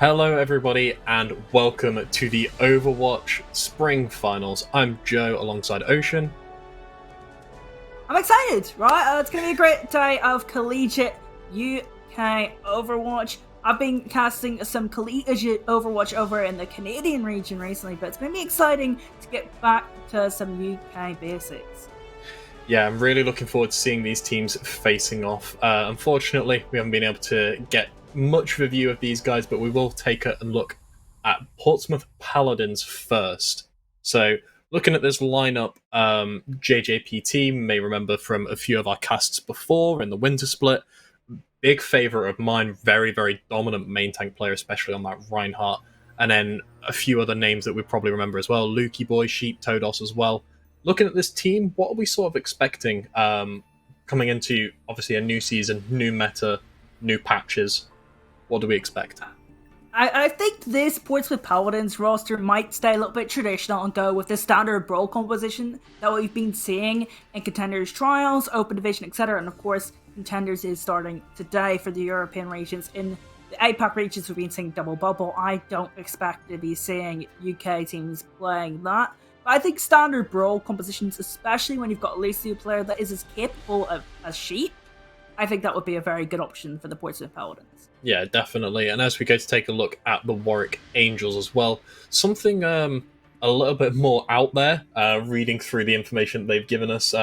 Hello, everybody, and welcome to the Overwatch Spring Finals. I'm Joe alongside Ocean. I'm excited, right? It's going to be a great day of collegiate UK Overwatch. I've been casting some collegiate Overwatch over in the Canadian region recently, but it's going to be exciting to get back to some UK basics. Yeah, I'm really looking forward to seeing these teams facing off. Unfortunately, we haven't been able to get much of a view of these guys, but we will take a look at Portsmouth Paladins first. So, looking at this lineup, JJPT may remember from a few of our casts before in the winter split. Big favourite of mine, very, very dominant main tank player, especially on that Reinhardt. And then a few other names that we probably remember as well. Lukey Boy, Sheep, Todos as well. Looking at this team, what are we sort of expecting coming into, obviously, a new season, new meta, new patches? What do we expect? I think this Portsmouth Paladins roster might stay a little bit traditional and go with the standard brawl composition that we've been seeing in Contenders Trials, Open Division, etc. And of course, Contenders is starting today for the European regions. In the APAC regions, we've been seeing Double Bubble. I don't expect to be seeing UK teams playing that. But I think standard brawl compositions, especially when you've got a Lucio player that is as capable as Sheep, I think that would be a very good option for the Portsmouth Paladins. Yeah, definitely. And as we go to take a look at the Warwick Angels as well, something a little bit more out there, reading through the information they've given us,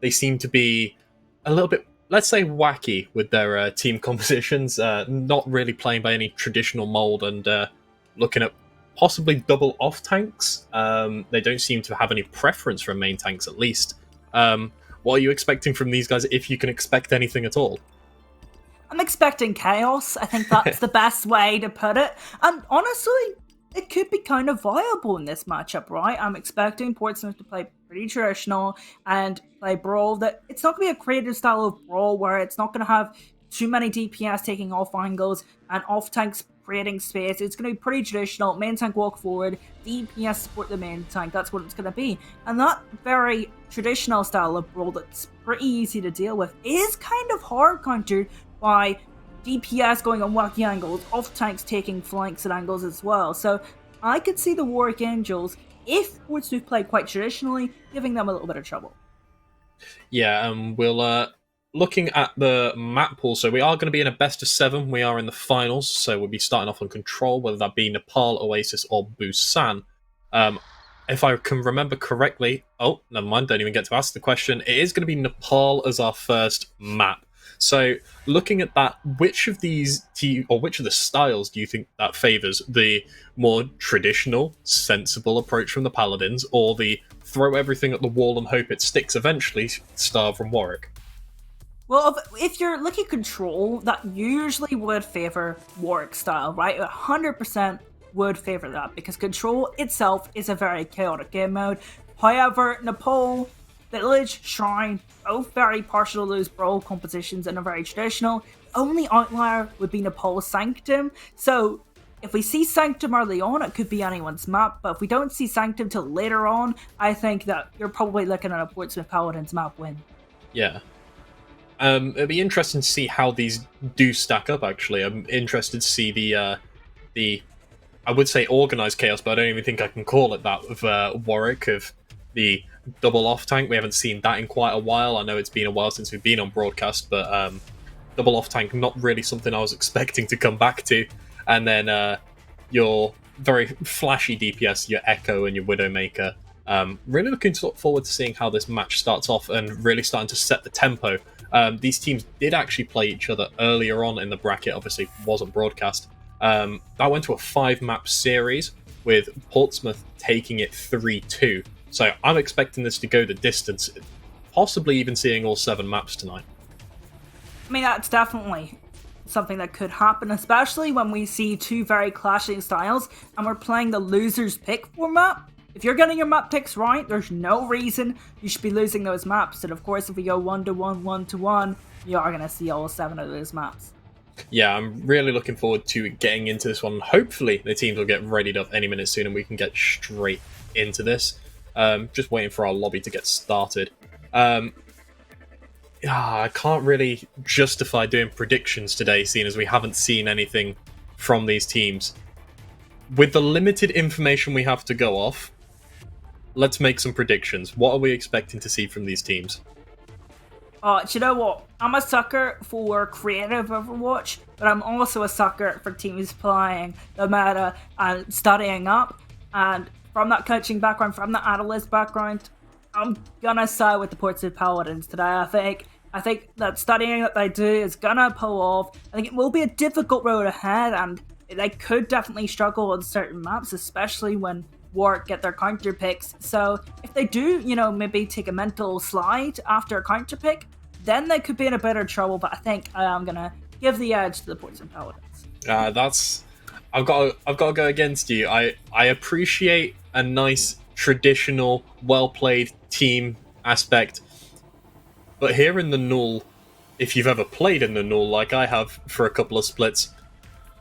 they seem to be a little bit, let's say, wacky with their team compositions, not really playing by any traditional mold and looking at possibly double off tanks. They don't seem to have any preference for main tanks, at least. What are you expecting from these guys, if you can expect anything at all? I'm expecting chaos. I think that's the best way to put it. And honestly, it could be kind of viable in this matchup, right? I'm expecting Portsmouth to play pretty traditional and play brawl. That it's not going to be a creative style of brawl where it's not going to have too many DPS taking off angles and off tanks creating space. It's going to be pretty traditional. Main tank walk forward, DPS support the main tank. That's what it's going to be. And that very traditional style of brawl that's pretty easy to deal with is kind of hard countered by DPS going on wacky angles, off tanks taking flanks at angles as well. So I could see the Warwick Angels, if Portsmouth play quite traditionally, giving them a little bit of trouble. Yeah, we'll looking at the map pool, so we are going to be in a best of 7. We are in the finals, so we'll be starting off on Control, whether that be Nepal, Oasis, or Busan. If I can remember correctly, oh, never mind, don't even get to ask the question. It is going to be Nepal as our first map. So, looking at that, which of these which of the styles do you think that favours? The more traditional, sensible approach from the Paladins, or the throw everything at the wall and hope it sticks eventually style from Warwick? Well, if you're looking at Control, that usually would favour Warwick style, right? 100% would favour that, because Control itself is a very chaotic game mode. However, Nepal, Village, Shrine, both very partial to those brawl compositions and are very traditional. The only outlier would be Nepal's Sanctum. So, if we see Sanctum early on, it could be anyone's map, but if we don't see Sanctum till later on, I think that you're probably looking at a Portsmouth Paladins map win. Yeah. It'd be interesting to see how these do stack up, actually. I'm interested to see the I would say organised chaos, but I don't even think I can call it that, of Warwick, of the double off tank. We haven't seen that in quite a while. I know it's been a while since we've been on broadcast, but double off tank, not really something I was expecting to come back to. And then your very flashy DPS, your Echo and your Widowmaker. Really looking forward to seeing how this match starts off and really starting to set the tempo. These teams did actually play each other earlier on in the bracket, obviously wasn't broadcast. That went to a 5-map series with Portsmouth taking it 3-2. So I'm expecting this to go the distance, possibly even seeing all 7 maps tonight. I mean, that's definitely something that could happen, especially when we see 2 very clashing styles and we're playing the loser's pick format. If you're getting your map picks right, there's no reason you should be losing those maps. And of course, if we go 1-1, 1-1, you are going to see all 7 of those maps. Yeah, I'm really looking forward to getting into this one. Hopefully, the teams will get readied up any minute soon and we can get straight into this. Just waiting for our lobby to get started. I can't really justify doing predictions today, seeing as we haven't seen anything from these teams. With the limited information we have to go off, let's make some predictions. What are we expecting to see from these teams? Do you know what? I'm a sucker for creative Overwatch, but I'm also a sucker for teams playing the meta and studying up. And from that coaching background, from the analyst background, I'm gonna side with the Portsmouth Paladins today. I think that studying that they do is gonna pull off. I think it will be a difficult road ahead, and they could definitely struggle on certain maps, especially when Warwick get their counter picks. So if they do, maybe take a mental slide after a counter pick, then they could be in a bit of trouble. But I think I am gonna give the edge to the Portsmouth Paladins. I've got to go against you. I appreciate a nice traditional, well played team aspect, but here in the Null, if you've ever played in the Null like I have for a couple of splits,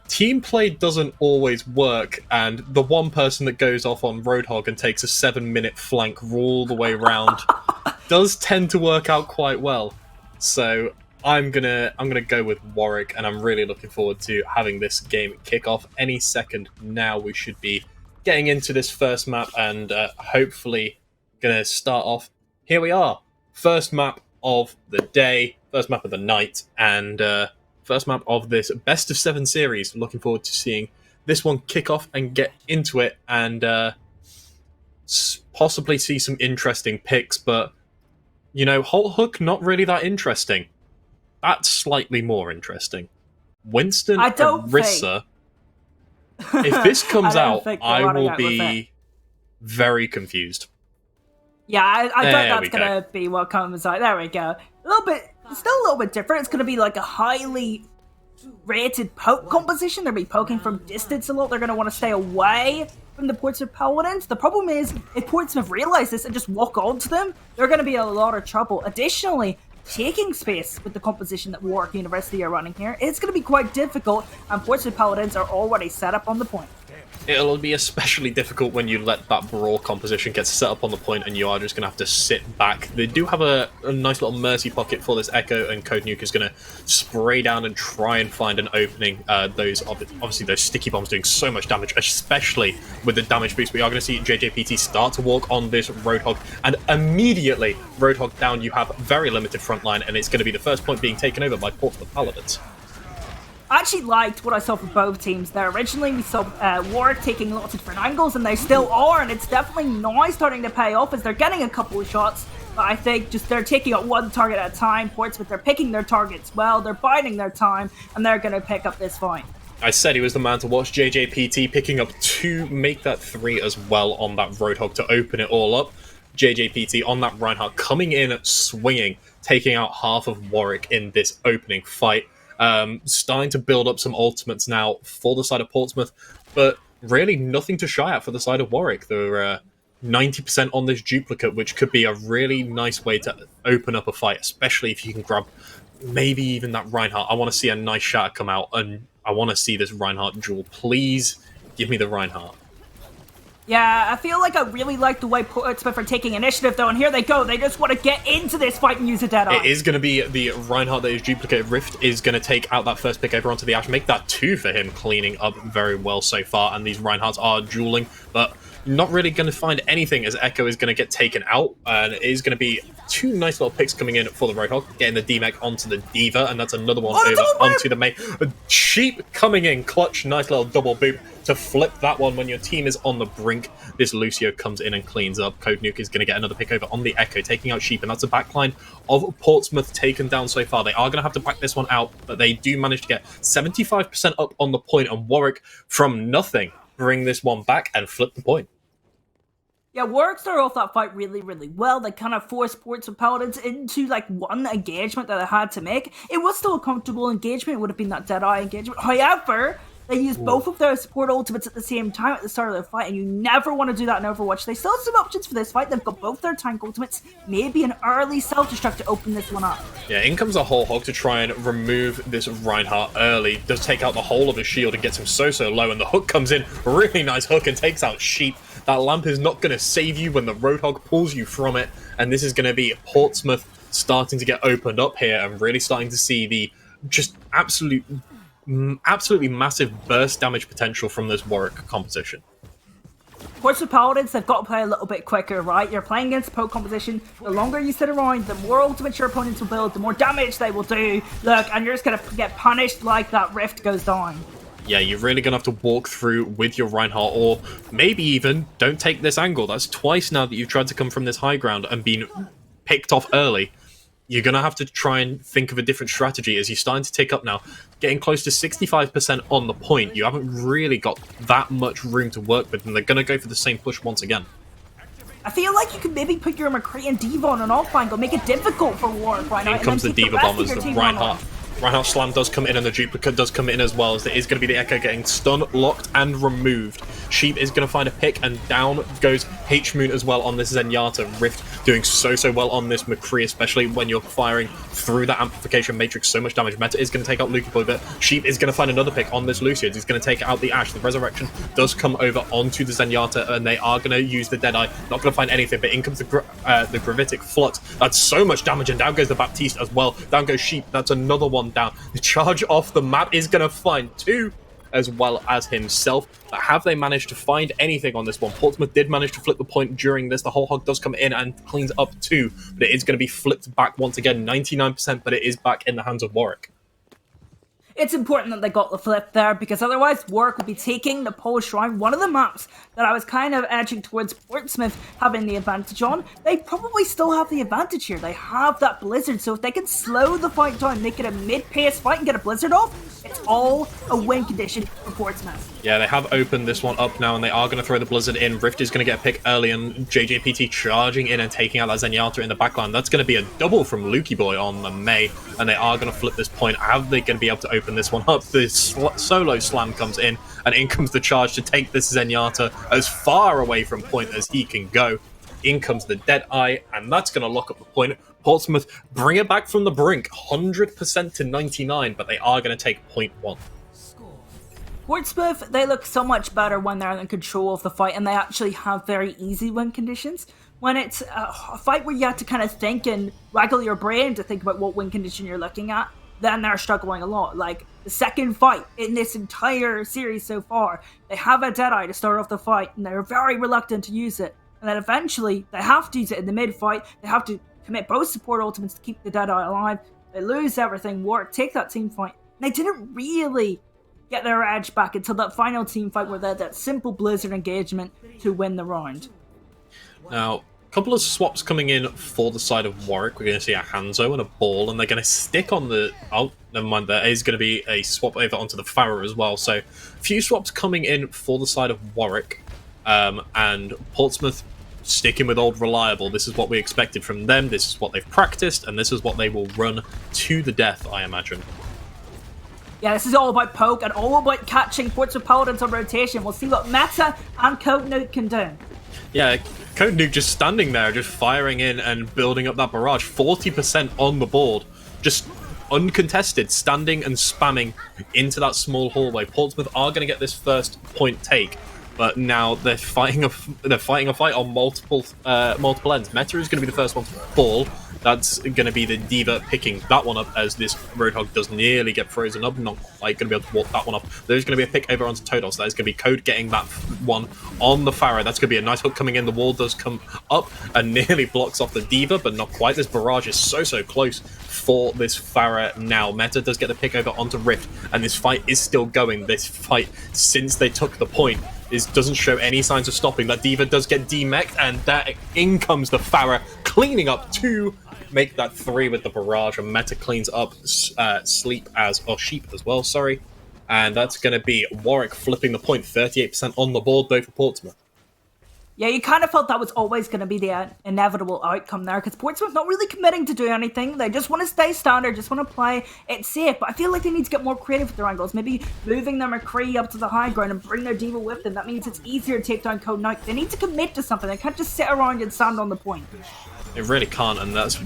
team play doesn't always work, and the one person that goes off on Roadhog and takes a 7-minute flank all the way around does tend to work out quite well. So I'm gonna go with Warwick, and I'm really looking forward to having this game kick off any second now. We should be getting into this first map, and hopefully gonna start off. Here we are, first map of the day, first map of the night, and first map of this best of 7 series. Looking forward to seeing this one kick off and get into it, and possibly see some interesting picks. But Holt Hook, not really that interesting. That's slightly more interesting. Winston Arissa. If this comes out, I will be very confused. Yeah, I doubt that's going to be what comes out. There we go. Still a little bit different. It's going to be like a highly rated poke composition. They'll be poking from distance a lot. They're going to want to stay away from the Portsmouth Paladins. The problem is, if Portsmouth realize this and just walk onto them, they're going to be in a lot of trouble. Additionally, taking space with the composition that Warwick University are running here, it's going to be quite difficult, and Portsmouth Paladins are already set up on the point. It'll be especially difficult when you let that Brawl composition get set up on the point and you are just going to have to sit back. They do have a nice little mercy pocket for this Echo, and Code Nuke is going to spray down and try and find an opening. Obviously, those sticky bombs doing so much damage, especially with the damage boost. We are going to see JJPT start to walk on this Roadhog, and immediately, Roadhog down, you have very limited front line, and it's going to be the first point being taken over by Portsmouth Paladins. I actually liked what I saw from both teams there. Originally, we saw Warwick taking lots of different angles, and they still are, and it's definitely now starting to pay off as they're getting a couple of shots. But I think just they're taking out one target at a time. Portsmouth, they're picking their targets well, they're biding their time, and they're going to pick up this fight. I said he was the man to watch. JJPT picking up 2, make that 3 as well on that Roadhog to open it all up. JJPT on that Reinhardt coming in, swinging, taking out half of Warwick in this opening fight. Starting to build up some ultimates now for the side of Portsmouth, but really nothing to shy at for the side of Warwick. They're 90% on this duplicate, which could be a really nice way to open up a fight, especially if you can grab maybe even that Reinhardt. I want to see a nice shatter come out, and I want to see this Reinhardt duel. Please give me the Reinhardt. Yeah, I feel like I really like the way Portsmouth are taking initiative, though, and here they go. They just want to get into this fight and use a Deadeye. It is going to be the Reinhardt that is duplicated. Rift is going to take out that first pick over onto the Ash, make that 2 for him, cleaning up very well so far, and these Reinhardts are dueling, but not really going to find anything as Echo is going to get taken out, and it is going to be 2 nice little picks coming in for the Roadhog, getting the D-Mech onto the Diva, and that's another one over onto the main. Sheep coming in, clutch, nice little double boop to flip that one when your team is on the brink. This Lucio comes in and cleans up. Code Nuke is going to get another pick over on the Echo, taking out Sheep, and that's a backline of Portsmouth taken down so far. They are going to have to back this one out, but they do manage to get 75% up on the point, and Warwick, from nothing, bring this one back and flip the point. Yeah, Warwick started off that fight really, really well. They kind of forced Portsmouth Paladins into like one engagement that they had to make. It was still a comfortable engagement. It would have been that Deadeye engagement. However, they used both of their support ultimates at the same time at the start of the fight, and you never want to do that in Overwatch. They still have some options for this fight. They've got both their tank ultimates, maybe an early self-destruct to open this one up. Yeah, in comes a whole hog to try and remove this Reinhardt early. Does take out the whole of his shield and gets him so low, and the hook comes in, really nice hook, and takes out Sheep. That lamp is not going to save you when the Roadhog pulls you from it, and this is going to be Portsmouth starting to get opened up here and really starting to see the just absolute absolutely massive burst damage potential from this Warwick composition. Of course, with Paladins, they've got to play a little bit quicker, right? You're playing against a poke composition. The longer you sit around, the more ultimates your opponents will build, the more damage they will do. Look, and you're just going to get punished like that rift goes down. Yeah, you're really going to have to walk through with your Reinhardt, or maybe even don't take this angle. That's twice now that you've tried to come from this high ground and been picked off early. You're going to have to try and think of a different strategy as you're starting to tick up now. Getting close to 65% on the point, you haven't really got that much room to work with, and they're going to go for the same push once again. I feel like you could maybe put your McCree and D.Va on an off angle, make it difficult for Warwick right now. In comes the D.Va bombers, the Reinhardt slam does come in, and the duplicate does come in as well, as there is going to be the Echo getting stunned, locked, and removed. Sheep is going to find a pick, and down goes H-Moon as well on this Zenyatta. Rift doing so well on this McCree, especially when you're firing through that amplification matrix so much damage. Meta is going to take out Lucky Boy, but Sheep is going to find another pick on this Luciad. He's going to take out the Ashe. The Resurrection does come over onto the Zenyatta, and they are going to use the Deadeye. Not going to find anything, but in comes the Gravitic Flux. That's so much damage, and down goes the Baptiste as well. Down goes Sheep. That's another one down. The charge off the map is going to find two, as well as himself. But have they managed to find anything on this one? Portsmouth did manage to flip the point during this. The whole hog does come in and cleans up too, but it is going to be flipped back once again. 99%, but it is back in the hands of Warwick. It's important that they got the flip there, because otherwise Warwick would be taking the Polish Shrine, one of the maps that I was kind of edging towards Portsmouth having the advantage on. They probably still have the advantage here. They have that Blizzard, so if they can slow the fight down, make it a mid-pace fight and get a Blizzard off, it's all a win condition for Portsmouth. Yeah, they have opened this one up now, and they are going to throw the Blizzard in. Rift is going to get a pick early, and JJPT charging in and taking out that Zenyatta in the backline. That's going to be a double from Lucky Boy on the Mei, and they are going to flip this point. How are they going to be able to open this one up? The solo slam comes in, and in comes the charge to take this Zenyatta as far away from point as he can go. In comes the Deadeye, and that's going to lock up the point. Portsmouth bring it back from the brink, 100% to 99, but they are going to take point one. Portsmouth, they look so much better when they're in control of the fight, and they actually have very easy win conditions. When it's a fight where you have to kind of think and waggle your brain to think about what win condition you're looking at, then they're struggling a lot. Like, the second fight in this entire series so far, they have a Deadeye to start off the fight, and they're very reluctant to use it. And then eventually, they have to use it in the mid-fight. They have to commit both support ultimates to keep the Deadeye alive. They lose everything. Warwick take that team fight. And they didn't really get their edge back until that final team fight where they had that simple Blizzard engagement to win the round. Now, a couple of swaps coming in for the side of Warwick. We're going to see a Hanzo and a Ball, and they're going to stick on the... Oh, never mind. There is going to be a swap over onto the Farah as well. So, a few swaps coming in for the side of Warwick. And Portsmouth sticking with old reliable. This is what we expected from them. This is what they've practiced, and this is what they will run to the death, I imagine. Yeah, this is all about poke and all about catching Portsmouth Paladins on rotation. We'll see what Meta and Code Nuke can do. Yeah, Code Nuke just standing there, just firing in and building up that barrage. 40% on the board. Just uncontested, standing and spamming into that small hallway. Portsmouth are going to get this first point take, but now they're fighting a fight on multiple ends. Meta is going to be the first one to fall. That's going to be the D.Va picking that one up as this Roadhog does nearly get frozen up. Not quite going to be able to walk that one off. There's going to be a pick over onto Todos. That is going to be Code getting that one on the Farah. That's going to be a nice hook coming in. The wall does come up and nearly blocks off the D.Va, but not quite. This barrage is so close for this Farah now. Meta does get the pick over onto Rift, and this fight is still going. This fight, since they took the point, doesn't show any signs of stopping. That D.Va does get demeched, and that in comes the Farah, cleaning up to make that 3 with the barrage, and Meta cleans up Sheep as well, sorry. And that's going to be Warwick flipping the point, 38% on the board though for Portsmouth. Yeah, you kind of felt that was always going to be the inevitable outcome there, because Portsmouth not really committing to do anything. They just want to stay standard, just want to play it safe. But I feel like they need to get more creative with their angles. Maybe moving their McCree up to the high ground and bring their D.Va with them. That means it's easier to take down Code Nuke. They need to commit to something. They can't just sit around and stand on the point. It really can't, and that's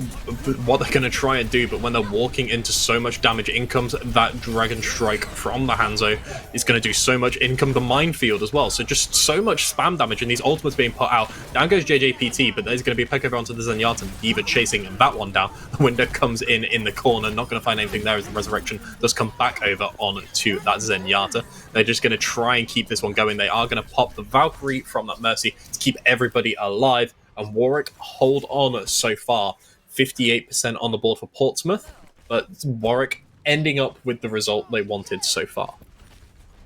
what they're going to try and do, but when they're walking into so much damage, in comes that Dragon Strike from the Hanzo. Is going to do so much, in come the Minefield as well, so just so much spam damage, and these ultimates being put out. Down goes JJPT, but there's going to be a pick over onto the Zenyatta, and D.Va chasing that one down. The window comes in the corner, not going to find anything there as the Resurrection does come back over onto that Zenyatta. They're just going to try and keep this one going. They are going to pop the Valkyrie from that Mercy to keep everybody alive. And Warwick hold on so far, 58% on the board for Portsmouth, but Warwick ending up with the result they wanted so far.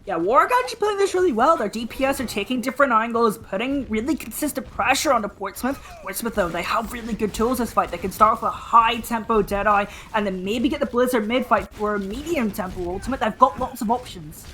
Yeah, Warwick actually playing this really well. Their DPS are taking different angles, putting really consistent pressure onto Portsmouth. Portsmouth, though, they have really good tools this fight. They can start with a high-tempo Deadeye, and then maybe get the Blizzard mid-fight for a medium-tempo ultimate. They've got lots of options.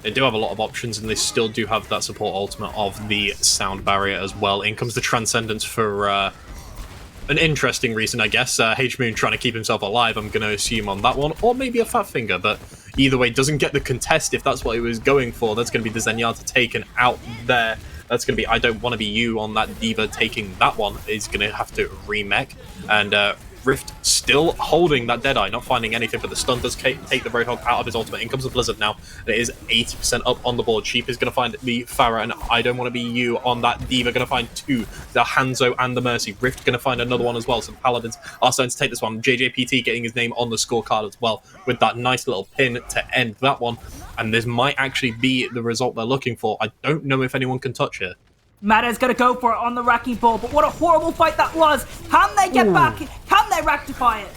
They do have a lot of options, and they still do have that support ultimate of the sound barrier as well. In comes the Transcendence for an interesting reason, I guess. H-Moon trying to keep himself alive, I'm going to assume on that one, or maybe a Fat Finger, but either way, doesn't get the contest if that's what he was going for. That's going to be the Zenyatta taken out there. That's going to be I Don't Want to Be You on that D.Va taking that one. Is going to have to remech, and Rift still holding that Deadeye, not finding anything, but the stun does take the Roadhog out of his ultimate. In comes the Blizzard now, and it is 80% up on the board. Sheep is going to find the Pharah, and I Don't Want to Be You on that D.Va. Going to find two, the Hanzo and the Mercy. Rift going to find another one as well, so the Paladins are starting to take this one. JJPT getting his name on the scorecard as well, with that nice little pin to end that one, and this might actually be the result they're looking for. I don't know if anyone can touch it. Meta's going to go for it on the Wrecking Ball, but what a horrible fight that was. Can they get back? Can they rectify it?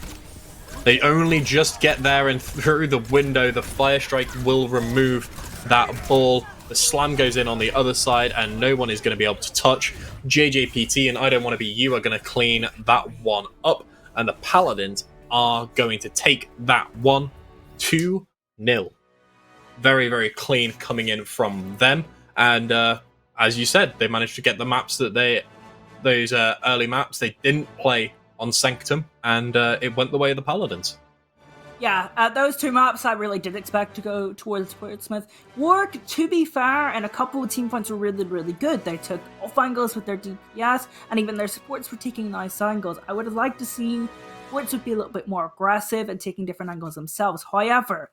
They only just get there, and through the window, the Fire Strike will remove that ball. The slam goes in on the other side, and no one is going to be able to touch. JJPT and I Don't Want to Be You are going to clean that one up, and the Paladins are going to take that one 2-0. Very, very clean coming in from them, and as you said, they managed to get the maps that those early maps they didn't play on Sanctum, and it went the way of the Paladins. Yeah, those two maps I really did expect to go towards Portsmouth. Warwick, to be fair, and a couple of team fights were really, really good. They took off angles with their DPS, and even their supports were taking nice angles. I would have liked to see Portsmouth be a little bit more aggressive and taking different angles themselves. However,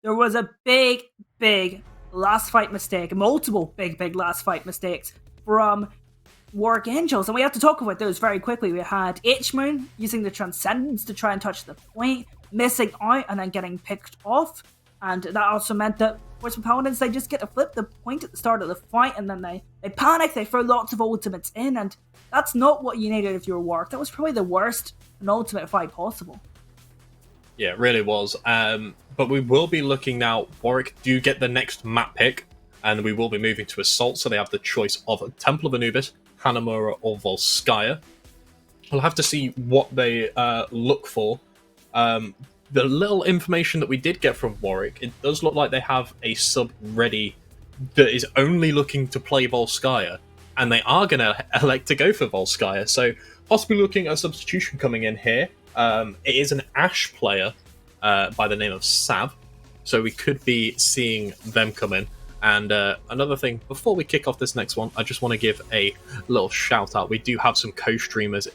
there was a big last fight mistake, multiple big last fight mistakes from Warwick Angels, and we have to talk about those very quickly. We had H-Moon using the Transcendence to try and touch the point, missing out and then getting picked off, and that also meant that Portsmouth Paladins, they just get to flip the point at the start of the fight, and then they panic, they throw lots of ultimates in, and that's not what you needed if you were Warwick. That was probably the worst ultimate fight possible. Yeah, it really was. But we will be looking now. Warwick do get the next map pick, and we will be moving to Assault, so they have the choice of Temple of Anubis, Hanamura, or Volskaya. We'll have to see what they look for. The little information that we did get from Warwick, it does look like they have a sub ready that is only looking to play Volskaya, and they are going to elect to go for Volskaya, so possibly looking at a substitution coming in here. It is an Ashe player by the name of Sav, so we could be seeing them come in. And another thing, before we kick off this next one, I just want to give a little shout out. We do have some co-streamers,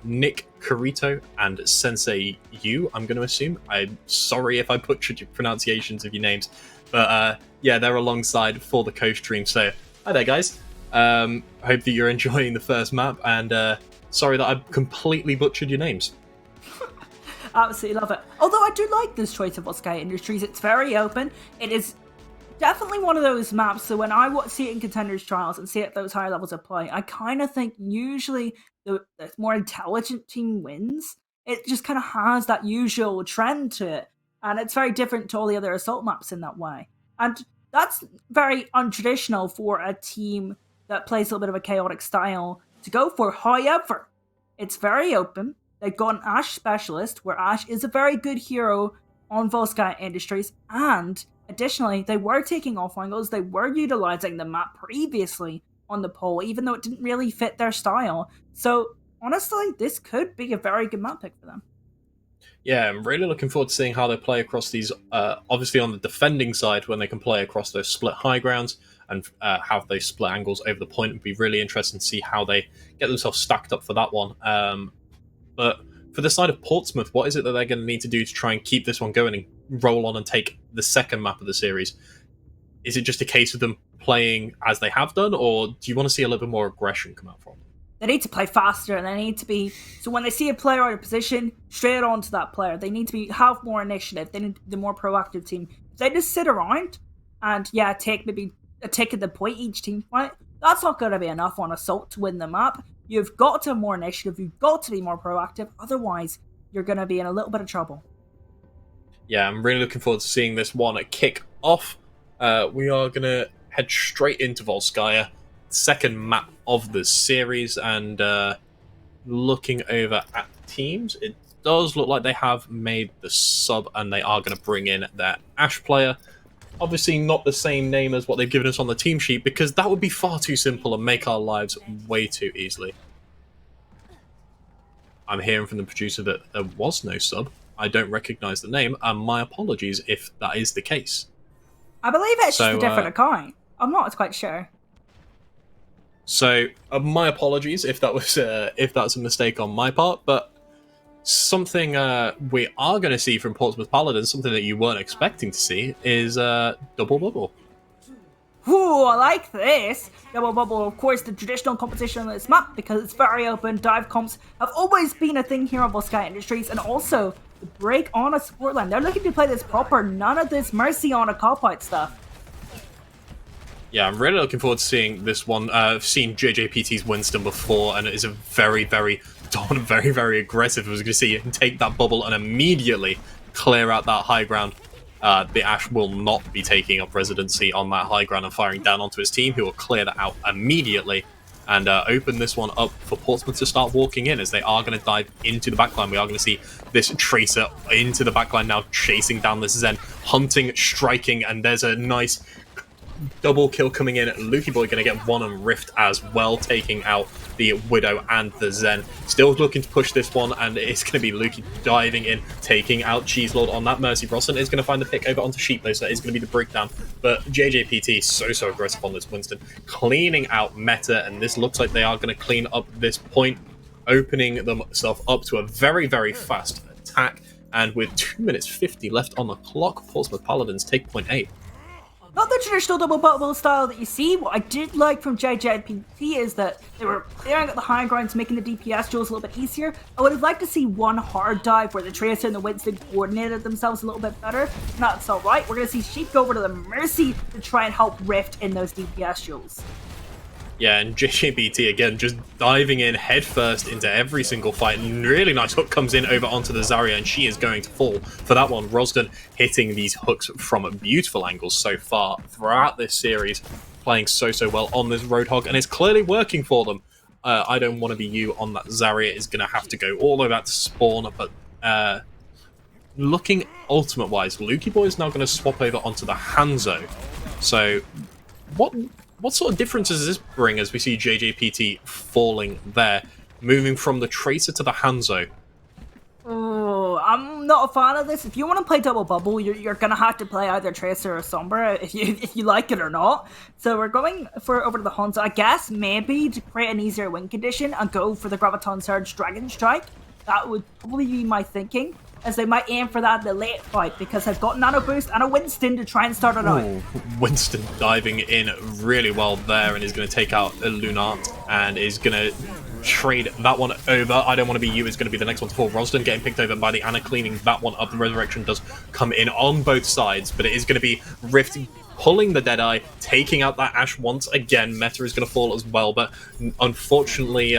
Nick Carito and Sensei Yu, I'm going to assume. I'm sorry if I butchered your pronunciations of your names, but yeah, they're alongside for the co-stream. So hi there, guys. Hope that you're enjoying the first map, and sorry that I completely butchered your names. Absolutely love it. Although I do like this choice of Volskaya Industries. It's very open. It is definitely one of those maps, so when I see it in Contenders Trials and see it at those higher levels of play, I kind of think usually the more intelligent team wins. It just kind of has that usual trend to it, and it's very different to all the other Assault maps in that way. And that's very untraditional for a team that plays a little bit of a chaotic style to go for. However, it's very open. They've got an Ashe specialist, where Ashe is a very good hero on Volskaya Industries, and additionally, they were taking off angles, they were utilizing the map previously on the pole, even though it didn't really fit their style. So, honestly, this could be a very good map pick for them. Yeah, I'm really looking forward to seeing how they play across these, obviously on the defending side, when they can play across those split high grounds, and how they split angles over the point. It'd be really interesting to see how they get themselves stacked up for that one. But for the side of Portsmouth, what is it that they're going to need to do to try and keep this one going and roll on and take the second map of the series? Is it just a case of them playing as they have done, or do you want to see a little bit more aggression come out from them? They need to play faster, and they need to be, so when they see a player out of position, straight on to that player. They need to have more initiative. They need the more proactive team. If they just sit around and take maybe a tick at the point each team fight, that's not going to be enough on Assault to win the map. You've got to have more initiative. You've got to be more proactive. Otherwise, you're going to be in a little bit of trouble. Yeah, I'm really looking forward to seeing this one kick off. We are going to head straight into Volskaya, second map of the series, and looking over at teams, it does look like they have made the sub and they are going to bring in their Ashe player. Obviously not the same name as what they've given us on the team sheet, because that would be far too simple and make our lives way too easily. I'm hearing from the producer that there was no sub. I don't recognise the name, and my apologies if that is the case. I believe it's just a different account. I'm not quite sure. So my apologies if that was if that's a mistake on my part, but something we are going to see from Portsmouth Paladins, something that you weren't expecting to see, is double bubble. Ooh, I like this! Double bubble, of course, the traditional competition on this map, because it's very open. Dive comps have always been a thing here on Volskaya Industries, and also the break on a support line. They're looking to play this proper, none of this mercy on a cop-out stuff. Yeah, I'm really looking forward to seeing this one. I've seen JJPT's Winston before, and it is a very, very dominant, very, very aggressive. I was going to see him take that bubble and immediately clear out that high ground. The Ashe will not be taking up residency on that high ground and firing down onto his team, who will clear that out immediately and open this one up for Portsmouth to start walking in, as they are going to dive into the backline. We are going to see this Tracer into the backline now, chasing down this Zen, hunting, striking, and there's a nice double kill coming in. Lukey Boy going to get one on Rift as well, taking out the Widow and the Zen. Still looking to push this one, and it's going to be Lukey diving in, taking out Cheese Lord on that Mercy. Rosson is going to find the pick over onto Sheep, though, so that is going to be the breakdown. But JJPT so aggressive on this Winston, cleaning out meta, and this looks like they are going to clean up this point, opening themselves up to a very, very fast attack. And with 2 minutes 50 left on the clock, Portsmouth Paladins take point A. Not the traditional double bubble style that you see. What I did like from JJPT is that they were clearing at the high grounds, making the DPS duels a little bit easier. I would have liked to see one hard dive where the Tracer and the Winston coordinated themselves a little bit better. And that's alright. We're going to see Sheep go over to the Mercy to try and help Rift in those DPS duels. Yeah, and JJPT again just diving in headfirst into every single fight. And really nice hook comes in over onto the Zarya, and she is going to fall for that one. Rosden hitting these hooks from beautiful angles so far throughout this series, playing so well on this Roadhog, and it's clearly working for them. I don't want to be you on that Zarya is going to have to go all the way back to spawn, but looking ultimate-wise, Lukey Boy is now going to swap over onto the Hanzo. So what sort of differences does this bring as we see JJPT falling there, moving from the Tracer to the Hanzo? Oh, I'm not a fan of this. If you want to play double bubble, you're gonna have to play either Tracer or Sombra if you like it or not. So we're going over to the Hanzo, I guess, maybe to create an easier win condition and go for the Graviton Surge Dragon Strike. That would probably be my thinking, as they might aim for that in the late fight, because they've got Nano Boost and a Winston to try and start it out. Winston diving in really well there, and is going to take out a Lunart, and is going to trade that one over. I don't want to be you is going to be the next one to fall. Rosden getting picked over by the Ana, cleaning that one up. The Resurrection does come in on both sides, but it is going to be Rift pulling the Deadeye, taking out that Ashe once again. Meta is going to fall as well, but unfortunately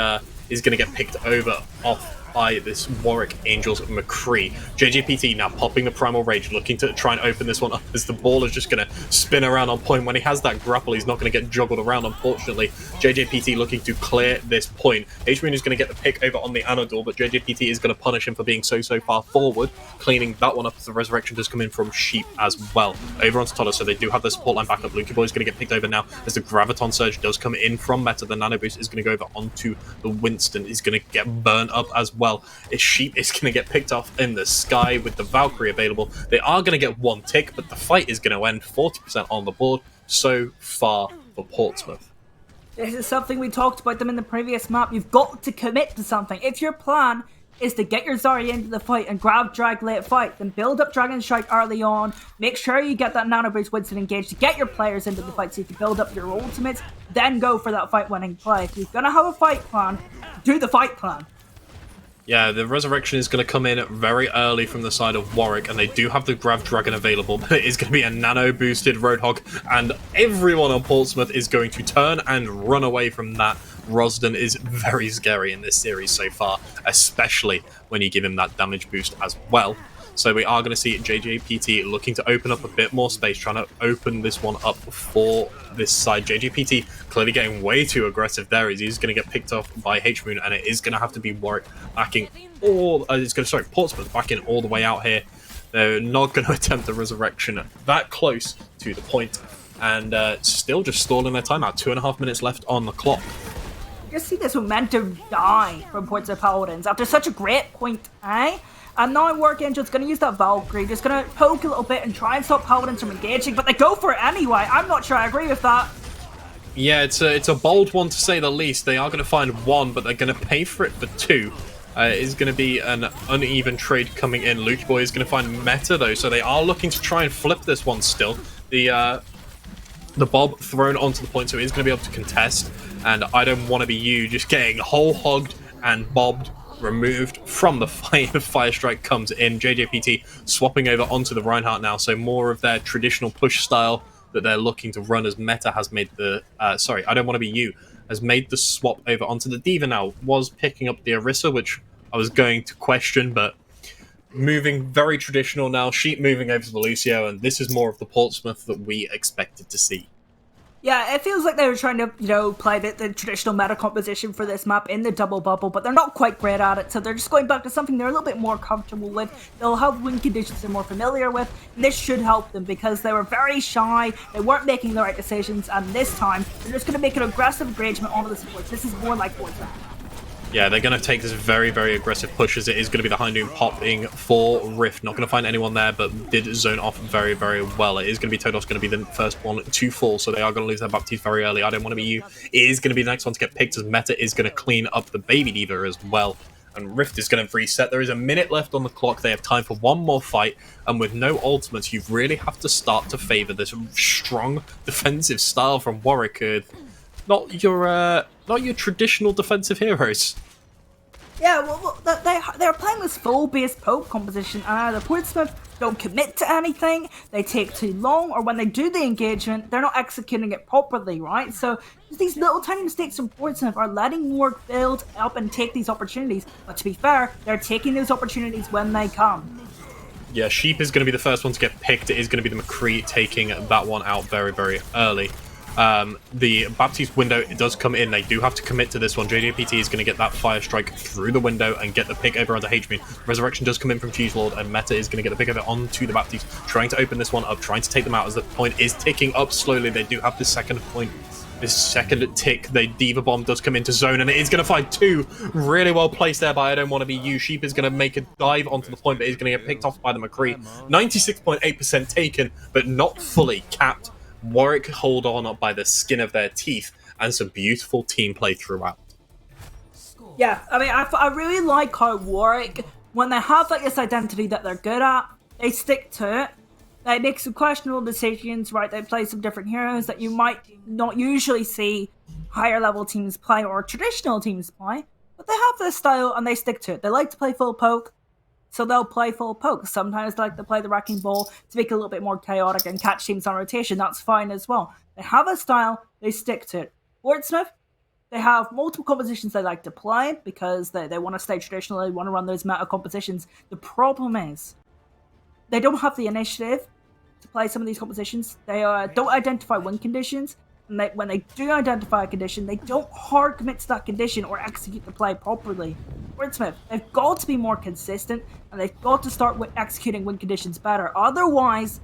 is going to get picked over off by this Warwick Angels McCree. JJPT now popping the Primal Rage, looking to try and open this one up, as the ball is just going to spin around on point. When he has that grapple, he's not going to get juggled around, unfortunately. JJPT looking to clear this point. H-Moon is going to get the pick over on the Anadol, but JJPT is going to punish him for being so far forward, cleaning that one up, as the Resurrection does come in from Sheep as well. Over onto Toddler, so they do have the support line back up. Lukey Boy is going to get picked over now, as the Graviton Surge does come in from Meta. The Nano Boost is going to go over onto the Winston. He's going to get burnt up as well. Sheep is going to get picked off in the sky with the Valkyrie available. They are going to get one tick, but the fight is going to end 40% on the board. so far for Portsmouth. This is something we talked about them in the previous map. You've got to commit to something. If your plan is to get your Zarya into the fight and grab Drag late fight, then build up Dragon Strike early on. Make sure you get that Nano Boost Winston engaged to get your players into the fight so you can build up your ultimates, then go for that fight-winning play. If you're going to have a fight plan, do the fight plan. Yeah, the Resurrection is going to come in very early from the side of Warwick, and they do have the Grav Dragon available, but it is going to be a nano-boosted Roadhog, and everyone on Portsmouth is going to turn and run away from that. Rosden is very scary in this series so far, especially when you give him that damage boost as well. So we are going to see JJPT looking to open up a bit more space, trying to open this one up for this side. JJPT clearly getting way too aggressive there. He's going to get picked off by H-Moon, and it is going to have to be Warwick backing Portsmouth backing all the way out here. They're not going to attempt the Resurrection that close to the point, and still just stalling their timeout. 2.5 minutes left on the clock. Just see this momentum die from Portsmouth Paladins after such a great point, eh? And now Warwick Angel's going to use that Valkyrie, just going to poke a little bit and try and stop Paladins from engaging, but they go for it anyway. I'm not sure I agree with that. Yeah, it's a bold one to say the least. They are going to find one, but they're going to pay for it for two. It is going to be an uneven trade coming in. Luke Boy is going to find Meta, though, so they are looking to try and flip this one still. The Bob thrown onto the point, so he's going to be able to contest, and I Don't Want to Be You just getting whole-hogged and bobbed, removed from the fight. Fire Strike comes in. JJPT swapping over onto the Reinhardt now, so more of their traditional push style that they're looking to run, as Meta has made the I Don't Want to Be You has made the swap over onto the Diva now. Was picking up the Orisa, which I was going to question, but moving very traditional now. Sheep moving over to the Lucio, and this is more of the Portsmouth that we expected to see. Yeah, it feels like they were trying to, play the traditional meta composition for this map in the double bubble, but they're not quite great at it, so they're just going back to something they're a little bit more comfortable with. They'll have win conditions they're more familiar with, and this should help them because they were very shy, they weren't making the right decisions, and this time, they're just going to make an aggressive engagement onto the supports. This is more like Forza. Yeah, they're going to take this very, very aggressive push, as it is going to be the High Noon popping for Rift. Not going to find anyone there, but did zone off very, very well. It is going to be Todos going to be the first one to fall, so they are going to lose their Baptiste very early. I Don't Want to Be You is going to be the next one to get picked, as Meta is going to clean up the Baby Diva as well. And Rift is going to reset. There is a minute left on the clock. They have time for one more fight, and with no ultimates, you really have to start to favour this strong defensive style from Warwick. Not your traditional defensive heroes. Yeah, well they're playing this full-based poke composition, and either Portsmouth don't commit to anything, they take too long, or when they do the engagement, they're not executing it properly, right? So these little tiny mistakes from Portsmouth are letting Warwick build up and take these opportunities. But to be fair, they're taking those opportunities when they come. Yeah, Sheep is going to be the first one to get picked. It is going to be the McCree taking that one out very, very early. The Baptiste window, it does come in. They do have to commit to this one. JJPT is going to get that Fire Strike through the window and get the pick over onto H-Moon. Resurrection does come in from Cheese Lord, and Meta is going to get the pick over onto the Baptiste, trying to open this one up, trying to take them out as the point is ticking up slowly. They do have this second point, this second tick. The Diva Bomb does come into zone, and it is going to find two. Really well placed there by I Don't Want to Be You. Sheep is going to make a dive onto the point, but he's going to get picked off by the McCree. 96.8% taken, but not fully capped. Warwick hold on by the skin of their teeth, and some beautiful team play throughout. Yeah, I mean, I really like how Warwick, when they have like this identity that they're good at, they stick to it. They make some questionable decisions, right? They play some different heroes that you might not usually see higher level teams play or traditional teams play, but they have this style and they stick to it. They like to play full poke, so they'll play full poke. Sometimes they like to play the Wrecking Ball to make it a little bit more chaotic and catch teams on rotation. That's fine as well. They have a style, they stick to it. Portsmouth, they have multiple compositions they like to play because they want to stay traditional, they want to run those meta compositions. The problem is, they don't have the initiative to play some of these compositions. They don't identify win conditions, and when they do identify a condition, they don't hard commit to that condition or execute the play properly. Wordsmith, they've got to be more consistent, and they've got to start with executing win conditions better. Otherwise,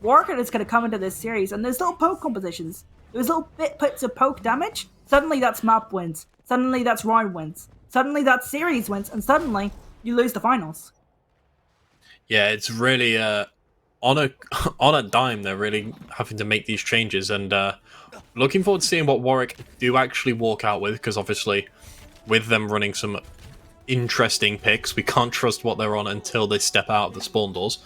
Warwick is going to come into this series, and there's little poke compositions. There's little bits of poke damage. Suddenly that's map wins. Suddenly that's round wins. Suddenly that's series wins, and suddenly you lose the finals. Yeah, it's really on a on a dime, they're really having to make these changes, and looking forward to seeing what Warwick do actually walk out with, because obviously with them running some interesting picks, we can't trust what they're on until they step out of the spawn doors.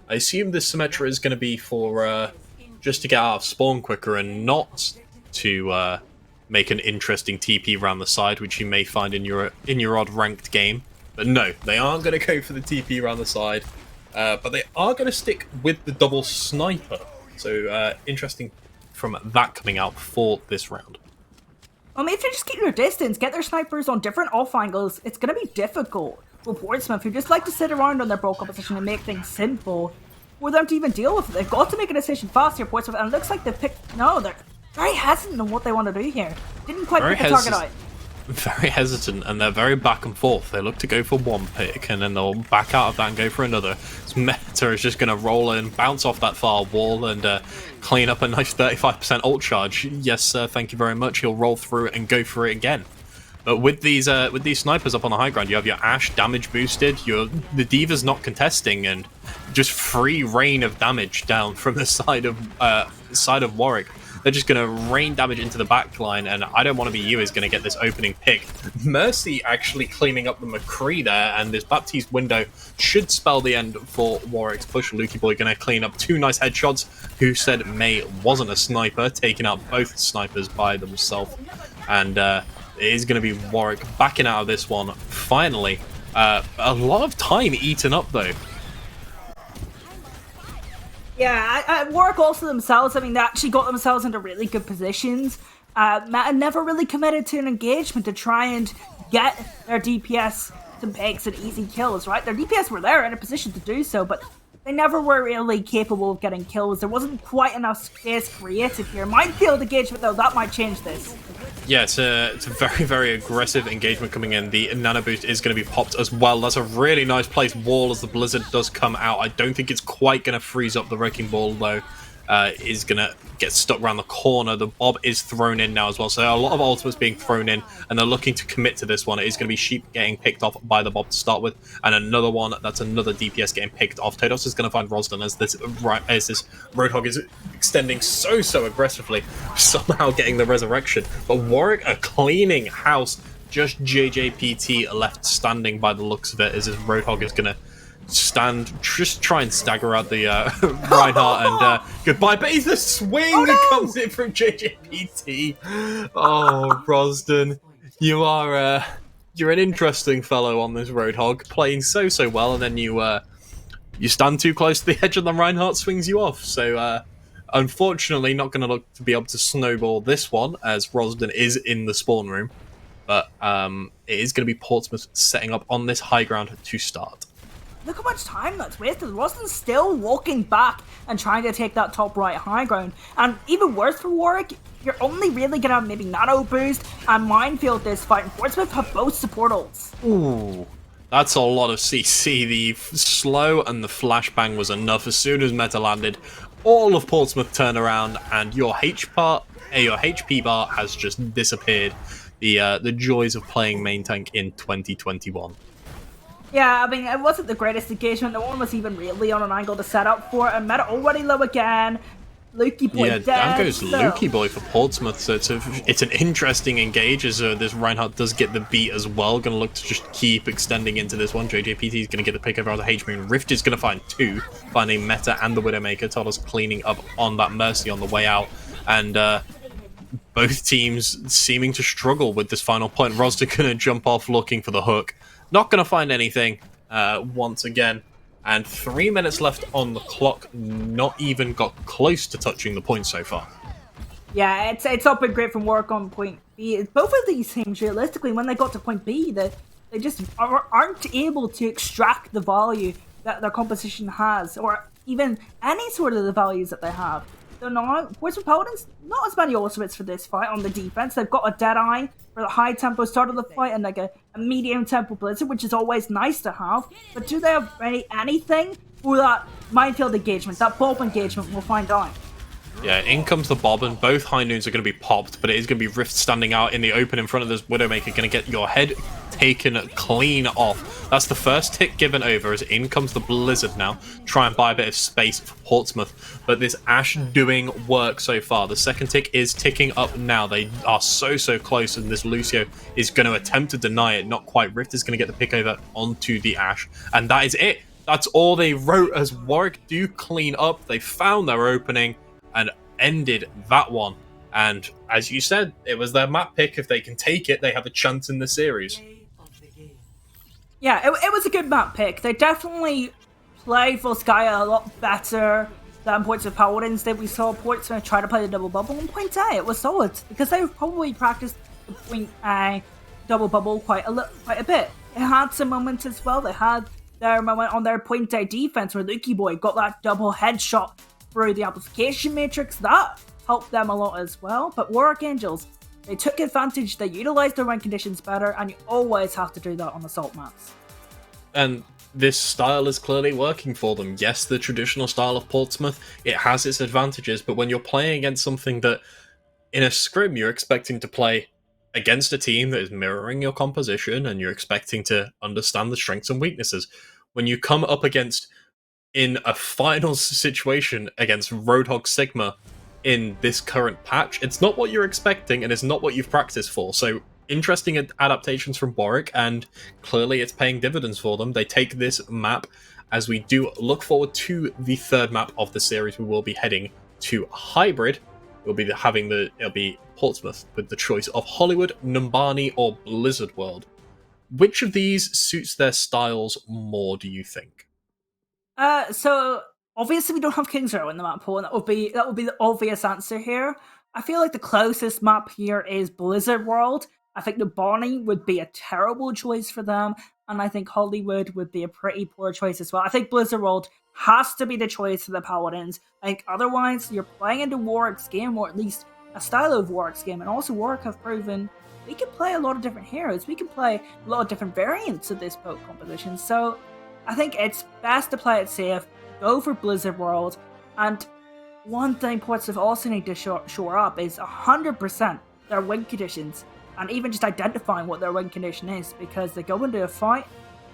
I assume this Symmetra is going to be for just to get out of spawn quicker and not to make an interesting TP around the side, which you may find in your odd ranked game. But no, they aren't going to go for the TP around the side, but they are going to stick with the double sniper. So interesting from that coming out for this round. I mean, if they just keep their distance, get their snipers on different off angles, it's going to be difficult for Portsmouth, who just like to sit around on their bro composition and make things simple for them to even deal with it. They've got to make a decision fast here, Portsmouth, and it looks like they've picked... No, they're very hesitant on what they want to do here. Didn't quite pick a target out. Very hesitant, and they're very back and forth. They look to go for one pick, and then they'll back out of that and go for another. So Meta is just going to roll in, bounce off that far wall, and clean up a nice 35% ult charge. Yes, sir, thank you very much. He'll roll through it and go for it again. But with these snipers up on the high ground, you have your Ashe damage boosted, the D.Va's not contesting, and just free rain of damage down from the side of Warwick. They're just going to rain damage into the backline, and I don't want to be you is going to get this opening pick. Mercy actually cleaning up the McCree there, and this Baptiste window should spell the end for Warwick's push. Lukey Boy going to clean up 2 nice headshots. Who said May wasn't a sniper, taking out both snipers by themselves. And it is going to be Warwick backing out of this one, finally. A lot of time eaten up, though. Yeah, Warwick also themselves, I mean, they actually got themselves into really good positions. Meta never really committed to an engagement to try and get their DPS some picks and easy kills, right? Their DPS were there in a position to do so, but they never were really capable of getting kills. There wasn't quite enough space created here. Minefield engagement, though, that might change this. Yeah, it's a very, very aggressive engagement coming in. The nano boost is going to be popped as well. That's a really nice placed wall as the blizzard does come out. I don't think it's quite going to freeze up the wrecking ball, though. Is going to get stuck around the corner. The Bob is thrown in now as well. So a lot of ultimates being thrown in, and they're looking to commit to this one. It is going to be Sheep getting picked off by the Bob to start with, and another one, that's another DPS getting picked off. Todos is going to find Rosden as this Roadhog is extending so aggressively, somehow getting the resurrection. But Warwick are cleaning house. Just JJPT left standing by the looks of it, as this Roadhog is going to just try and stagger out the Reinhardt and goodbye. But he's the swing that comes in from JJPT. Oh, Rosden, you're an interesting fellow on this Roadhog, playing so well, and then you stand too close to the edge and the Reinhardt swings you off. So unfortunately, not going to look to be able to snowball this one, as Rosden is in the spawn room. But it is going to be Portsmouth setting up on this high ground to start. Look how much time that's wasted. Rosden's still walking back and trying to take that top right high ground. And even worse for Warwick, you're only really going to have maybe nano boost and minefield this fight. And Portsmouth have both support ults. Ooh, that's a lot of CC. The slow and the flashbang was enough. As soon as Meta landed, all of Portsmouth turned around, and your HP bar has just disappeared. The joys of playing main tank in 2021. Yeah, I mean, it wasn't the greatest engagement. No one was even really on an angle to set up for it. And Meta already low again. Lukey Boy dead. Down goes Lukey Boy for Portsmouth. So it's an interesting engage, as this Reinhardt does get the beat as well. Going to look to just keep extending into this one. JJPT is going to get the pick over on the H-Moon. Rift is going to find 2, finding Meta and the Widowmaker. Toddles cleaning up on that Mercy on the way out. And both teams seeming to struggle with this final point. Rosda going to jump off looking for the hook. Not going to find anything once again. And 3 minutes left on the clock. Not even got close to touching the point so far. Yeah, it's not been great from work on point B. Both of these teams, realistically, when they got to point B, they just aren't able to extract the value that their composition has, or even any sort of the values that they have. So now, Portsmouth Paladins, not as many ultimates for this fight on the defense. They've got a Deadeye for the high tempo start of the fight, and like a medium tempo blizzard, which is always nice to have. But do they have anything for that minefield engagement, that bulb engagement? We'll find out. Yeah, in comes the Bob, and both high noons are going to be popped, but it is going to be Rift standing out in the open in front of this Widowmaker, going to get your head taken clean off. That's the first tick given over, as in comes the Blizzard now. Try and buy a bit of space for Portsmouth. But this Ashe doing work so far. The second tick is ticking up now. They are so close, and this Lucio is going to attempt to deny it. Not quite. Rift is going to get the pick over onto the Ashe. And that is it. That's all they wrote, as Warwick do clean up. They found their opening and ended that one. And as you said, it was their map pick. If they can take it, they have a chance in the series. Yeah, it was a good map pick. They definitely played Volskaya a lot better than Portsmouth Paladins did. We saw Portsmouth try to play the double bubble on point A. It was solid because they probably practiced the point A double bubble quite a bit. It had some moments as well. They had their moment on their point A defense where Lukey Boy got that double headshot through the amplification matrix. That helped them a lot as well. But Warwick Angels, they took advantage, they utilized their win conditions better, and you always have to do that on assault maps. And this style is clearly working for them. Yes, the traditional style of Portsmouth, it has its advantages, but when you're playing against something that, in a scrim, you're expecting to play against a team that is mirroring your composition, and you're expecting to understand the strengths and weaknesses, when you come up against, in a finals situation against Roadhog Sigma, in this current patch, it's not what you're expecting, and it's not what you've practiced for. So interesting adaptations from Warwick, and clearly it's paying dividends for them. They take this map, as we do look forward to the third map of the series. We will be heading to Hybrid. It'll be Portsmouth with the choice of Hollywood, Numbani, or Blizzard World. Which of these suits their styles more, do you think? So obviously we don't have King's Row in the map pool, and that would be the obvious answer here. I feel like the closest map here is Blizzard World. I think Numbani would be a terrible choice for them, and I think Hollywood would be a pretty poor choice as well. I think Blizzard World has to be the choice for the Paladins. I think otherwise you're playing into Warwick's game, or at least a style of Warwick's game, and also Warwick have proven we can play a lot of different heroes. We can play a lot of different variants of this poke composition. So I think it's best to play it safe, go for Blizzard World, and one thing Portsmouth also need to shore up is 100% their win conditions, and even just identifying what their win condition is, because they go into a fight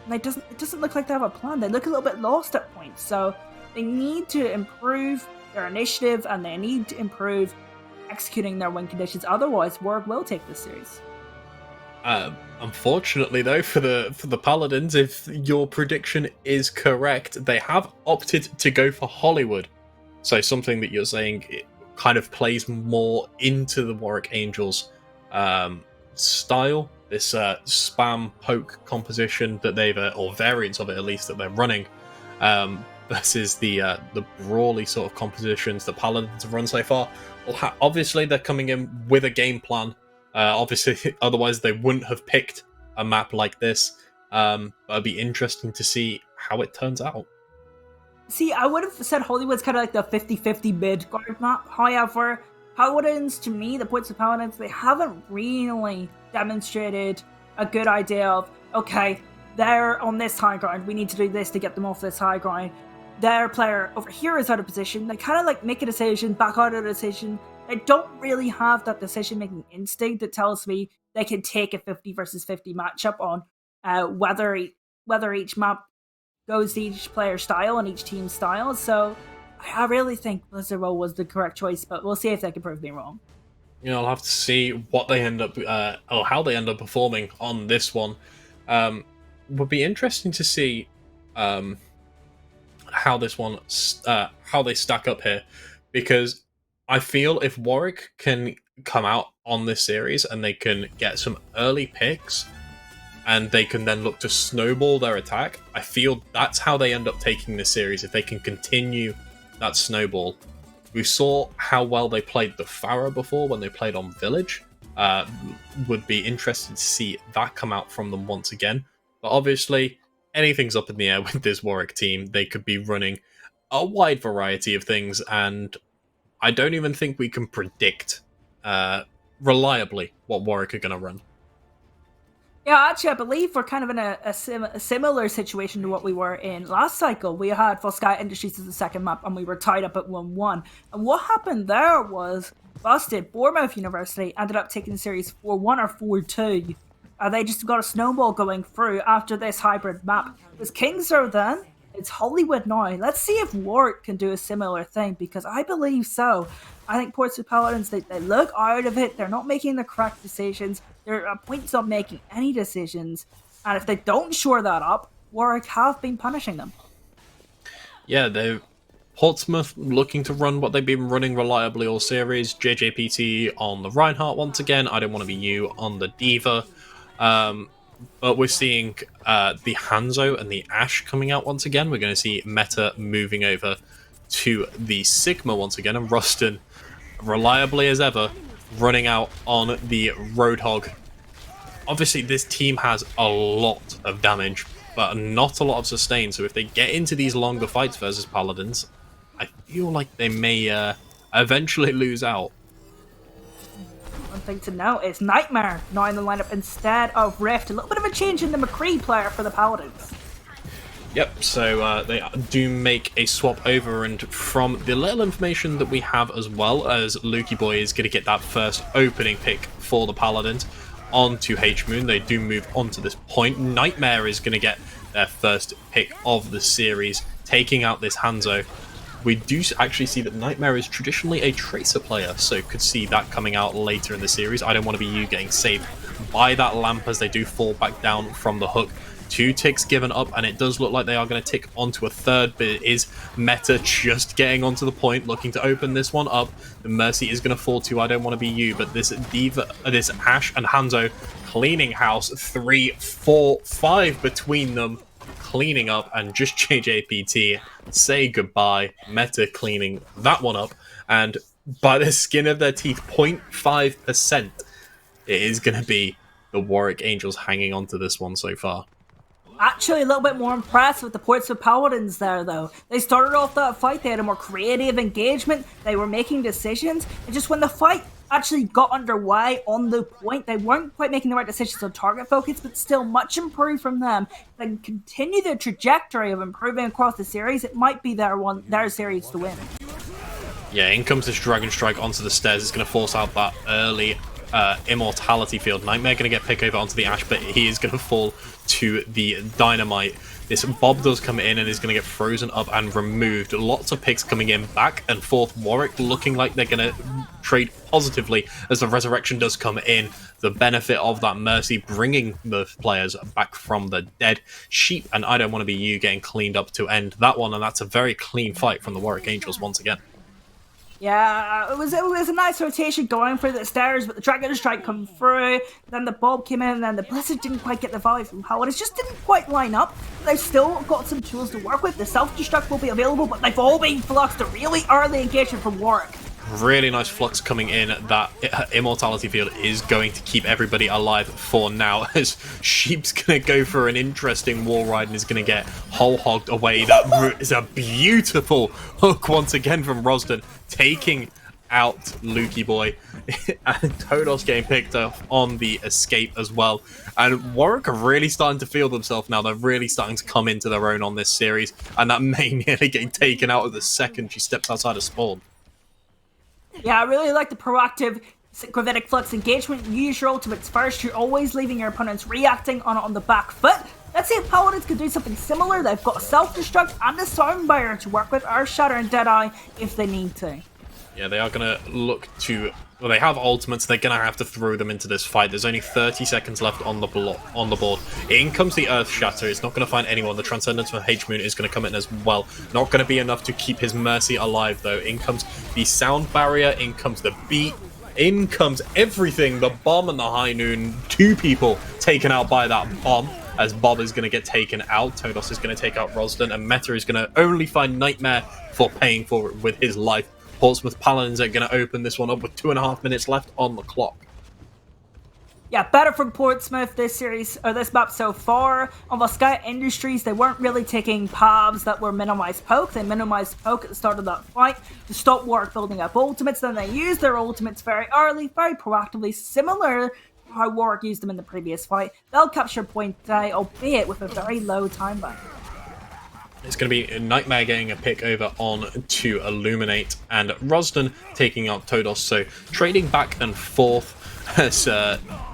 and it doesn't look like they have a plan. They look a little bit lost at points, so they need to improve their initiative and they need to improve executing their win conditions. Otherwise, Warwick will take this series. Unfortunately, though, for the Paladins, if your prediction is correct, they have opted to go for Hollywood. So something that you're saying, it kind of plays more into the Warwick Angels style, this spam poke composition that they've, or variants of it at least, that they're running, versus the brawly sort of compositions that Paladins have run so far. Well, obviously, they're coming in with a game plan. Obviously, otherwise they wouldn't have picked a map like this. But it'd be interesting to see how it turns out. See, I would have said Hollywood's kind of like the 50-50 mid-guard map. However, Paladins, to me, the points of Paladins, they haven't really demonstrated a good idea of, okay, they're on this high ground, we need to do this to get them off this high ground. Their player over here is out of position. They kind of like make a decision, back out of a decision. They don't really have that decision-making instinct that tells me they can take a 50 versus 50 matchup on whether each map goes to each player's style and each team's style. So I really think Blizzard World was the correct choice, but we'll see if they can prove me wrong. You know, I'll have to see what they end up, or how they end up performing on this one. Would be interesting to see how this one, how they stack up here, because I feel if Warwick can come out on this series and they can get some early picks, and they can then look to snowball their attack, I feel that's how they end up taking this series, if they can continue that snowball. We saw how well they played the Pharaoh before when they played on Village. Would be interested to see that come out from them once again. But obviously, anything's up in the air with this Warwick team. They could be running a wide variety of things, and I don't even think we can predict reliably what Warwick are going to run. Yeah, actually, I believe we're kind of in a similar situation to what we were in last cycle. We had Volskaya Industries as the second map, and we were tied up at 1-1. And what happened there was Busted, Bournemouth University, ended up taking the series 4-1 or 4-2. Are they just got a snowball going through after this hybrid map? Because Kings are then, it's Hollywood now. Let's see if Warwick can do a similar thing, because I believe so. I think Portsmouth Paladins, they look out of it. They're not making the correct decisions. They're at points not making any decisions. And if they don't shore that up, Warwick have been punishing them. Yeah, they're Portsmouth looking to run what they've been running reliably all series. JJPT on the Reinhardt once again. I don't want to be you on the Diva. But we're seeing the Hanzo and the Ashe coming out once again. We're going to see Meta moving over to the Sigma once again. And Ruston, reliably as ever, running out on the Roadhog. Obviously, this team has a lot of damage, but not a lot of sustain. So if they get into these longer fights versus Paladins, I feel like they may eventually lose out. One thing to note is Nightmare now in the lineup instead of Rift. A little bit of a change in the McCree player for the Paladins. Yep, so they do make a swap over, and from the little information that we have as well, as Lukey Boy is going to get that first opening pick for the Paladins onto H-Moon, they do move on to this point. Nightmare is going to get their first pick of the series, taking out this Hanzo. We do actually see that Nightmare is traditionally a Tracer player, so could see that coming out later in the series. I don't want to be you getting saved by that lamp as they do fall back down from the hook. 2 ticks given up, and it does look like they are going to tick onto a third, but it is Meta just getting onto the point, looking to open this one up. The Mercy is going to fall to I don't want to be you, but this Diva, this Ashe and Hanzo cleaning house, 3, 4, 5 between them, cleaning up, and just JJPT say goodbye. Meta cleaning that one up, and by the skin of their teeth, 0.5%, it is going to be the Warwick Angels hanging on to this one so far. Actually, a little bit more impressed with the Portsmouth Paladins there, though. They started off that fight, they had a more creative engagement, they were making decisions, and just when the fight actually got underway on the point, they weren't quite making the right decisions on target focus, but still much improved from them. They can continue the trajectory of improving across the series. It might be their series to win. Yeah, in comes this Dragon Strike onto the stairs. It's going to force out that early Immortality field. Nightmare going to get pick over onto the Ashe, but he is going to fall to the Dynamite. This Bob does come in and is going to get frozen up and removed. Lots of picks coming in back and forth. Warwick looking like they're going to trade positively as the Resurrection does come in. The benefit of that Mercy bringing the players back from the dead. Sheep and I don't want to be you getting cleaned up to end that one, and that's a very clean fight from the Warwick Angels once again. Yeah, it was a nice rotation going for the stairs, but the Dragon Strike come through, then the Bob came in, and then the Blizzard didn't quite get the value from Howard. It just didn't quite line up. They've still got some tools to work with. The Self-Destruct will be available, but they've all been fluxed. A really early engagement from Warwick. Really nice flux coming in. That Immortality field is going to keep everybody alive for now, as Sheep's going to go for an interesting wall ride and is going to get whole hogged away. That is a beautiful hook once again from Rosden, taking out Lukey Boy, and Todos getting picked up on the escape as well. And Warwick are really starting to feel themselves now. They're really starting to come into their own on this series, and that may nearly get taken out of the second she steps outside of spawn. Yeah, I really like the proactive Gravitic Flux engagement. Use your ultimates first. You're always leaving your opponents reacting on the back foot. Let's see if Paladins can do something similar. They've got a Self-Destruct and a Soundbarrier to work with, Earth Shatter and Deadeye if they need to. Yeah, they are going to look to... Well, they have ultimates. They're going to have to throw them into this fight. There's only 30 seconds left on the board. In comes the Earth Shatter. It's not going to find anyone. The Transcendence from H-Moon is going to come in as well. Not going to be enough to keep his Mercy alive, though. In comes the Sound Barrier. In comes the Beat. In comes everything. The Bomb and the High Noon. 2 people taken out by that Bomb, as Bob is going to get taken out. Todos is going to take out Rosden. And Meta is going to only find Nightmare for paying for it with his life. Portsmouth Paladins are going to open this one up with 2.5 minutes left on the clock. Yeah, better from Portsmouth this series, or this map so far. On Volskaya Industries, they weren't really taking paths that were minimized poke. They minimized poke at the start of that fight to stop Warwick building up ultimates. Then they used their ultimates very early, very proactively, similar to how Warwick used them in the previous fight. They'll capture point A, albeit with a very low time back. It's going to be Nightmare getting a pick over on to Illuminate, and Rosden taking out Todos. So trading back and forth. as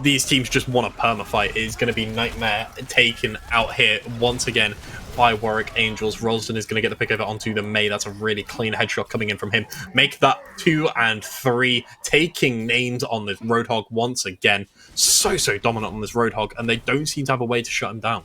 these teams just want a perma-fight. It is going to be Nightmare taken out here once again by Warwick Angels. Ralston is going to get the pick over onto the Mei. That's a really clean headshot coming in from him. Make that 2 and 3, taking names on this Roadhog once again. So dominant on this Roadhog, and they don't seem to have a way to shut him down.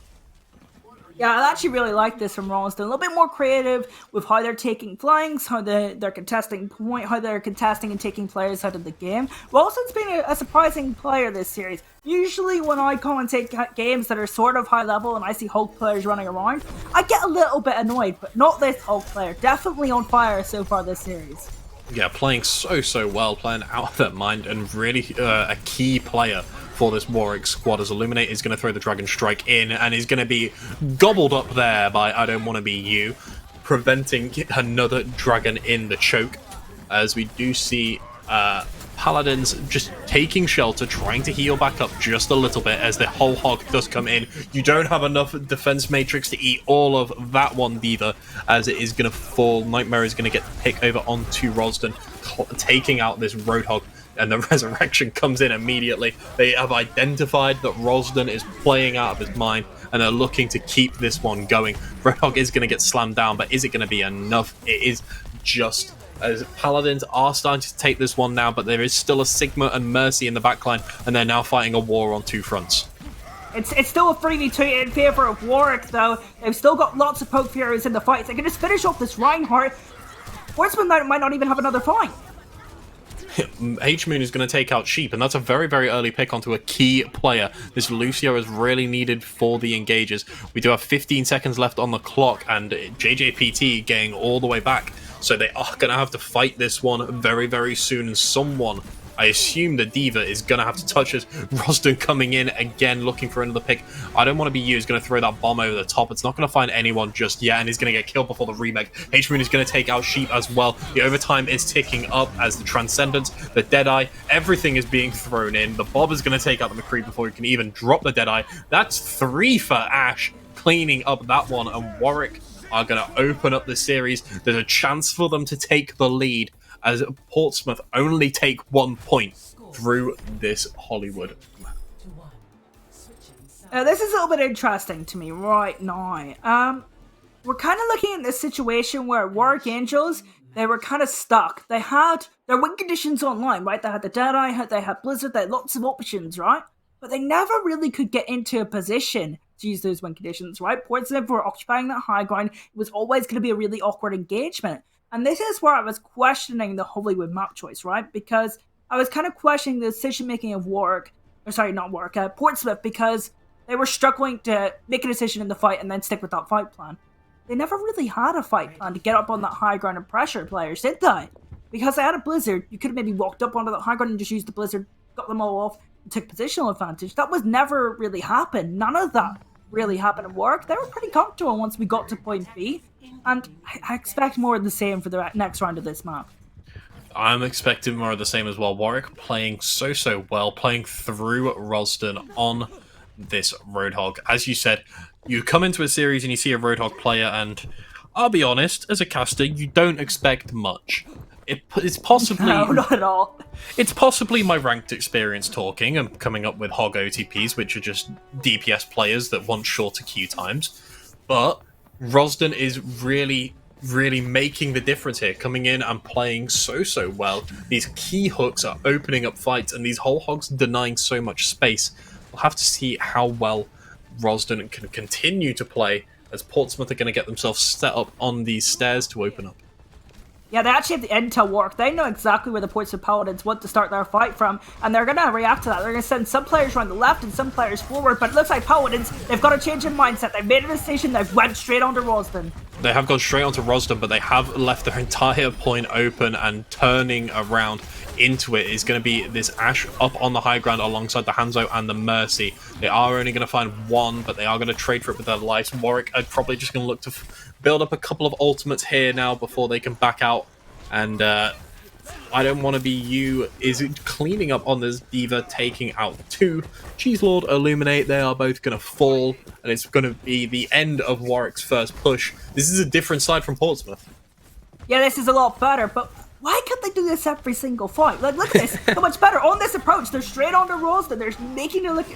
Yeah, I actually really like this from Ralston. A little bit more creative with how they're taking flanks, how they're contesting point, how they're contesting and taking players out of the game. Ralston's been a surprising player this series. Usually when I commentate games that are sort of high level and I see Hulk players running around, I get a little bit annoyed, but not this Hulk player. Definitely on fire so far this series. Yeah, playing so well, playing out of their mind, and really a key player for this Warwick squad, as Illuminate is going to throw the Dragon Strike in and is going to be gobbled up there by I Don't Want to Be You, preventing another Dragon in the choke, as we do see Paladins just taking shelter, trying to heal back up just a little bit as the whole hog does come in. You don't have enough defense matrix to eat all of that one D.Va, as it is going to fall. Nightmare is going to get the pick over onto Ralston, taking out this Roadhog, and the resurrection comes in immediately. They have identified that Ralston is playing out of his mind, and they're looking to keep this one going. Roadhog is going to get slammed down, but is it going to be enough? It is just, as Paladins are starting to take this one now, but there is still a Sigma and Mercy in the backline, and they're now fighting a war on 2 fronts. It's still a 3v2 in favour of Warwick, though. They've still got lots of poke furies in the fight. They can just finish off this Reinhardt. Horseman might not even have another fight. H-Moon is going to take out Sheep, and that's a very early pick onto a key player. This Lucio is really needed for the engages. We do have 15 seconds left on the clock, and JJPT getting all the way back. So they are going to have to fight this one very soon, and someone, I assume the D.Va, is going to have to touch it. Ralston coming in again, looking for another pick. I Don't Want to Be You is going to throw that bomb over the top. It's not going to find anyone just yet, and he's going to get killed before the remake. H-Moon is going to take out Sheep as well. The overtime is ticking up as the Transcendence, the Deadeye, everything is being thrown in. The Bob is going to take out the McCree before he can even drop the Deadeye. That's 3 for Ash, cleaning up that one, and Warwick are going to open up the series. There's a chance for them to take the lead, as Portsmouth only take 1 point through this Hollywood map. This is a little bit interesting to me right now. We're kind of looking at this situation where Warwick Angels, they were kind of stuck. They had their win conditions online, right? They had the Deadeye, they had Blizzard, they had lots of options, right? But they never really could get into a position to use those win conditions, right? Portsmouth were occupying that high ground. It was always going to be a really awkward engagement. And this is where I was questioning the Hollywood map choice, right? Because I was kind of questioning the decision-making of Portsmouth, because they were struggling to make a decision in the fight and then stick with that fight plan. They never really had a fight plan to get up on that high ground and pressure players, did they? Because they had a Blizzard, you could have maybe walked up onto that high ground and just used the Blizzard, got them all off, and took positional advantage. That was never really happened. None of that really happened at Warwick. They were pretty comfortable once we got to point B. And I expect more of the same for the next round of this map. I'm expecting more of the same as well. Warwick playing so well, playing through Ralston on this Roadhog. As you said, you come into a series and you see a Roadhog player, and I'll be honest, as a caster, you don't expect much. It's possibly... No, not at all. It's possibly my ranked experience talking and coming up with Hog OTPs, which are just DPS players that want shorter queue times. But Ralston is really making the difference here, coming in and playing so well. These key hooks are opening up fights, and these whole hogs denying so much space. We'll have to see how well Ralston can continue to play, as Portsmouth are going to get themselves set up on these stairs to open up. Yeah, they actually have the intel work. They know exactly where the Portsmouth Paladins want to start their fight from, and they're going to react to that. They're going to send some players around the left and some players forward, but it looks like Paladins, they've got a change in mindset. They've made a decision, they've went straight onto Ralston. They have gone straight onto Ralston, but they have left their entire point open, and turning around into it is going to be this Ashe up on the high ground alongside the Hanzo and the Mercy. They are only going to find one, but they are going to trade for it with their lives. Warwick are probably just going to look to build up a couple of ultimates here now before they can back out. And I Don't Want to Be You is cleaning up on this D.Va, taking out 2. Cheese Lord, Illuminate, they are both going to fall, and it's going to be the end of Warwick's first push. This is a different side from Portsmouth. Yeah, this is a lot better, but Why can't they do this every single fight? Like, look at this, so much better. On this approach, they're straight on to Rosden. They're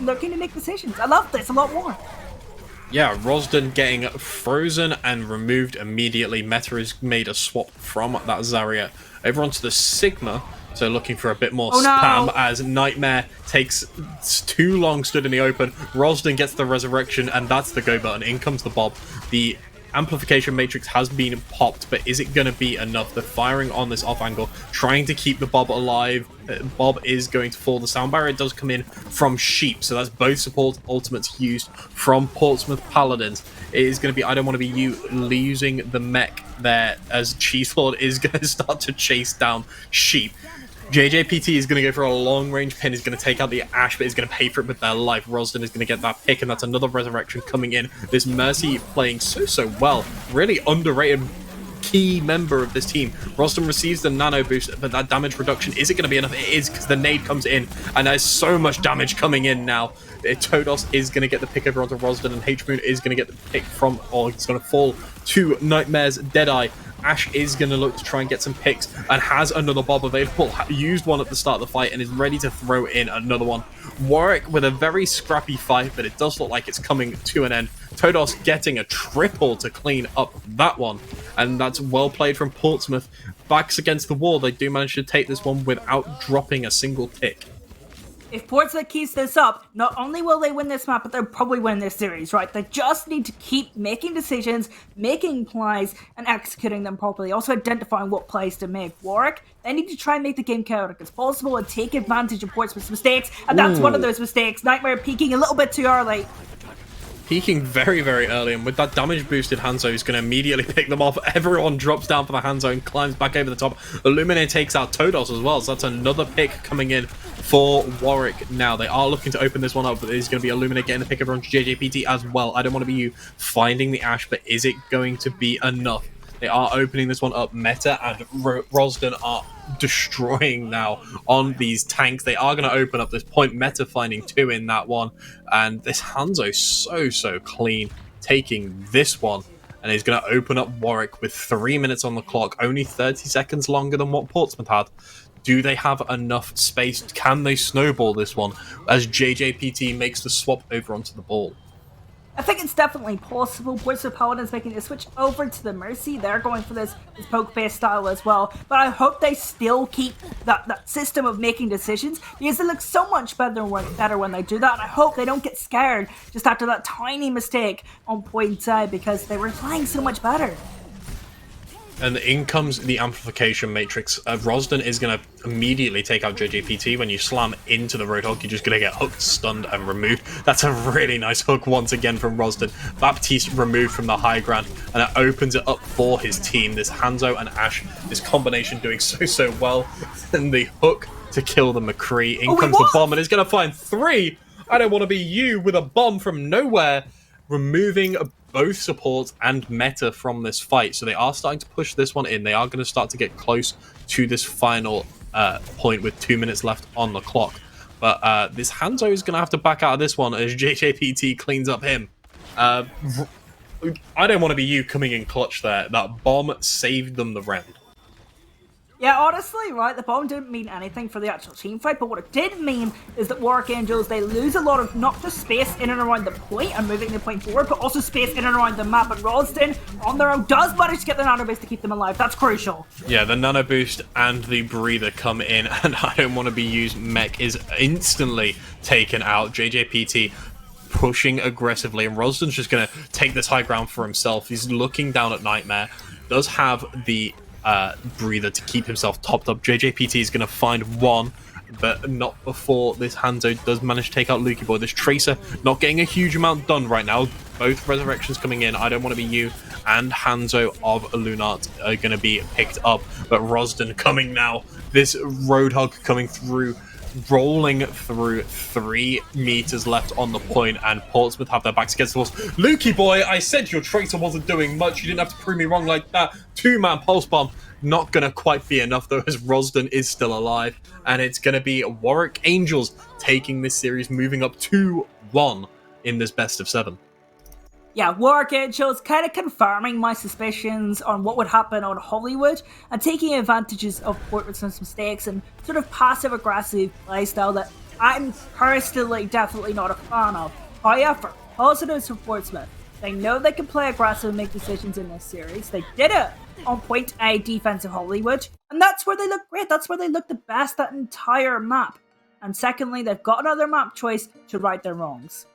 looking to make decisions. I love this a lot more. Yeah, Rosden getting frozen and removed immediately. Meta has made a swap from that Zarya over onto the Sigma. So looking for a bit more spam as Nightmare takes too long stood in the open. Rosden gets the resurrection, and that's the go button. In comes the Bob. The amplification matrix has been popped, but is it going to be enough? The firing on this off angle, trying to keep the Bob alive. Bob is going to fall. The sound barrier does come in from Sheep, so that's both support ultimates used from Portsmouth Paladins. It is going to be I Don't Want to Be You losing the mech there as Cheese Lord is going to start to chase down Sheep. JJPT is going to go for a long-range pin. He's going to take out the Ashe, but he's going to pay for it with their life. Rosden is going to get that pick, and that's another resurrection coming in. This Mercy playing so well. Really underrated key member of this team. Rosden receives the nano boost, but that damage reduction, is it going to be enough? It is, because the nade comes in, and there's so much damage coming in now. Todos is going to get the pick over onto Rosden, and H-Moon is going to get the pick from, or it's going to fall to Nightmare's Deadeye. Ashe is going to look to try and get some picks and has another Bob available. Used one at the start of the fight and is ready to throw in another one. Warwick with a very scrappy fight, but it does look like it's coming to an end. Todos getting a triple to clean up that one. And that's well played from Portsmouth. Backs against the wall. They do manage to take this one without dropping a single tick. If Portsmouth keeps this up, not only will they win this map, but they'll probably win this series, right? They just need to keep making decisions, making plays, and executing them properly. Also identifying what plays to make. Warwick, they need to try and make the game chaotic as possible and take advantage of Portsmouth's mistakes, and that's one of those mistakes. Nightmare peaking a little bit too early. Peaking very early, and with that damage boosted Hanzo, he's going to immediately pick them off. Everyone drops down for the Hanzo and climbs back over the top. Illuminate takes out Todos as well, so that's another pick coming in for Warwick now. They are looking to open this one up, but there's going to be Illuminate getting the pick over on JJPT as well. I Don't Want to Be You finding the Ashe, but is it going to be enough? They are opening this one up. Meta and Rosden are destroying now on these tanks. They are going to open up this point. Meta finding 2 in that one. And this Hanzo so clean taking this one. And he's going to open up Warwick with 3 minutes on the clock. Only 30 seconds longer than what Portsmouth had. Do they have enough space? Can they snowball this one as JJPT makes the swap over onto the ball? I think it's definitely possible. Portsmouth Paladins making the switch over to the Mercy. They're going for this poke-based style as well. But I hope they still keep that system of making decisions, because it looks so much better when they do that. And I hope they don't get scared just after that tiny mistake on point A, because they were playing so much better. And in comes the amplification matrix. Rosden is going to immediately take out JJPT. When you slam into the Roadhog, you're just going to get hooked, stunned, and removed. That's a really nice hook once again from Rosden. Baptiste removed from the high ground, and it opens it up for his team. This Hanzo and Ashe, this combination doing so well. And the hook to kill the McCree. In comes the bomb, and it's going to find 3. I Don't Want to Be You with a bomb from nowhere, removing both support and meta from this fight. So they are starting to push this one in. They are going to start to get close to this final point with 2 minutes left on the clock. But this Hanzo is going to have to back out of this one as JJPT cleans up him. I Don't Want to Be You coming in clutch there. That bomb saved them the round. Yeah, honestly, right, the bomb didn't mean anything for the actual team fight, but what it did mean is that Warwick Angels, they lose a lot of not just space in and around the point and moving the point forward, but also space in and around the map. And Rosden, on their own, does manage to get the nano boost to keep them alive. That's crucial. Yeah, the nano boost and the breather come in, and I Don't Want to Be Used mech is instantly taken out. JJPT pushing aggressively, and Rosden's just going to take this high ground for himself. He's looking down at Nightmare, does have the breather to keep himself topped up. JJPT is going to find 1, but not before this Hanzo does manage to take out Lukey Boy. This Tracer not getting a huge amount done right now. Both resurrections coming in. I Don't Want to Be You and Hanzo of Lunart are going to be picked up, but Rosden coming now. This Roadhog coming through, rolling through. 3 meters left on the point, and Portsmouth have their backs against the walls. Lukey Boy, I said your Tracer wasn't doing much. You didn't have to prove me wrong like that. 2-man pulse bomb. Not going to quite be enough, though, as Rosden is still alive. And it's going to be Warwick Angels taking this series, moving up 2-1 in this best of 7. Yeah, Work Angels kind of confirming my suspicions on what would happen on Hollywood and taking advantages of Portman's mistakes and sort of passive aggressive playstyle that I'm personally definitely not a fan of. However, positives for Portsmouth. They know they can play aggressive and make decisions in this series. They did it on point A defensive Hollywood, and that's where they look great. That's where they look the best that entire map. And secondly, they've got another map choice to right their wrongs.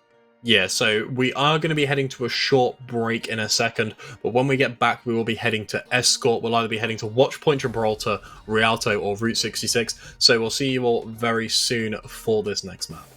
Yeah, so we are going to be heading to a short break in a second, but when we get back, we will be heading to Escort. We'll either be heading to Watchpoint, Gibraltar, Rialto, or Route 66. So we'll see you all very soon for this next map.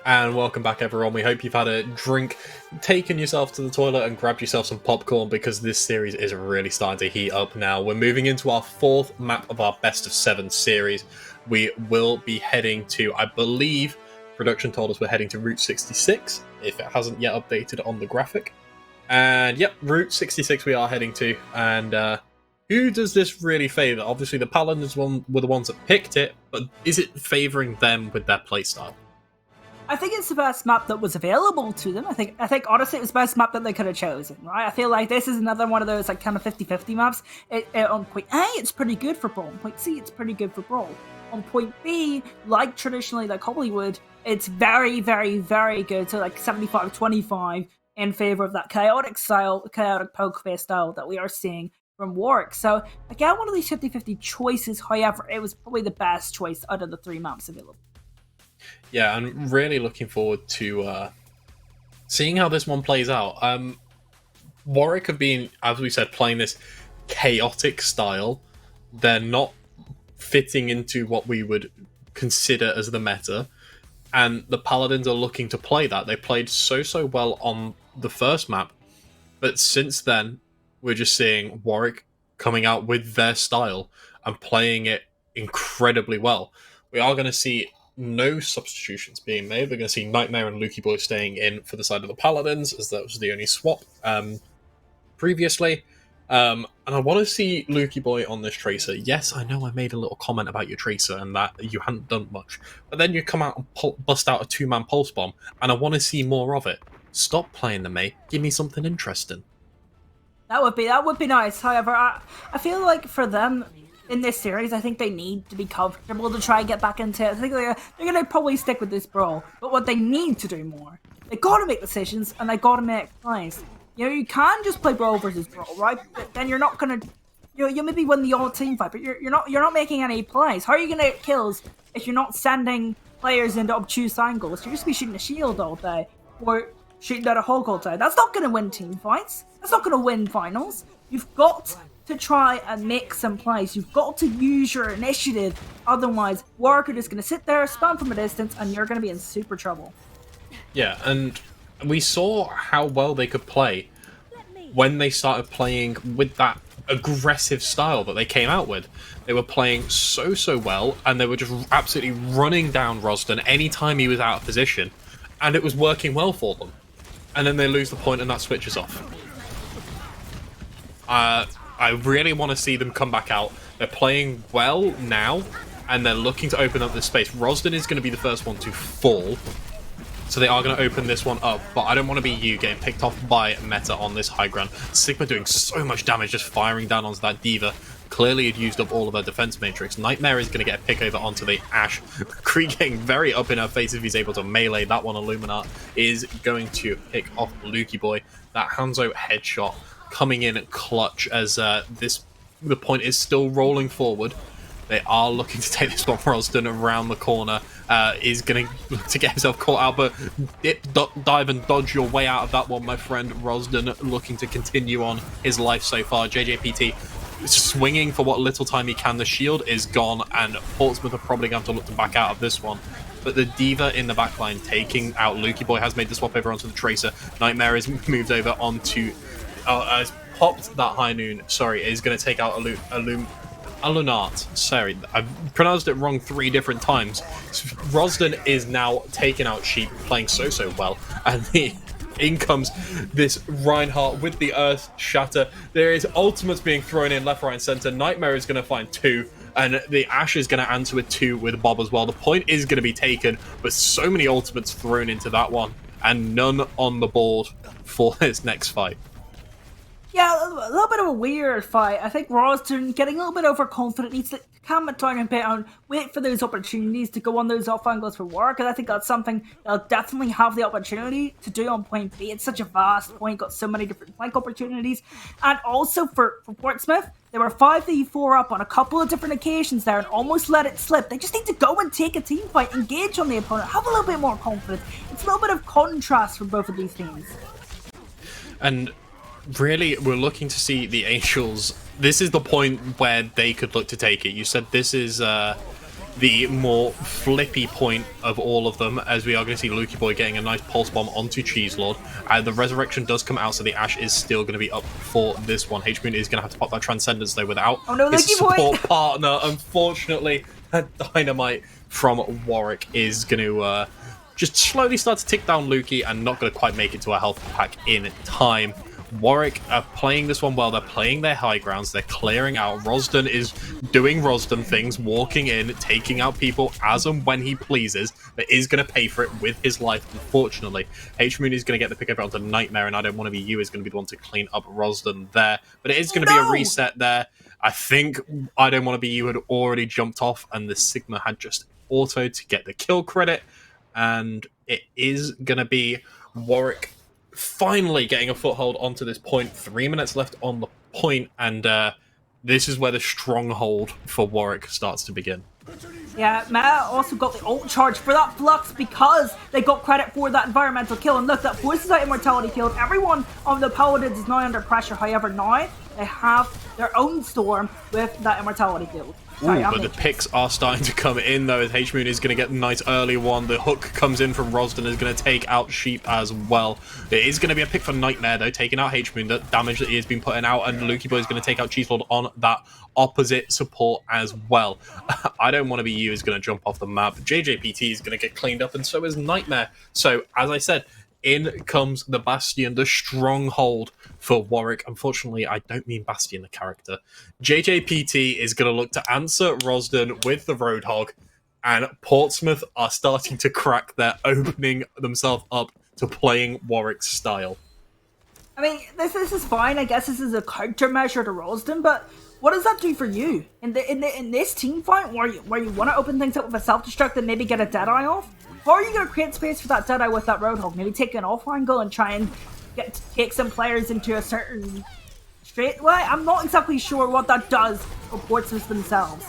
And welcome back, everyone. We hope you've had a drink, taken yourself to the toilet, and grabbed yourself some popcorn, because this series is really starting to heat up now. We're moving into our 4th map of our best of 7 series. We will be heading to, I believe, production told us we're heading to Route 66, if it hasn't yet updated on the graphic. And yep, Route 66 we are heading to. And who does this really favour? Obviously, the Paladins were the ones that picked it, but is it favouring them with their playstyle? I think it's the best map that was available to them. I think honestly it was the best map that they could have chosen, right? I feel like this is another one of those like kind of 50-50 maps. On point A, it's pretty good for Brawl. On point C, it's pretty good for Brawl. On point B, like traditionally like Hollywood, it's very, very, very good. So like 75-25 in favor of that chaotic poke face style that we are seeing from Warwick. So again, one of these 50-50 choices. However, it was probably the best choice out of the 3 maps available. Yeah, I'm really looking forward to seeing how this one plays out. Warwick have been, as we said, playing this chaotic style. They're not fitting into what we would consider as the meta, and the Paladins are looking to play that. They played so well on the first map, but since then, we're just seeing Warwick coming out with their style and playing it incredibly well. We are going to see no substitutions being made. We're going to see Nightmare and Lukey Boy staying in for the side of the Paladins, as that was the only swap previously. And I want to see Lukey Boy on this Tracer. Yes, I know I made a little comment about your Tracer and that you hadn't done much, but then you come out and bust out a 2-man pulse bomb, and I want to see more of it. Stop playing the mate. Give me something interesting. That would be nice. However, I feel like for them in this series, I think they need to be comfortable to try and get back into it. I think they're going to probably stick with this Brawl. But what they need to do more, they got to make decisions and they got to make plays. You know, you can just play Brawl versus Brawl, right? But then you're not going to, you maybe win the all team fight, but you're not making any plays. How are you going to get kills if you're not sending players into obtuse angles? You're just be shooting a shield all day or shooting down a Hulk all day. That's not going to win team fights. That's not going to win finals. You've got to try and make some plays. You've got to use your initiative. Otherwise, Warwick are just going to sit there, spam from a distance, and you're going to be in super trouble. Yeah, and we saw how well they could play when they started playing with that aggressive style that they came out with. They were playing so well, and they were just absolutely running down Rosden anytime he was out of position, and it was working well for them. And then they lose the point, and that switches off. I really want to see them come back out. They're playing well now, and they're looking to open up this space. Rosden is going to be the first one to fall, so they are going to open this one up. But I don't want to be you getting picked off by Meta on this high ground. Sigma doing so much damage, just firing down onto that Diva. Clearly had used up all of their defense matrix. Nightmare is going to get a pick over onto the Ashe. Kree getting very up in her face if he's able to melee that one. Illuminat is going to pick off Lukey Boy. That Hanzo headshot coming in at clutch as the point is still rolling forward. They are looking to take this one. Rosden around the corner is going to get himself caught out, but dive and dodge your way out of that one, my friend. Rosden looking to continue on his life so far. JJPT swinging for what little time he can. The shield is gone, and Portsmouth are probably going to look to back out of this one. But the Diva in the backline taking out Lukey Boy has made the swap over onto the Tracer. Nightmare is moved over onto has popped that High Noon. Sorry, is going to take out Illuminat. Sorry, I've pronounced it wrong 3 different times. Rosden is now taking out Sheep, playing so well, and in comes this Reinhardt with the Earth Shatter. There is ultimates being thrown in left, right, and center. Nightmare is going to find 2, and the Ashe is going to answer with 2 with Bob as well. The point is going to be taken, but so many ultimates thrown into that one, and none on the board for this next fight. Yeah, a little bit of a weird fight. I think Rosden getting a little bit overconfident, needs to calm it down a bit and wait for those opportunities to go on those off angles for work. And I think that's something they'll definitely have the opportunity to do on point B. It's such a vast point, got so many different flank opportunities. And also for Portsmouth, they were 5v4 up on a couple of different occasions there and almost let it slip. They just need to go and take a team fight, engage on the opponent, have a little bit more confidence. It's a little bit of contrast for both of these teams. And really, we're looking to see the Angels. This is the point where they could look to take it. You said this is the more flippy point of all of them, as we are going to see Lukey Boy getting a nice pulse bomb onto Cheese Lord. The resurrection does come out, so the Ashe is still going to be up for this one. H-Moon is going to have to pop that Transcendence, though, without his support partner. Unfortunately, Dynamite from Warwick is going to just slowly start to tick down Lukey and not going to quite make it to a health pack in time. Warwick are playing this one well. They're playing their high grounds. They're clearing out. Rosden is doing Rosden things, walking in, taking out people as and when he pleases, but is going to pay for it with his life, unfortunately. H-Moon is going to get the pick over onto Nightmare, and I Don't Want to Be You is going to be the one to clean up Rosden there. But it is going to be a reset there. I think I Don't Want to Be You had already jumped off, and the Sigma had just autoed to get the kill credit. And it is going to be Warwick finally getting a foothold onto this point. 3 minutes left on the point, and this is where the stronghold for Warwick starts to begin. Yeah, Meta also got the ult charge for that Flux because they got credit for that environmental kill. And look, that forces out Immortality killed. Everyone on the Paladins is now under pressure. However, now they have their own Storm with that Immortality build. But the picks are starting to come in, though, as H-Moon is going to get a nice early one. The hook comes in from Rosden, is going to take out Sheep as well. It is going to be a pick for Nightmare, though, taking out H-Moon, the damage that he has been putting out, and Lukey Boy is going to take out Cheese Lord on that opposite support as well. I Don't Want to Be You is going to jump off the map. JJPT is going to get cleaned up, and so is Nightmare. So, as I said, in comes the Bastion, the stronghold for Warwick. Unfortunately, I don't mean Bastion, the character. JJPT is going to look to answer Rosden with the Roadhog, and Portsmouth are starting to crack. They're opening themselves up to playing Warwick's style. I mean, this is fine. I guess this is a countermeasure to Rosden, but what does that do for you in this team fight where you want to open things up with a self-destruct and maybe get a Deadeye off? How are you going to create space for that Deadeye with that Roadhog? Maybe take an off angle and try and take some players into a certain straightaway? I'm not exactly sure what that does for Portsmouth themselves.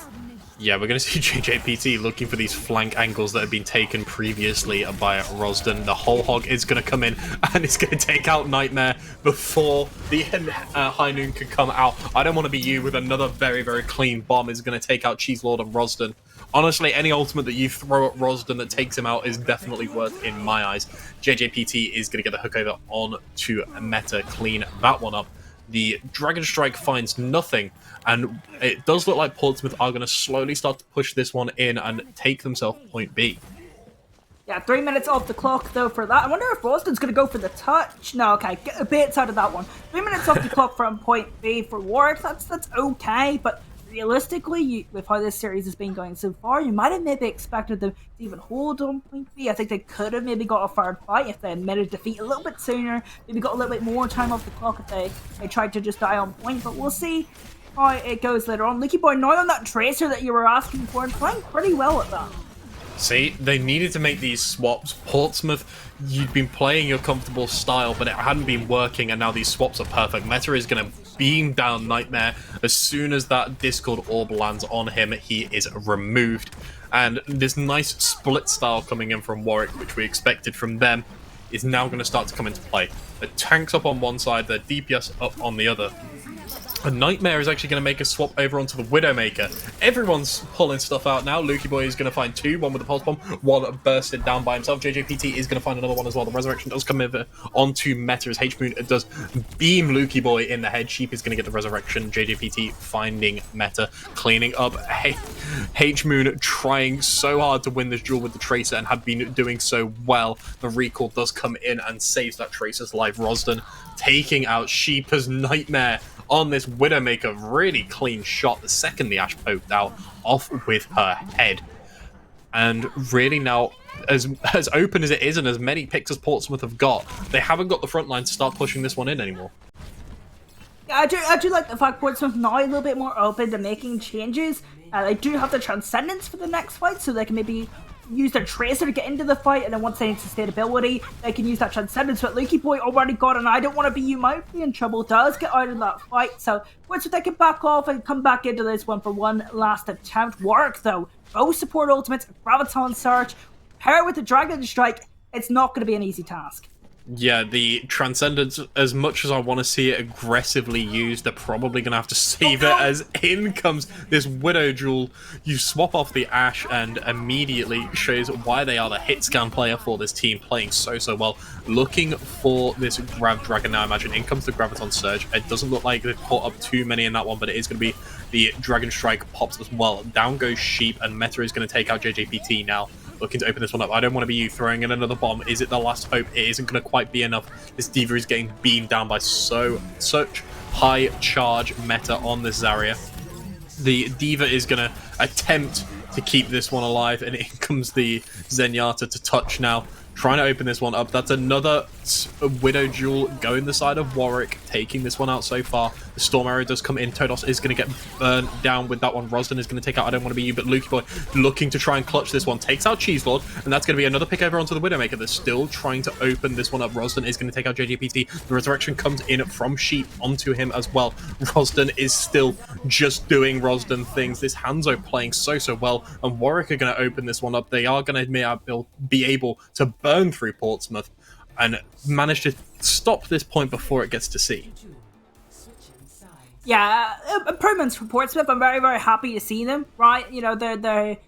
Yeah, we're going to see JJPT looking for these flank angles that have been taken previously by Rosden. The whole hog is going to come in and it's going to take out Nightmare before the High Noon can come out. I Don't Want to Be You with another very, very clean bomb is going to take out Cheese Lord and Rosden. Honestly, any ultimate that you throw at Rosden that takes him out is definitely worth in my eyes. JJPT is going to get the hook over on to Meta, clean that one up. The Dragon Strike finds nothing, and it does look like Portsmouth are going to slowly start to push this one in and take themselves point B. Yeah, 3 minutes off the clock, though, for that. I wonder if Rosden's going to go for the touch. No, okay, get a bit out of that one. 3 minutes off the clock from point B for Warwick. That's okay, but realistically, with how this series has been going so far, you might have maybe expected them to even hold on point B. I think they could have maybe got a fair fight if they admitted defeat a little bit sooner, maybe got a little bit more time off the clock if they tried to just die on point, but we'll see how it goes later on. Lukey Boy now on that Tracer that you were asking for and playing pretty well at that. See, they needed to make these swaps. Portsmouth, you'd been playing your comfortable style, but it hadn't been working, and now these swaps are perfect. Meta is going to beam down Nightmare. As soon as that Discord Orb lands on him, he is removed. And this nice split style coming in from Warwick, which we expected from them, is now going to start to come into play. The tank's up on one side, the DPS up on the other. A Nightmare is actually going to make a swap over onto the Widowmaker. Everyone's pulling stuff out now. Lukey Boy is going to find two, one with the Pulse Bomb, one bursted down by himself. JJPT is going to find another one as well. The Resurrection does come over onto Meta as H-Moon does beam Lukey Boy in the head. Sheep is going to get the Resurrection. JJPT finding Meta, cleaning up. H-Moon trying so hard to win this duel with the Tracer and have been doing so well. The recall does come in and saves that Tracer's life. Rosden taking out Sheep as Nightmare on this Widowmaker. Really clean shot the second the Ashe poked out, off with her head. And really now, as open as it is and as many picks as Portsmouth have got, they haven't got the front line to start pushing this one in anymore. Yeah, I do like the fact Portsmouth now a little bit more open to making changes. They do have the Transcendence for the next fight, so they can maybe use their Tracer to get into the fight, and then once they need sustainability, they can use that Transcendence. But Lukey Boy already got an I Don't Want to Be You might be in trouble, does get out of that fight, so once they can back off and come back into this one for one last attempt. Warwick, though, both support ultimates, Graviton Surge, pair with the Dragon Strike, it's not going to be an easy task. Yeah, the Transcendence, as much as I want to see it aggressively used, they're probably going to have to save it, as in comes this Widow Jewel. You swap off the Ashe and immediately shows why they are the hit scan player for this team, playing so well. Looking for this Grav Dragon now, imagine. In comes the Graviton Surge. It doesn't look like they've caught up too many in that one, but it is going to be the Dragon Strike pops as well. Down goes Sheep, and Meta is going to take out JJPT now. Looking to open this one up. I don't want to be you throwing in another bomb. Is it the last hope? It isn't going to quite be enough. This D.Va is getting beamed down by such high charge meta on this Zarya. The D.Va is going to attempt to keep this one alive, and in comes the Zenyatta to touch now. Trying to open this one up. That's another Widow Jewel going the side of Warwick, taking this one out so far. The Storm Arrow does come in. Todos is going to get burned down with that one. Rosden is going to take out I Don't Want to Be You, but Lukey Boy looking to try and clutch this one. Takes out Cheese Lord, and that's going to be another pick over onto the Widowmaker. They're still trying to open this one up. Rosden is going to take out JJPT. The Resurrection comes in from Sheep onto him as well. Rosden is still just doing Rosden things. This Hanzo playing so well, and Warwick are going to open this one up. They are going to be able to burn through Portsmouth and manage to stop this point before it gets to C. Yeah, improvements for Portsmouth. I'm very happy to see them. Right, you know, they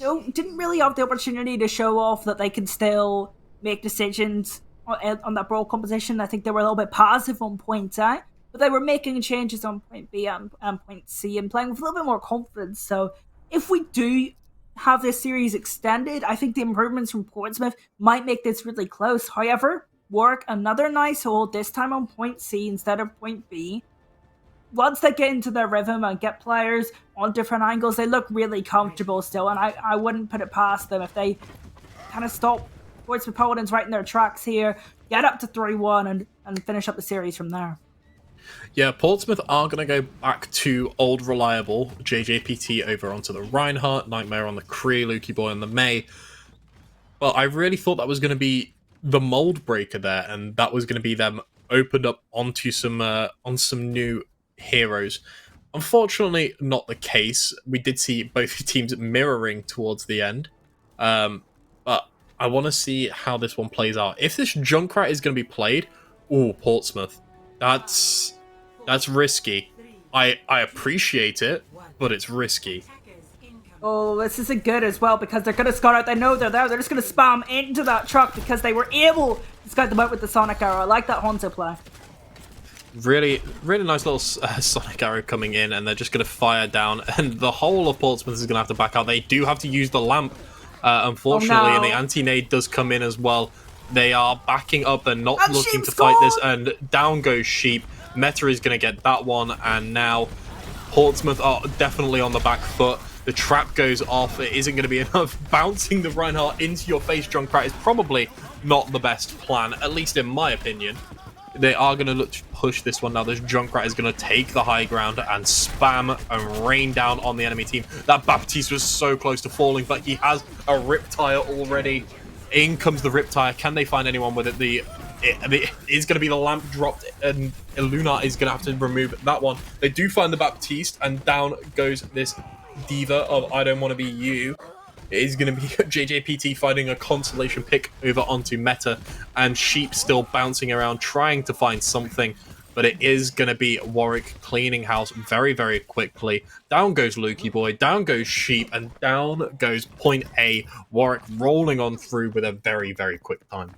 didn't really have the opportunity to show off that they can still make decisions on that brawl composition. I think they were a little bit passive on point A, but they were making changes on point B and point C and playing with a little bit more confidence. So if we do have this series extended, I think the improvements from Portsmouth might make this really close. However, Warwick, another nice hold, this time on point C instead of point B. Once they get into their rhythm and get players on different angles, they look really comfortable still, and I wouldn't put it past them if they kind of stop Portsmouth Paladins right in their tracks here, get up to 3-1 and finish up the series from there. Yeah, Portsmouth are going to go back to old reliable JJPT over onto the Reinhardt, Nightmare on the Kree, Lukey Boy on the May. But I really thought that was going to be the mold breaker there, and that was going to be them opened up onto some new heroes. Unfortunately, not the case. We did see both teams mirroring towards the end. But I want to see how this one plays out. If this Junkrat is going to be played, Portsmouth, that's risky. I appreciate it, but it's risky. Oh, this isn't good as well, because they're going to scout out. They know they're there. They're just going to spam into that truck because they were able to scout them out with the Sonic Arrow. I like that Hanzo play. Really nice little Sonic Arrow coming in, and they're just going to fire down, and the whole of Portsmouth is going to have to back out. They do have to use the lamp, unfortunately, and the anti-nade does come in as well. They are backing up. They're not looking to fight this, and down goes Sheep. Meta is going to get that one, and now Portsmouth are definitely on the back foot. The trap goes off. It isn't going to be enough. Bouncing the Reinhardt into your face, Junkrat, is probably not the best plan, at least in my opinion. They are going to look to push this one now. This Junkrat is going to take the high ground and spam and rain down on the enemy team. That Baptiste was so close to falling, but he has a Riptire already. In comes the Riptire. Can they find anyone with it? It is going to be the lamp dropped, and Luna is going to have to remove that one. They do find the Baptiste, and down goes this D.Va of I Don't Want to Be You. It is going to be JJPT finding a consolation pick over onto Meta, and Sheep still bouncing around trying to find something, but it is going to be Warwick cleaning house very quickly. Down goes Lukey Boy, down goes Sheep, and down goes point A. Warwick rolling on through with a very quick time.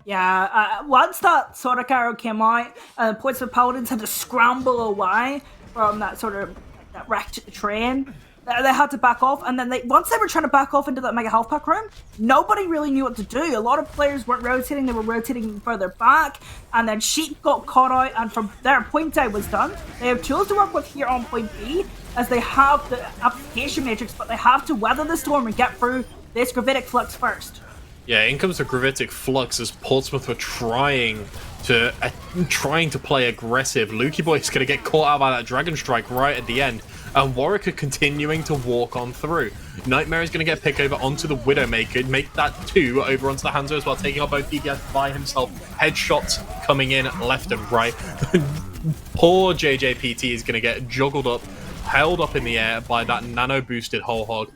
Yeah, once that Sonic Arrow came out, Portsmouth Paladins had to scramble away from that that wrecked train. They had to back off, and then once they were trying to back off into that Mega Health Pack room, nobody really knew what to do. A lot of players weren't rotating, they were rotating further back, and then Sheep got caught out, and from there, point A was done. They have tools to work with here on point B, as they have the application matrix, but they have to weather the storm and get through this Gravitic Flux first. Yeah, in comes the Gravitic Flux as Portsmouth were trying to play aggressive. Lukey Boy is going to get caught out by that Dragon Strike right at the end, and Warwick are continuing to walk on through. Nightmare is going to get picked over onto the Widowmaker, make that 2 over onto the Hanzo as well, taking out both DPS by himself. Headshots coming in left and right. Poor JJPT is going to get juggled up, held up in the air by that nano-boosted Whole Hog.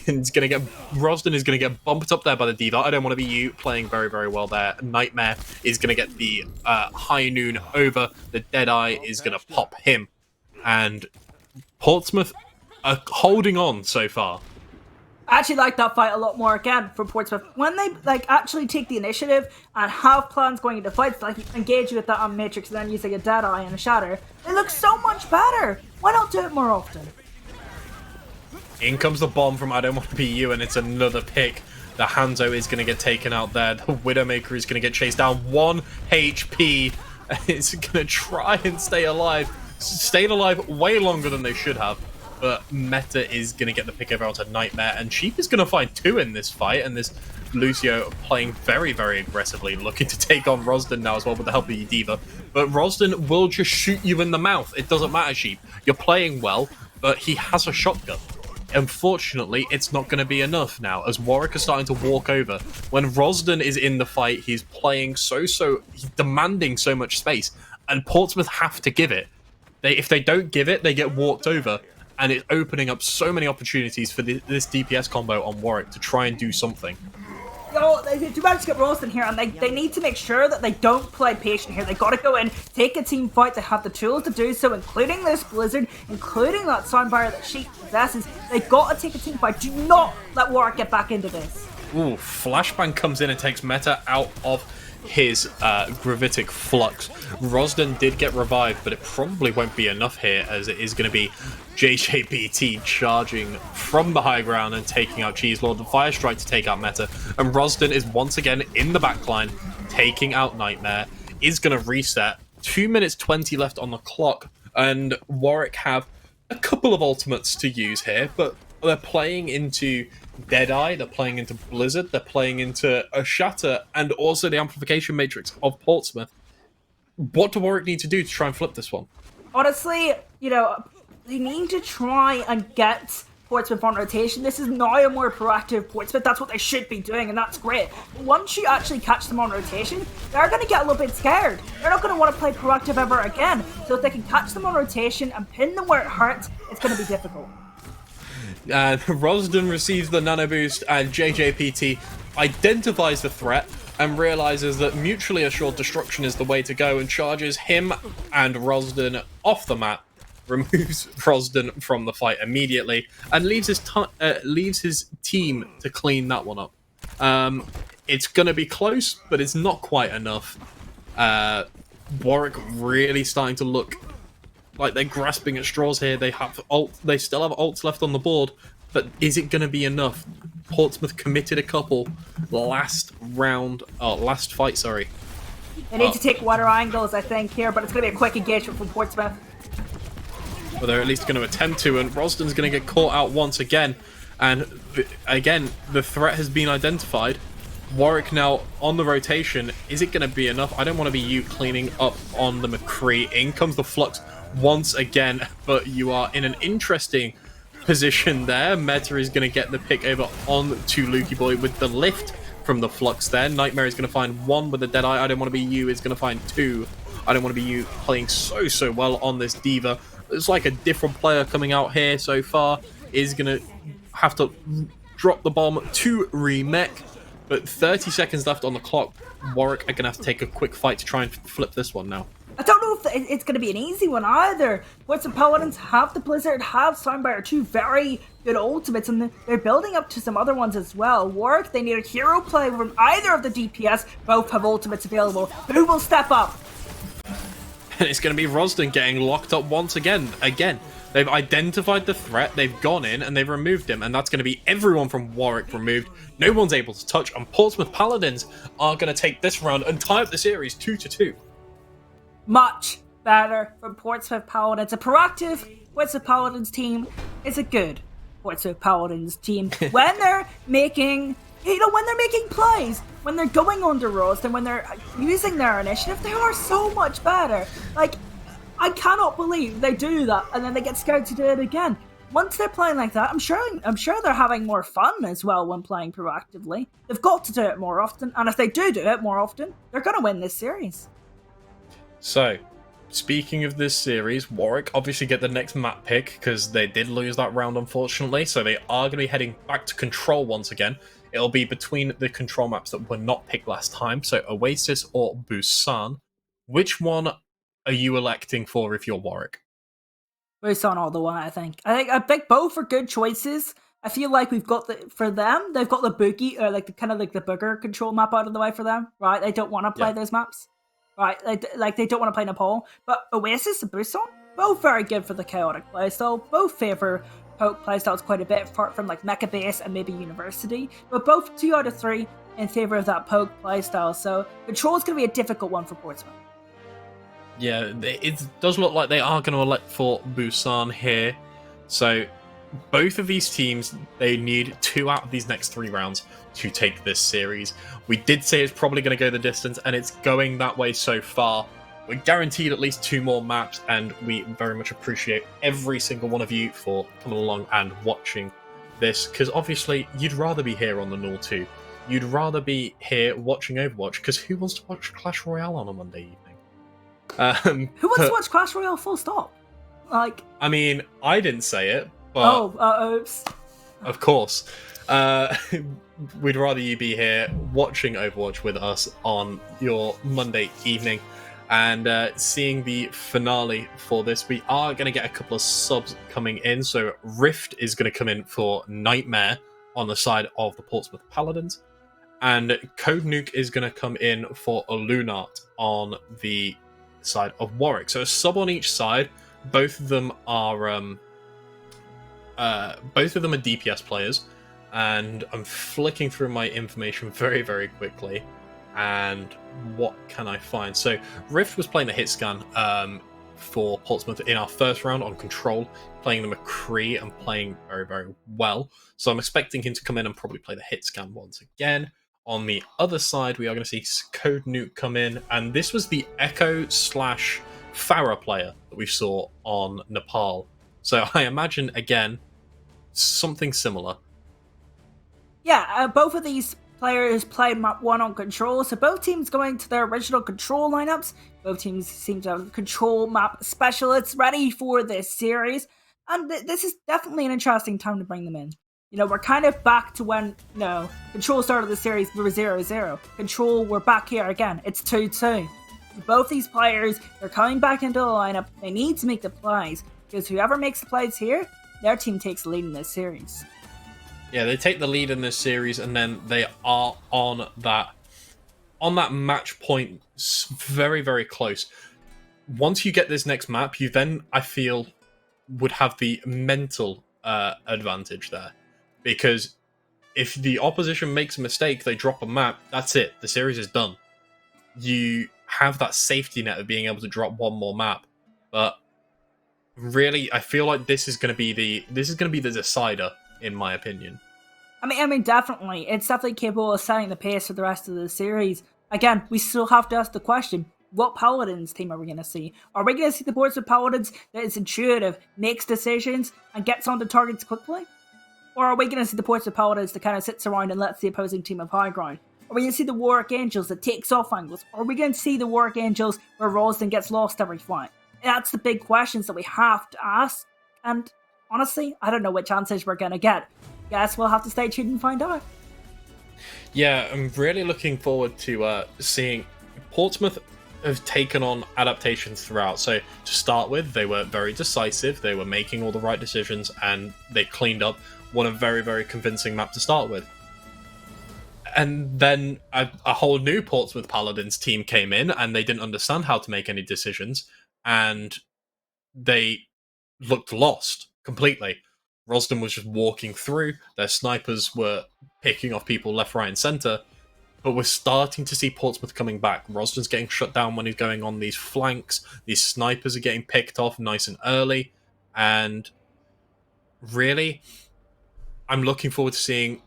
It's gonna get Rosden is gonna get bumped up there by the D.Va. I don't want to be you playing very, very well there. Nightmare is gonna get the high noon over. The Deadeye is gonna pop him, and Portsmouth are holding on so far. I actually like that fight a lot more again from Portsmouth. When they actually take the initiative and have plans going into fights, like engage with that on Matrix and then using a Deadeye and a Shatter, they look so much better. Why not do it more often? In comes the bomb from I Don't Want to Be You, and it's another pick. The Hanzo is going to get taken out there. The Widowmaker is going to get chased down. 1 HP. It's going to try and stay alive. Stayed alive way longer than they should have. But Meta is going to get the pick over onto Nightmare, and Sheep is going to find 2 in this fight, and this Lucio playing very, very aggressively, looking to take on Rosden now as well with the help of your D.Va. But Rosden will just shoot you in the mouth. It doesn't matter, Sheep. You're playing well, but he has a shotgun. Unfortunately, it's not going to be enough now, as Warwick is starting to walk over. When Rosden is in the fight, he's playing he's demanding so much space, and Portsmouth have to give it. If they don't give it, they get walked over, and it's opening up so many opportunities for this DPS combo on Warwick to try and do something. They do manage to get Rosden here, and they need to make sure that they don't play patient here. They got to go in, take a team fight. They have the tools to do so, including this Blizzard, including that sound barrier that she possesses. They got to take a team fight. Do not let Warwick get back into this. Ooh, Flashbang comes in and takes Meta out of his gravitic flux. Rosden did get revived, but it probably won't be enough here, as it is going to be JJBT charging from the high ground and taking out Cheeselord, the Fire Strike to take out Meta, and Rosden is once again in the backline, taking out Nightmare, is going to reset. 2 minutes 20 left on the clock, and Warwick have a couple of ultimates to use here, but they're playing into Deadeye, they're playing into Blizzard, they're playing into a Shatter, and also the Amplification Matrix of Portsmouth. What do Warwick need to do to try and flip this one? Honestly, they need to try and get Portsmouth on rotation. This is now a more proactive Portsmouth. That's what they should be doing, and that's great. But once you actually catch them on rotation, they're going to get a little bit scared. They're not going to want to play proactive ever again. So if they can catch them on rotation and pin them where it hurts, it's going to be difficult. Rosden receives the nano boost, and JJPT identifies the threat and realizes that mutually assured destruction is the way to go, and charges him and Rosden off the map, removes Rosden from the fight immediately, and leaves his team to clean that one up. It's going to be close, but it's not quite enough. Warwick really starting to look like they're grasping at straws here. They still have ults left on the board, but is it going to be enough? Portsmouth committed a couple last fight, sorry. They need to take wider angles, I think, here, but it's going to be a quick engagement from Portsmouth. Well, they're at least going to attempt to, and Rosden's going to get caught out once again. And again, the threat has been identified. Warwick now on the rotation. Is it going to be enough? I don't want to be you cleaning up on the McCree. In comes the Flux once again, but you are in an interesting position there. Meta is going to get the pick over on to Lukey Boy with the lift from the Flux there. Nightmare is going to find 1 with the Deadeye. I don't want to be you is going to find 2. I don't want to be you playing so well on this D.Va. It's like a different player coming out here so far. Is going to have to drop the bomb to remech. But 30 seconds left on the clock. Warwick are going to have to take a quick fight to try and flip this one now. I don't know if it's going to be an easy one either. Portsmouth Paladins have the Blizzard, have Soundbire, 2 very good ultimates, and they're building up to some other ones as well. Warwick, they need a hero play from either of the DPS. Both have ultimates available. Who will step up? And it's going to be Rosden getting locked up once again. They've identified the threat, they've gone in, and they've removed him, and that's going to be everyone from Warwick removed. No one's able to touch, and Portsmouth Paladins are going to take this round and tie up the series 2-2. Much better from Portsmouth Paladins. A proactive Portsmouth Paladins team is a good Portsmouth Paladins team. When they're making, when they're making plays, when they're going under Rosden, when they're using their initiative, they are so much better. Like, I cannot believe they do that, and then they get scared to do it again. Once they're playing like that, I'm sure they're having more fun as well when playing proactively. They've got to do it more often, and if they do it more often, they're going to win this series. So, speaking of this series, Warwick obviously get the next map pick because they did lose that round, unfortunately. So they are going to be heading back to Control once again. It'll be between the Control maps that were not picked last time, so Oasis or Busan. Which one are you electing for if you're Warwick? Busan all the way, I think. I think both are good choices. I feel like we've got for them, they've got the boogie, or like the kind of like the booger control map out of the way for them, right? They don't want to play those maps, right? They don't want to play Nepal. But Oasis and Busan, both very good for the chaotic playstyle. Both favor poke playstyles quite a bit, apart from like Mecha Base and maybe University. But both 2 out of 3 in favor of that poke playstyle. So control is going to be a difficult one for Portsmouth. Yeah, it does look like they are going to elect for Busan here. So both of these teams, they need 2 out of these next 3 rounds to take this series. We did say it's probably going to go the distance, and it's going that way so far. We're guaranteed at least 2 more maps, and we very much appreciate every single one of you for coming along and watching this, because obviously you'd rather be here on the Null 2. You'd rather be here watching Overwatch, because who wants to watch Clash Royale on a Monday evening? Who wants to watch Clash Royale full stop? Like, I mean, I didn't say it, but oops. Of course. We'd rather you be here watching Overwatch with us on your Monday evening and seeing the finale for this. We are going to get a couple of subs coming in. So Rift is going to come in for Nightmare on the side of the Portsmouth Paladins. And Code Nuke is going to come in for a Lunart on the side of Warwick. So a sub on each side. Both of them are DPS players, and I'm flicking through my information very, very quickly. And what can I find? So Rift was playing the hit scan for Portsmouth in our first round on Control, playing the McCree and playing very, very well. So I'm expecting him to come in and probably play the hit scan once again. On the other side, we are going to see Code Nuke come in, and this was the Echo / Farah player that we saw on Nepal. So I imagine, again, something similar. Yeah, both of these players played map 1 on Control, so both teams going to their original Control lineups. Both teams seem to have Control map specialists ready for this series, and this is definitely an interesting time to bring them in. You know, we're kind of back to when, Control started the series, we were 0-0. Control, we're back here again, it's 2-2. Both these players are coming back into the lineup. They need to make the plays, because whoever makes the plays here, their team takes the lead in this series. Yeah, they take the lead in this series, and then they are on that match point, very, very close. Once you get this next map, you then, I feel, would have the mental advantage there, because if the opposition makes a mistake, they drop a map, that's it. The series is done. You have that safety net of being able to drop one more map, but really, I feel like this is going to be the decider, in my opinion. I mean, definitely, it's definitely capable of setting the pace for the rest of the series. Again, we still have to ask the question: what Paladins team are we going to see? Are we going to see the boards of Paladins that is intuitive, makes decisions, and gets onto targets quickly? Or are we going to see the boards of Paladins that kind of sits around and lets the opposing team have high ground? Are we going to see the Warwick Angels that takes off angles? Or are we going to see the Warwick Angels where Ralston gets lost every fight? That's the big questions that we have to ask. And honestly, I don't know which answers we're going to get. Guess we'll have to stay tuned and find out. Yeah, I'm really looking forward to seeing. Portsmouth have taken on adaptations throughout. So to start with, they were very decisive. They were making all the right decisions, and they cleaned up. Won a very, very convincing map to start with. And then a whole new Portsmouth Paladins team came in, and they didn't understand how to make any decisions, and they looked lost completely. Rosden was just walking through, their snipers were picking off people left, right, and centre, but we're starting to see Portsmouth coming back. Rosden's getting shut down when he's going on these flanks, these snipers are getting picked off nice and early, and really, I'm looking forward to seeing,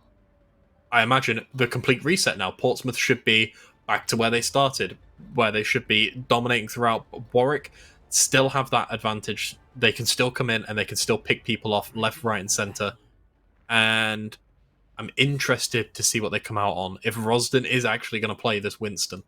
I imagine, the complete reset now. Portsmouth should be back to where they started, where they should be dominating throughout. Warwick still have that advantage. They can still come in and they can still pick people off left, right, and centre. And I'm interested to see what they come out on, if Rosden is actually going to play this Winston.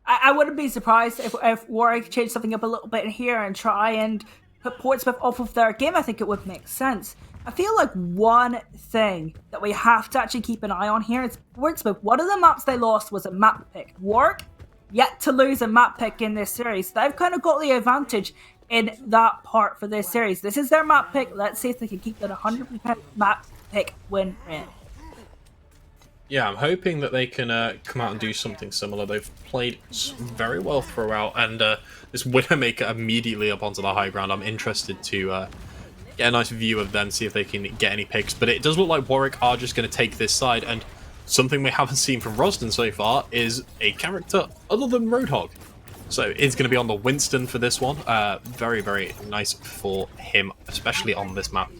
I wouldn't be surprised if Warwick changed something up a little bit in here and try and put Portsmouth off of their game. I think it would make sense. I feel like one thing that we have to actually keep an eye on here is Portsmouth. One of the maps they lost was a map pick. Warwick yet to lose a map pick in this series. They've kind of got the advantage in that part for this series. This is their map pick. Let's see if they can keep that 100% map pick win in. Yeah, I'm hoping that they can come out and do something similar. They've played very well throughout, and this Widowmaker immediately up onto the high ground. I'm interested to get a nice view of them, see if they can get any picks. But it does look like Warwick are just going to take this side, and something we haven't seen from Rosden so far is a character other than Roadhog. So it's going to be on the Winston for this one. Very, very nice for him, especially on this map.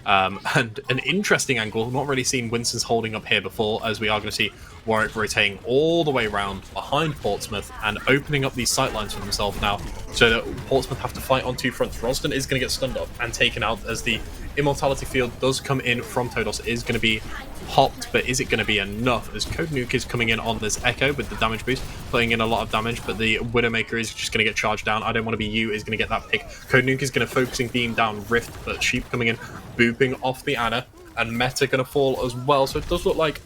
And an interesting angle, not really seen Winston's holding up here before, as we are going to see Warwick rotating all the way around behind Portsmouth and opening up these sightlines for themselves now, so that Portsmouth have to fight on two fronts. Rosden is going to get stunned up and taken out as the Immortality Field does come in from Todos. It is going to be popped, but is it going to be enough? As Code Nuke is coming in on this Echo with the damage boost, putting in a lot of damage, but the Widowmaker is just going to get charged down. I don't want to be you is going to get that pick. Code Nuke is going to focusing beam down Rift, but Sheep coming in, booping off the Ana, and Meta going to fall as well. So it does look like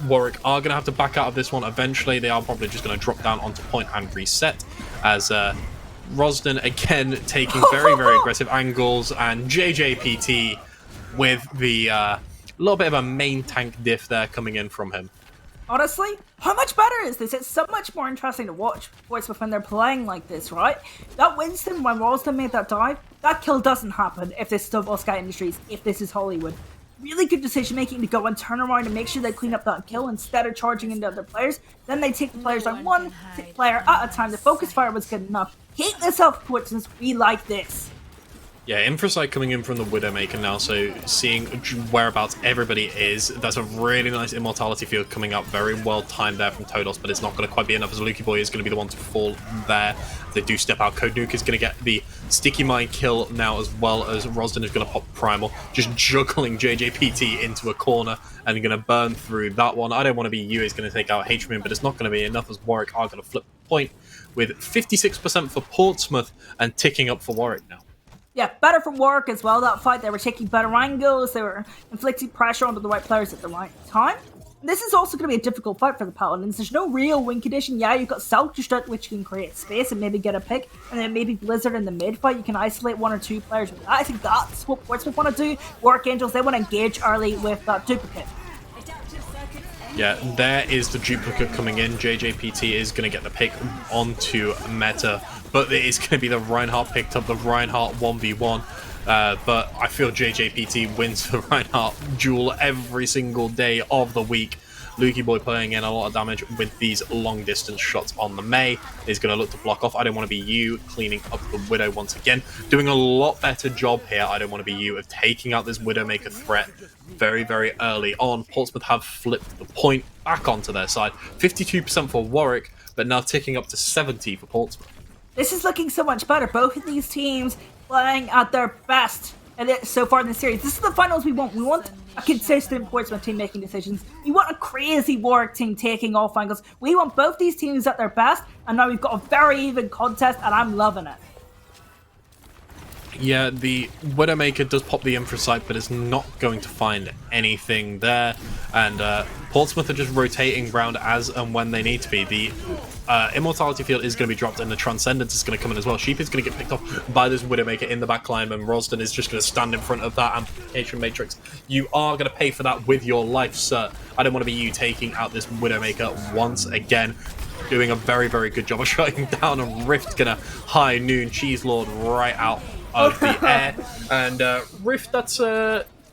Warwick are going to have to back out of this one eventually. They are probably just going to drop down onto point and reset, as Rosden again taking very, very aggressive angles, and JJPT with the little bit of a main tank diff there coming in from him. Honestly, how much better is this? It's so much more interesting to watch Portsmouth when they're playing like this, right? That Winston, when Ralston made that dive, that kill doesn't happen if this is still Sky Industries, if this is Hollywood. Really good decision making to go and turn around and make sure they clean up that kill instead of charging into other players. Then they take the players on one player at a time. The focus fire was good enough. Keep this up, Portsmouth. We like this. Yeah, Infrasight coming in from the Widowmaker now, so seeing whereabouts everybody is. That's a really nice Immortality Field coming up. Very well timed there from Todos, but it's not going to quite be enough, as Lukey Boy is going to be the one to fall there. If they do step out, Code Nuke is going to get the Sticky Mine kill now, as well as Rosden is going to pop Primal, just juggling JJPT into a corner and going to burn through that one. I don't want to be you, is going to take out H-Moon, but it's not going to be enough, as Warwick are going to flip the point with 56% for Portsmouth and ticking up for Warwick now. Yeah, better for Warwick as well, that fight. They were taking better angles, they were inflicting pressure onto the right players at the right time. This is also going to be a difficult fight for the Paladins. There's no real win condition. Yeah, you've got Self-Destruct, which can create space and maybe get a pick, and then maybe Blizzard in the mid-fight. You can isolate one or two players with that. I think that's what Portsmouth want to do. Warwick Angels, they want to engage early with that duplicate. Yeah, there is the duplicate coming in. JJPT is going to get the pick onto Meta, but it is going to be the Reinhardt picked up, the Reinhardt 1v1. But I feel JJPT wins the Reinhardt duel every single day of the week. Lukey Boy playing in a lot of damage with these long distance shots on the Mei. Is going to look to block off. I don't want to be you, cleaning up the Widow once again. Doing a lot better job here. I don't want to be you, of taking out this Widowmaker threat very, very early on. Portsmouth have flipped the point back onto their side. 52% for Warwick, but now ticking up to 70 for Portsmouth. This is looking so much better. Both of these teams playing at their best so far in the series. This is the finals we want. We want a consistent Portsmouth team making decisions. We want a crazy Warwick team taking off angles. We want both these teams at their best, and now we've got a very even contest, and I'm loving it. Yeah, the Widowmaker does pop the Infrasight, but is not going to find anything there. And Portsmouth are just rotating around as and when they need to be. The Immortality Field is going to be dropped, and the Transcendence is going to come in as well. Sheep is going to get picked off by this Widowmaker in the backline, and Rosden is just going to stand in front of that Amplification Matrix. You are going to pay for that with your life, sir. I don't want to be you taking out this Widowmaker once again. Doing a very, very good job of shutting down, and Rift going to high noon Cheese Lord right out of the air. And Rift, that's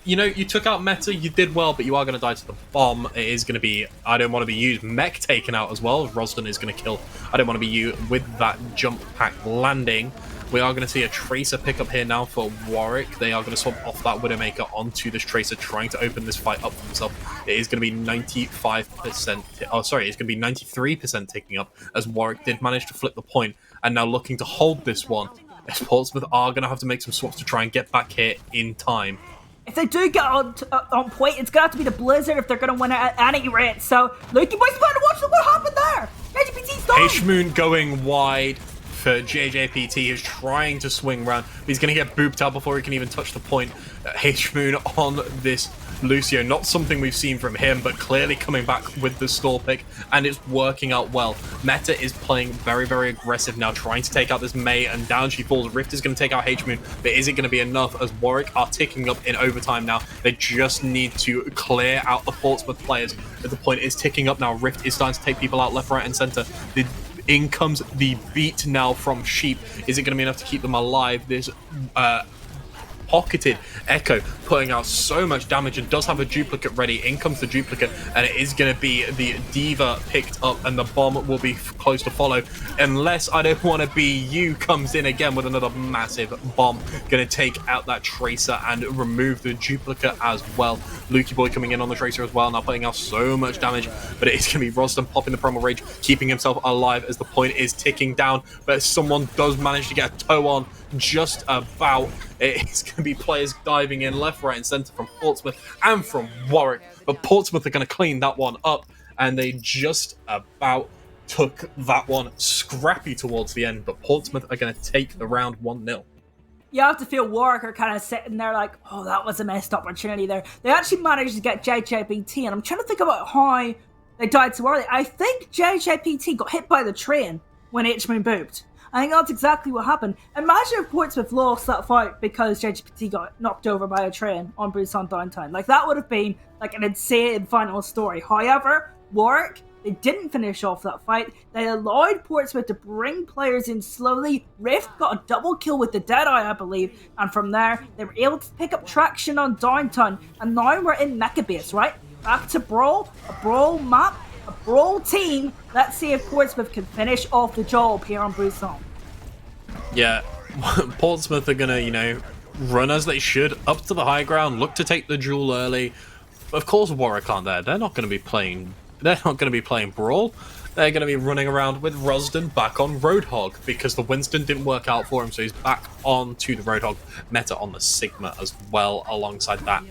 you know, you took out Meta, you did well, but you are going to die to the bomb. It is going to be, I don't want to be used, Mech taken out as well. Rosden is going to kill, I don't want to be you, with that jump pack landing. We are going to see a Tracer pick up here now for Warwick. They are going to swap off that Widowmaker onto this Tracer, trying to open this fight up for himself. It is going to be 95%, oh sorry, it's going to be 93% ticking up, as Warwick did manage to flip the point, and now looking to hold this one. Portsmouth are going to have to make some swaps to try and get back here in time. If they do get on point, it's going to have to be the Blizzard if they're going to win it at any rate. So, Lukey Boy's about to watch what happened there. JJPT's done! H-Moon going wide for JJPT, is trying to swing round, but he's going to get booped out before he can even touch the point. H-Moon on this Lucio, not something we've seen from him, but clearly coming back with the stall pick, and it's working out well. Meta is playing very, very aggressive now, trying to take out this Mei, and down she falls. Rift is going to take out H-Moon, but is it going to be enough as Warwick are ticking up in overtime now? They just need to clear out the Portsmouth players. The point is ticking up now. Rift is starting to take people out left, right, and center. In comes the beat now from Sheep. Is it going to be enough to keep them alive? This pocketed Echo putting out so much damage and does have a duplicate ready. In comes the duplicate, and it is going to be the Diva picked up, and the bomb will be close to follow, unless I don't want to be you comes in again with another massive bomb, going to take out that Tracer and remove the duplicate as well. Lukey Boy coming in on the Tracer as well, now putting out so much damage, but it is going to be Rostam popping the Primal Rage, keeping himself alive as the point is ticking down, but someone does manage to get a toe on just about. It's going to be players diving in left, right, and centre from Portsmouth and from Warwick, but Portsmouth are going to clean that one up, and they just about took that one scrappy towards the end, but Portsmouth are going to take the round 1-0. You have to feel Warwick are kind of sitting there like, oh, that was a missed opportunity there. They actually managed to get JJPT, and I'm trying to think about how they died so early. I think JJPT got hit by the train when H-Moon booped. I think that's exactly what happened. Imagine if Portsmouth lost that fight because JJPT got knocked over by a train on Busan downtime. Like, that would have been like an insane final story. However, Warwick, they didn't finish off that fight. They allowed Portsmouth to bring players in slowly. Rift got a double kill with the Deadeye, I believe. And from there, they were able to pick up traction on Downtown. And now we're in Mecha Base, right? Back to Brawl, a Brawl map, a Brawl team. Let's see if Portsmouth can finish off the job here on Busan. Yeah, Portsmouth are going to, run as they should, up to the high ground, look to take the duel early. Of course, Warwick aren't there. They're not going to be playing Brawl. They're going to be running around with Rosden back on Roadhog because the Winston didn't work out for him, so he's back on to the Roadhog meta on the Sigma as well, alongside that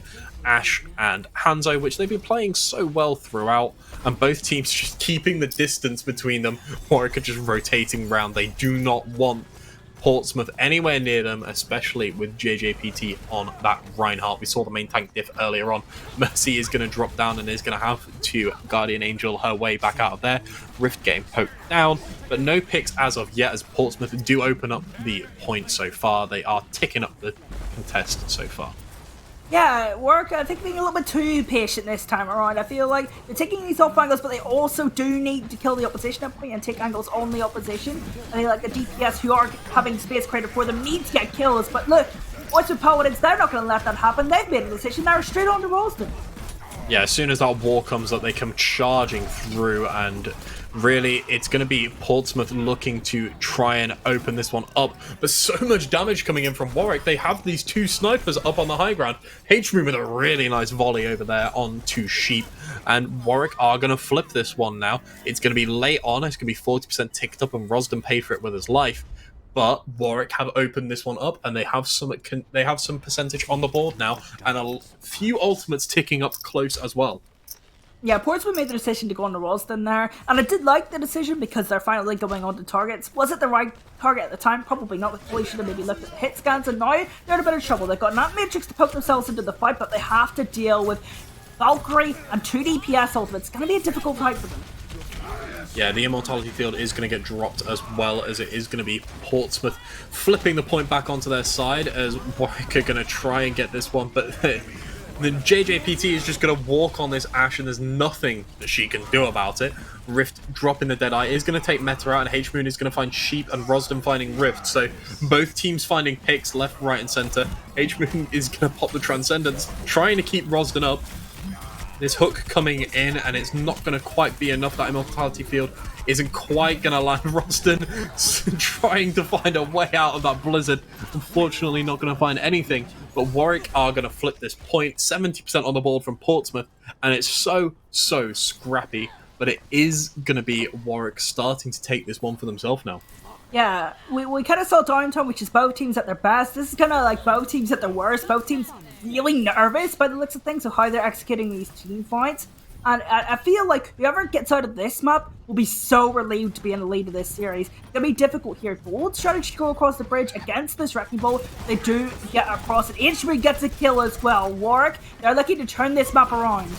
Ash and Hanzo, which they've been playing so well throughout, and both teams just keeping the distance between them. Warwick are just rotating around. They do not want Portsmouth anywhere near them, especially with JJPT on that Reinhardt. We saw the main tank diff earlier on. Mercy is going to drop down and is going to have to Guardian Angel her way back out of there. Rift game poked down, but no picks as of yet, as Portsmouth do open up the point so far. They are ticking up the contest so far. Yeah, Warwick, I think, being a little bit too patient this time around. I feel like they're taking these off angles, but they also do need to kill the opposition at point and take angles on the opposition. And they, like the DPS who are having space created for them, need to get kills. But look, what's with Paladins? They're not going to let that happen. They've made a decision. They're straight on to Ralston. Yeah, as soon as that wall comes up, they come charging through, and really, it's going to be Portsmouth looking to try and open this one up. But so much damage coming in from Warwick. They have these two snipers up on the high ground. H-Moon with a really nice volley over there onto Sheep. And Warwick are going to flip this one now. It's going to be late on. It's going to be 40% ticked up, and Rosden paid for it with his life. But Warwick have opened this one up, and they have some percentage on the board now, and a few ultimates ticking up close as well. Yeah, Portsmouth made the decision to go on the Ralston there, and I did like the decision because they're finally going on to targets. Was it the right target at the time? Probably not. They probably should have maybe looked at the hit scans, and now they're in a bit of trouble. They've got that Matrix to poke themselves into the fight, but they have to deal with Valkyrie and 2 DPS ultimates. It's going to be a difficult fight for them. Yeah, the Immortality Field is going to get dropped, as well as it is going to be Portsmouth flipping the point back onto their side, as Warwick are going to try and get this one, but the JJPT is just going to walk on this Ash, and there's nothing that she can do about it. Rift dropping the Deadeye is going to take Meta out, and H-Moon is going to find Sheep, and Rosden finding Rift, so both teams finding picks left, right, and center. H-Moon is going to pop the Transcendence, trying to keep Rosden up. This hook coming in, and it's not going to quite be enough. That Immortality Field isn't quite going to land. Rosden trying to find a way out of that blizzard. Unfortunately, not going to find anything. But Warwick are going to flip this point. 70% on the board from Portsmouth, and it's so scrappy. But it is going to be Warwick starting to take this one for themselves now. Yeah, we kind of saw Downtown, which is both teams at their best. This is kind of like both teams at their worst. Both teams really nervous by the looks of things of how they're executing these team fights. And I feel like whoever gets out of this map will be so relieved to be in the lead of this series. It's going to be difficult here. Bold strategy to go across the bridge against this Wrecking Ball. They do get across it. HMoon gets a kill as well. Warwick, they're looking to turn this map around.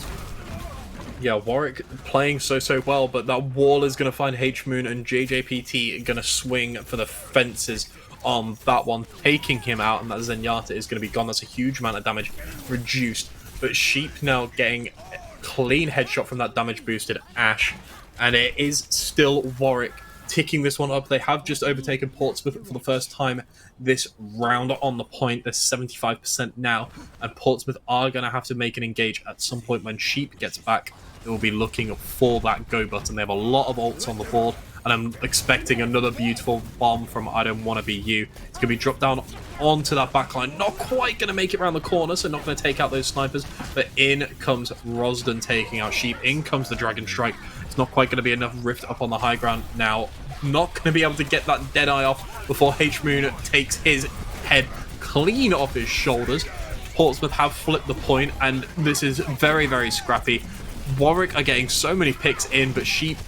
Yeah, Warwick playing so well, but that wall is going to find HMoon, and JJPT going to swing for the fences on that one, taking him out, and that Zenyatta is going to be gone. That's a huge amount of damage reduced, but Sheep now getting a clean headshot from that damage boosted Ashe, and it is still Warwick ticking this one up. They have just overtaken Portsmouth for the first time this round on the point. They're 75% now, and Portsmouth are going to have to make an engage at some point. When Sheep gets back, they will be looking for that go button. They have a lot of ults on the board, and I'm expecting another beautiful bomb from I Don't Wanna Be You. It's going to be dropped down onto that backline. Not quite going to make it around the corner, so not going to take out those snipers, but in comes Rosden taking out Sheep. In comes the Dragon Strike. It's not quite going to be enough. Rift up on the high ground now. Not going to be able to get that Deadeye off before HMoon takes his head clean off his shoulders. Portsmouth have flipped the point, and this is very scrappy. Warwick are getting so many picks in, but Sheep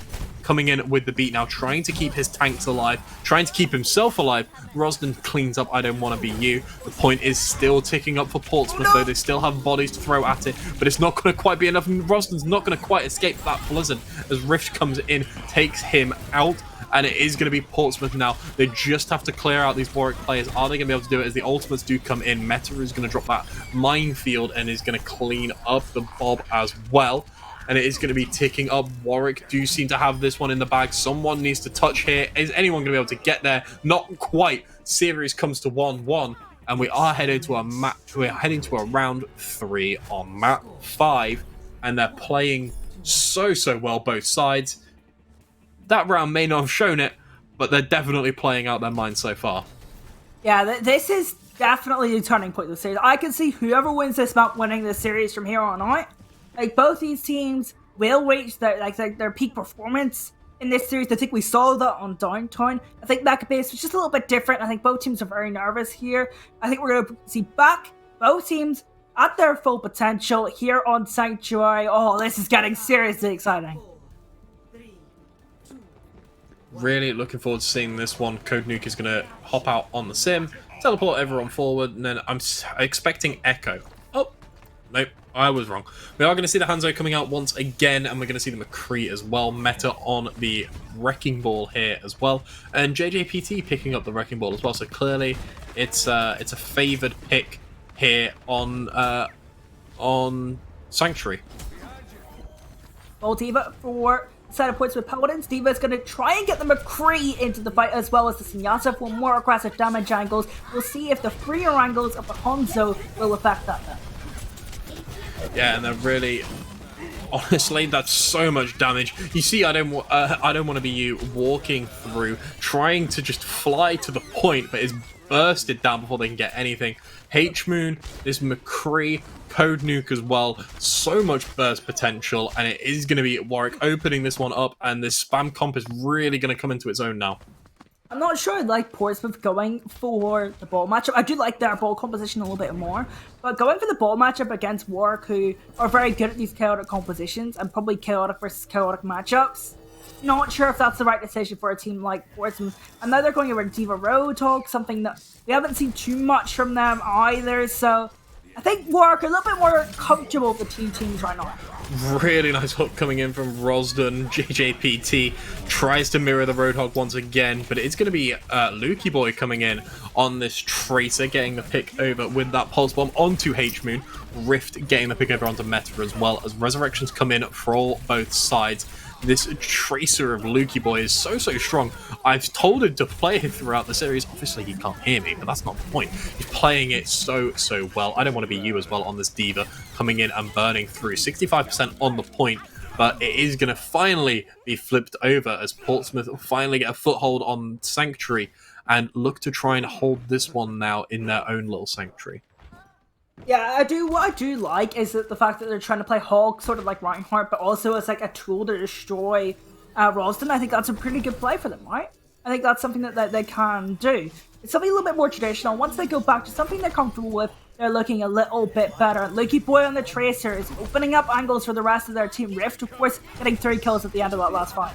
coming in with the beat now, trying to keep his tanks alive, trying to keep himself alive. Rosden cleans up I Don't Wanna Be You. The point is still ticking up for Portsmouth, though. They still have bodies to throw at it, but it's not going to quite be enough. Rosden's not going to quite escape that blizzard as Rift comes in, takes him out, and it is going to be Portsmouth now. They just have to clear out these Warwick players. Are they going to be able to do it as the ultimates do come in? Meta is going to drop that minefield and is going to clean up the Bob as well. And it is going to be ticking up. Warwick do seem to have this one in the bag. Someone needs to touch here. Is anyone going to be able to get there? Not quite. Series comes to 1-1. And we are heading to a match. We're heading to a round 3 on map 5. And they're playing so well, both sides. That round may not have shown it, but they're definitely playing out their minds so far. Yeah, this is definitely a turning point of the series. I can see whoever wins this map winning this series from here on out. Like, both these teams will reach their peak performance in this series. I think we saw that on Downtown. I think that could be just a little bit different. I think both teams are very nervous here. I think we're going to see back both teams at their full potential here on Sanctuary. Oh, this is getting seriously exciting. Really looking forward to seeing this one. Code Nuke is going to hop out on the sim, teleport everyone forward, and then I'm expecting Echo. Oh, nope, I was wrong. We are going to see the Hanzo coming out once again, and we're going to see the McCree as well. Meta on the Wrecking Ball here as well, and JJPT picking up the Wrecking Ball as well. So clearly, it's a favoured pick here on Sanctuary. Well, D.Va for set of points with Paladins. D.Va is going to try and get the McCree into the fight, as well as the Zenyatta for more aggressive damage angles. We'll see if the freer angles of the Hanzo will affect that then. Yeah, and they're really... Honestly, that's so much damage. You see, I don't want to be you walking through, trying to just fly to the point, but is bursted down before they can get anything. HMoon, this McCree, Code Nuke as well. So much burst potential, and it is going to be Warwick opening this one up, and this spam comp is really going to come into its own now. I'm not sure I like Portsmouth going for the ball matchup. I do like their ball composition a little bit more, but going for the ball matchup against Warwick, who are very good at these chaotic compositions and probably chaotic versus chaotic matchups, not sure if that's the right decision for a team like Portsmouth. And now they're going over D.Va Roadhog, something that we haven't seen too much from them either, so I think Warwick are a little bit more comfortable with the two teams right now. Really nice hook coming in from Rosden. JJPT tries to mirror the Roadhog once again, but it's going to be Lukey Boy coming in on this Tracer, getting the pick over with that Pulse Bomb onto HMoon. Rift getting the pick over onto Meta as well, as Resurrections come in for both sides. This Tracer of Lukey Boy is so strong. I've told him to play it throughout the series. Obviously, he can't hear me, but that's not the point. He's playing it so well. I don't want to be you as well on this D.Va, coming in and burning through. 65% on the point, but it is going to finally be flipped over as Portsmouth finally get a foothold on Sanctuary and look to try and hold this one now in their own little Sanctuary. Yeah, what I do like is that the fact that they're trying to play Hog sort of like Reinhardt, but also as like a tool to destroy Ralston. I think that's a pretty good play for them, right? I think that's something that they can do. It's something a little bit more traditional. Once they go back to something they're comfortable with, they're looking a little bit better. Lukey Boy on the Tracer is opening up angles for the rest of their team. Rift, of course, getting 3 kills at the end of that last fight.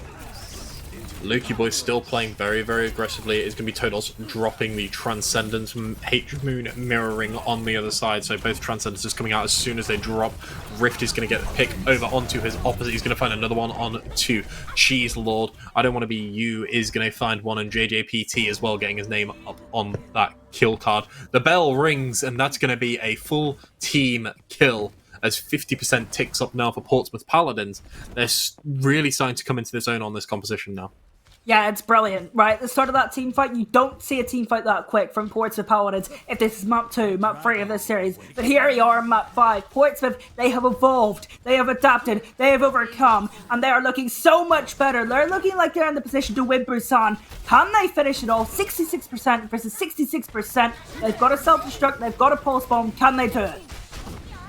Lukey Boy still playing very, very aggressively. It's going to be Todos dropping the Transcendence H-Moon mirroring on the other side. So both Transcendences coming out as soon as they drop. Rift is going to get the pick over onto his opposite. He's going to find another one on to Cheese Lord. I Don't Want to Be You is going to find one on JJPT as well, getting his name up on that kill card. The bell rings, and that's going to be a full team kill, as 50% ticks up now for Portsmouth Paladins. They're really starting to come into their own on this composition now. Yeah, it's brilliant, right? At the start of that team fight, you don't see a team fight that quick from Portsmouth Paladins if this is map 2, map 3 of this series. But here we are in map 5. Portsmouth, they have evolved, they have adapted, they have overcome, and they are looking so much better. They're looking like they're in the position to win Busan. Can they finish it all? 66% versus 66%. They've got a self-destruct, they've got a pulse bomb. Can they do it?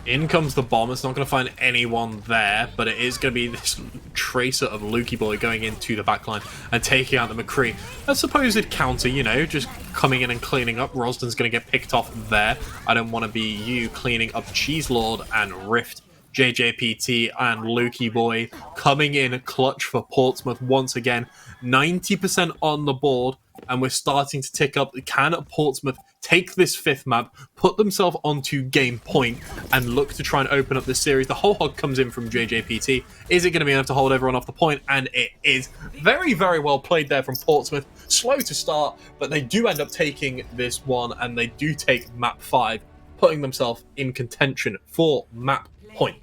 In comes the bomb. It's not going to find anyone there, but it is going to be this tracer of Lukey Boy going into the backline and taking out the McCree. A supposed counter, you know, just coming in and cleaning up. Rosden's going to get picked off there. I Don't Want to Be You cleaning up Cheese Lord and Rift. JJPT and Lukey Boy coming in clutch for Portsmouth once again. 90% on the board, and we're starting to tick up. Can Portsmouth take this 5th map, put themselves onto game point, and look to try and open up this series? The whole hog comes in from JJPT. Is it going to be enough to hold everyone off the point? And it is. Very, very well played there from Portsmouth. Slow to start, but they do end up taking this one, and they do take map 5, putting themselves in contention for map point.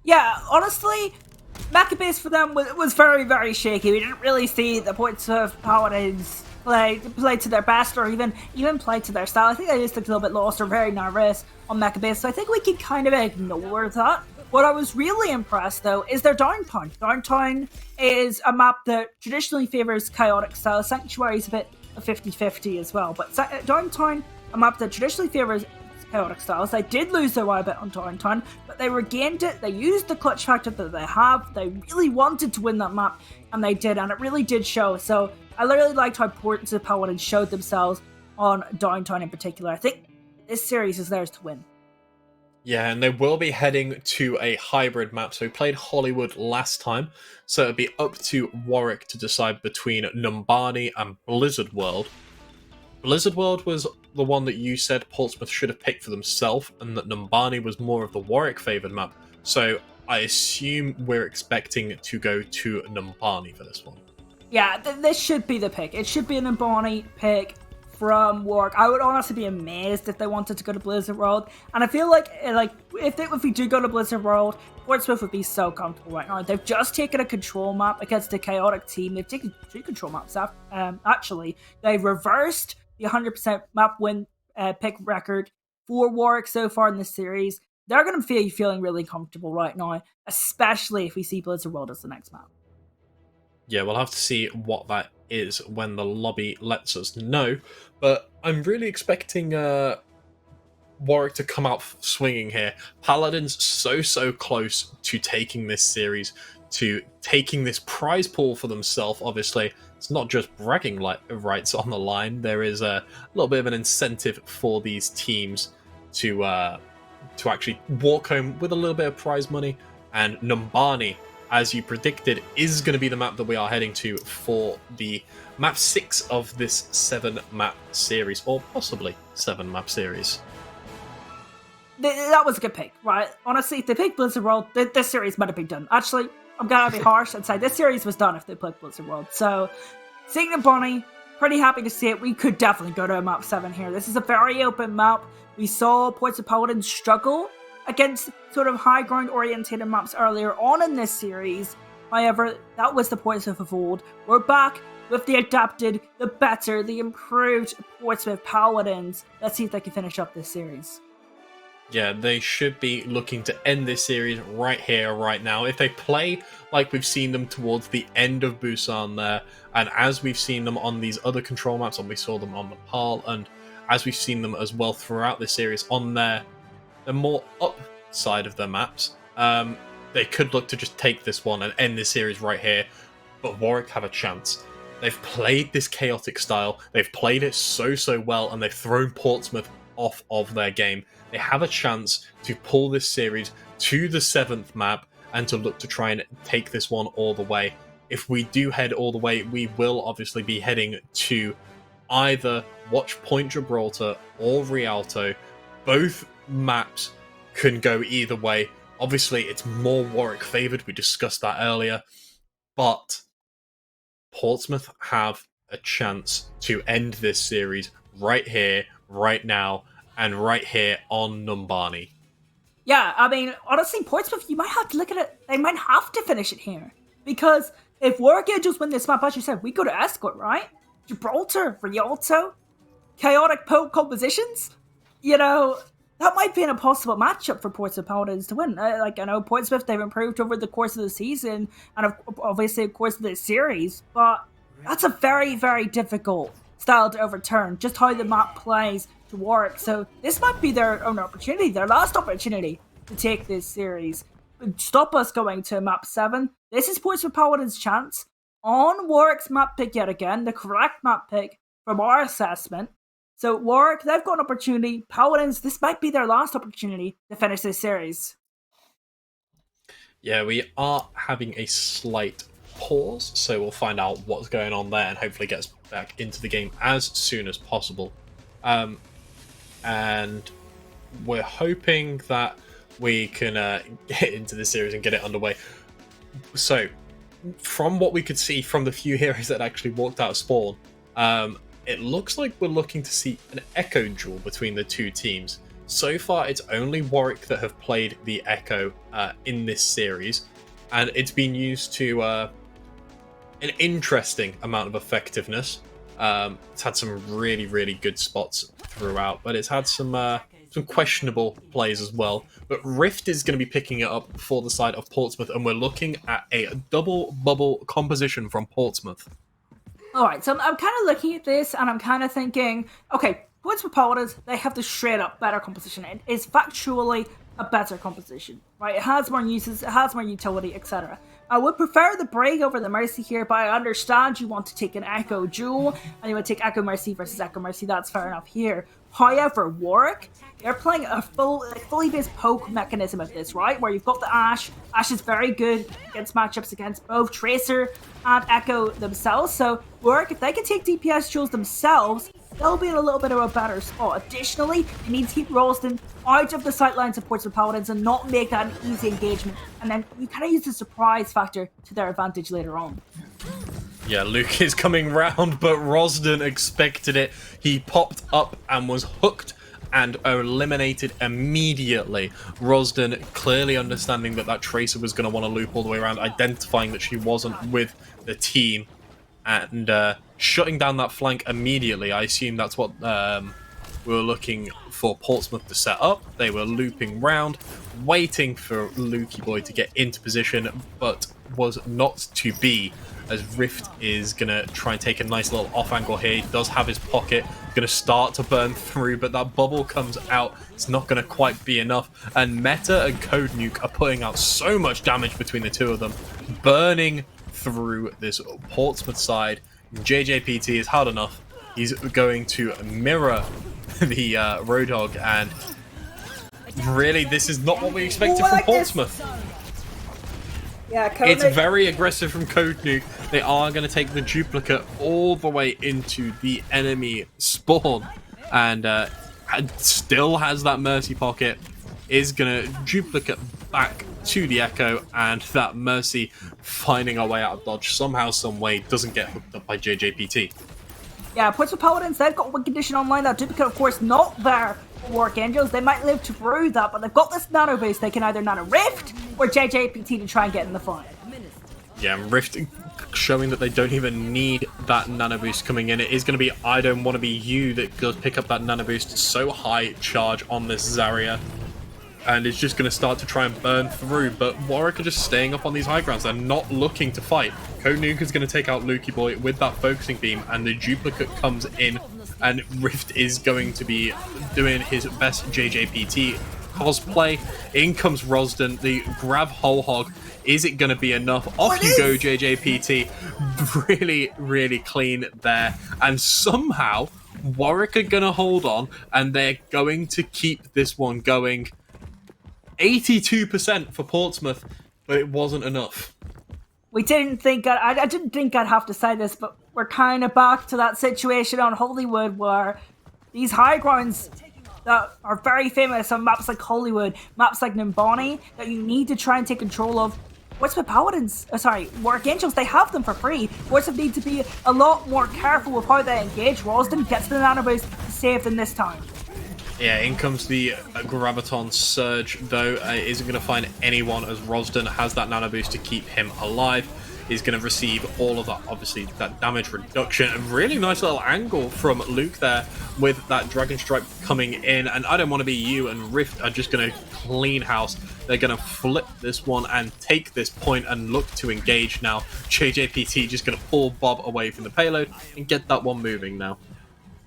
Yeah, honestly, Maccabees for them was very, very shaky. We didn't really see the Portsmouth Paladins play to their best, or even play to their style. I think they just looked a little bit lost or very nervous on Maccabees, so I think we can kind of ignore that. What I was really impressed, though, is their Downtown. Downtown is a map that traditionally favours chaotic style. Sanctuary is a bit of 50-50 as well, but Downtown, a map that traditionally favours chaotic styles. They did lose their way a bit on Downtown, but they regained it. They used the clutch factor that they have. They really wanted to win that map, and they did, and it really did show. So I really liked how Portsmouth Paladins showed themselves on Downtown in particular. I think this series is theirs to win. Yeah, and they will be heading to a hybrid map. So we played Hollywood last time, so it'll be up to Warwick to decide between Numbani and Blizzard World. Blizzard World was the one that you said Portsmouth should have picked for themselves, and that Numbani was more of the Warwick-favoured map. So I assume we're expecting to go to Numbani for this one. Yeah, this should be the pick. It should be a Numbani pick from Warwick. I would honestly be amazed if they wanted to go to Blizzard World. And I feel like if we do go to Blizzard World, Portsmouth would be so comfortable right now. They've just taken a control map against a chaotic team. They've taken 2 control maps, actually. They've reversed the 100% map win pick record for Warwick so far in this series. They're going to be feeling really comfortable right now, especially if we see Blizzard World as the next map. Yeah, we'll have to see what that is when the lobby lets us know. But I'm really expecting Warwick to come out swinging here. Paladins so close to taking this series, to taking this prize pool for themselves, obviously. It's not just bragging rights on the line. There is a little bit of an incentive for these teams to actually walk home with a little bit of prize money. And Numbani, as you predicted, is going to be the map that we are heading to for the map 6 of this 7-map series, or possibly 7-map series. That was a good pick, right? Honestly, if they picked Blizzard World, this series might have been done. Actually, I'm going to be harsh and say this series was done if they picked Blizzard World. So, seeing Numbani, pretty happy to see it. We could definitely go to a map 7 here. This is a very open map. We saw Portsmouth Paladins struggle against sort of high ground orientated maps earlier on in this series. However, that was the Portsmouth of old. We're back with the adapted, the better, the improved Portsmouth Paladins. Let's see if they can finish up this series. Yeah, they should be looking to end this series right here, right now. If they play like we've seen them towards the end of Busan there, and as we've seen them on these other control maps, and we saw them on Nepal, and as we've seen them as well throughout this series on the more up side of their maps, they could look to just take this one and end this series right here. But Warwick have a chance. They've played this chaotic style. They've played it so well, and they've thrown Portsmouth off of their game. They have a chance to pull this series to the 7th map and to look to try and take this one all the way. if we do head all the way, we will obviously be heading to either Watch Point Gibraltar or Rialto. Both maps can go either way. Obviously, it's more Warwick favoured. We discussed that earlier. But Portsmouth have a chance to end this series right here, right now, and right here on Numbani. Yeah, I mean, honestly, Portsmouth, you might have to look at it. They might have to finish it here. Because if Warwick Angels win this map, as you said, we go to Escort, right? Gibraltar, Rialto, chaotic poke compositions. You know, that might be an impossible matchup for Portsmouth Paladins to win. I know Portsmouth, they've improved over the course of the season and obviously, of course, of this series, but that's a very, very difficult style to overturn, just how the map plays to Warwick. So this might be their own opportunity, their last opportunity to take this series. Stop us going to map 7. This is Portsmouth Paladins' chance on Warwick's map pick yet again, the correct map pick from our assessment. So Warwick, they've got an opportunity. Paladins, this might be their last opportunity to finish this series. Yeah, we are having a slight pause, so we'll find out what's going on there and hopefully get us back into the game as soon as possible. And we're hoping that we can get into the series and get it underway. So, from what we could see from the few heroes that actually walked out of spawn, it looks like we're looking to see an Echo duel between the two teams. So far, it's only Warwick that have played the Echo in this series, and it's been used to an interesting amount of effectiveness. It's had some really, really good spots throughout, but it's had some questionable plays as well. But Rift is going to be picking it up for the side of Portsmouth, and we're looking at a double bubble composition from Portsmouth. Alright, so I'm kind of looking at this, and I'm kind of thinking, okay, Portsmouth Paladins, they have the straight up better composition. It is factually a better composition, right? It has more uses, it has more utility, etc. I would prefer the Brig over the Mercy here, but I understand you want to take an Echo duel, and you want to take Echo Mercy versus Echo Mercy, that's fair enough here. However, Warwick, they're playing a fully based poke mechanism of this, right? Where you've got the Ashe. Ashe is very good against matchups against both Tracer and Echo themselves. So Warwick, if they can take DPS duels themselves, they'll be in a little bit of a better spot. Additionally, you need to keep Ralston out of the sightlines of Portsmouth Paladins and not make that an easy engagement. And then you kind of use the surprise factor to their advantage later on. Yeah, Luke is coming round, but Rosden expected it. He popped up and was hooked and eliminated immediately. Rosden clearly understanding that Tracer was going to want to loop all the way around, identifying that she wasn't with the team, and shutting down that flank immediately. I assume that's what we were looking for Portsmouth to set up. They were looping round, waiting for Lukey Boy to get into position, but was not to be, as Rift is going to try and take a nice little off angle here. He does have his pocket, going to start to burn through, but that bubble comes out. It's not going to quite be enough, and Meta and Code Nuke are putting out so much damage between the two of them, burning through this Portsmouth side. JJPT is hard enough. He's going to mirror the Roadhog, and really, this is not what we expected from Portsmouth. Yeah, it's very aggressive from Code Nuke. They are going to take the duplicate all the way into the enemy spawn, and still has that Mercy pocket. Is going to duplicate back to the Echo, and that Mercy finding our way out of dodge somehow, some way, doesn't get hooked up by JJPT. Yeah, Portsmouth Paladins, they've got win condition online. That duplicate, of course, not there for Warwick Angels. They might live to brew that, but they've got this nano boost. They can either nano Rift or JJPT to try and get in the fight. Yeah, and Rift showing that they don't even need that nano boost coming in. It is going to be I Don't Want to Be You that does pick up that nano boost. So high charge on this Zarya, and it's just going to start to try and burn through, but Warwick are just staying up on these high grounds. They're not looking to fight. Code Nuke is going to take out Lukey Boy with that focusing beam, and the duplicate comes in, and Rift is going to be doing his best JJPT cosplay. In comes Rosden, the grab whole hog. Is it going to be enough? Off you go, JJPT. Really, really clean there. And somehow, Warwick are going to hold on, and they're going to keep this one going. 82% for Portsmouth, but it wasn't enough. we didn't think I didn't think I'd have to say this, but we're kind of back to that situation on Hollywood where these high grounds that are very famous on maps like Hollywood, maps like Nimbani, that you need to try and take control of. Portsmouth Paladins, Warwick Angels, they have them for free. Portsmouth need to be a lot more careful with how they engage. Rosden gets the nano boost to save them this time. Yeah, in comes the Graviton Surge, though. Isn't going to find anyone as Rosden has that nano boost to keep him alive. He's going to receive all of that, obviously, that damage reduction. And really nice little angle from Luke there with that Dragon Strike coming in. And I Don't Want to Be You and Rift are just going to clean house. They're going to flip this one and take this point and look to engage now. JJPT just going to pull Bob away from the payload and get that one moving now.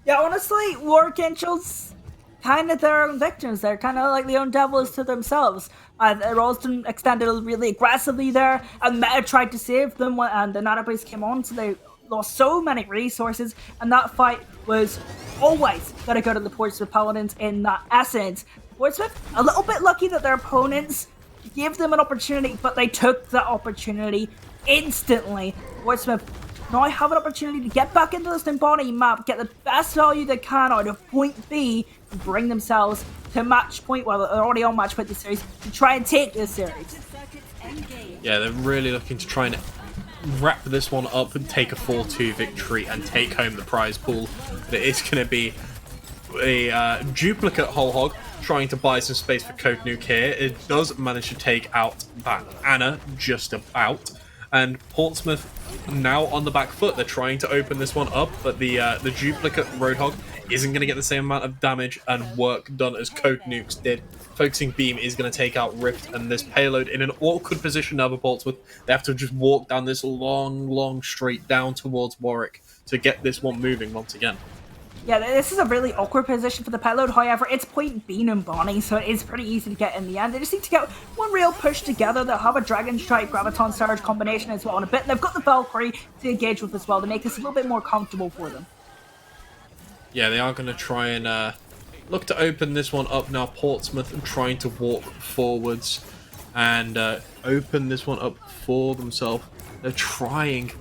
Yeah, honestly, Warwick Angels, kind of their own victims. They're kind of like the own devils to themselves. Ralston extended really aggressively there, and Meta tried to save them, and the nano boost came on, so they lost so many resources, and that fight was always going to go to the Portsmouth Paladins in that essence. Portsmouth, a little bit lucky that their opponents gave them an opportunity, but they took that opportunity instantly. Portsmouth now have an opportunity to get back into this Nimbani map, get the best value they can out of point B, and bring themselves to match point. Well, they're already on match point this series, to try and take this series. Yeah, they're really looking to try and wrap this one up and take a 4-2 victory and take home the prize pool. But it is going to be a duplicate Whole Hog trying to buy some space for Code Nuke here. It does manage to take out that Anna just about. And Portsmouth now on the back foot. They're trying to open this one up, but the duplicate Roadhog isn't going to get the same amount of damage and work done as Code Nukes did. Focusing Beam is going to take out Rift, and this payload in an awkward position now for Portsmouth. They have to just walk down this long straight down towards Warwick to get this one moving once again. Yeah, this is a really awkward position for the payload. However, it's point B Nimbani, so it is pretty easy to get in the end. They just need to get one real push together. They'll have a Dragon Strike, Graviton Surge combination as well in a bit. And they've got the Valkyrie to engage with as well to make this a little bit more comfortable for them. Yeah, they are going to try and look to open this one up now. Portsmouth trying to walk forwards and open this one up for themselves. They're trying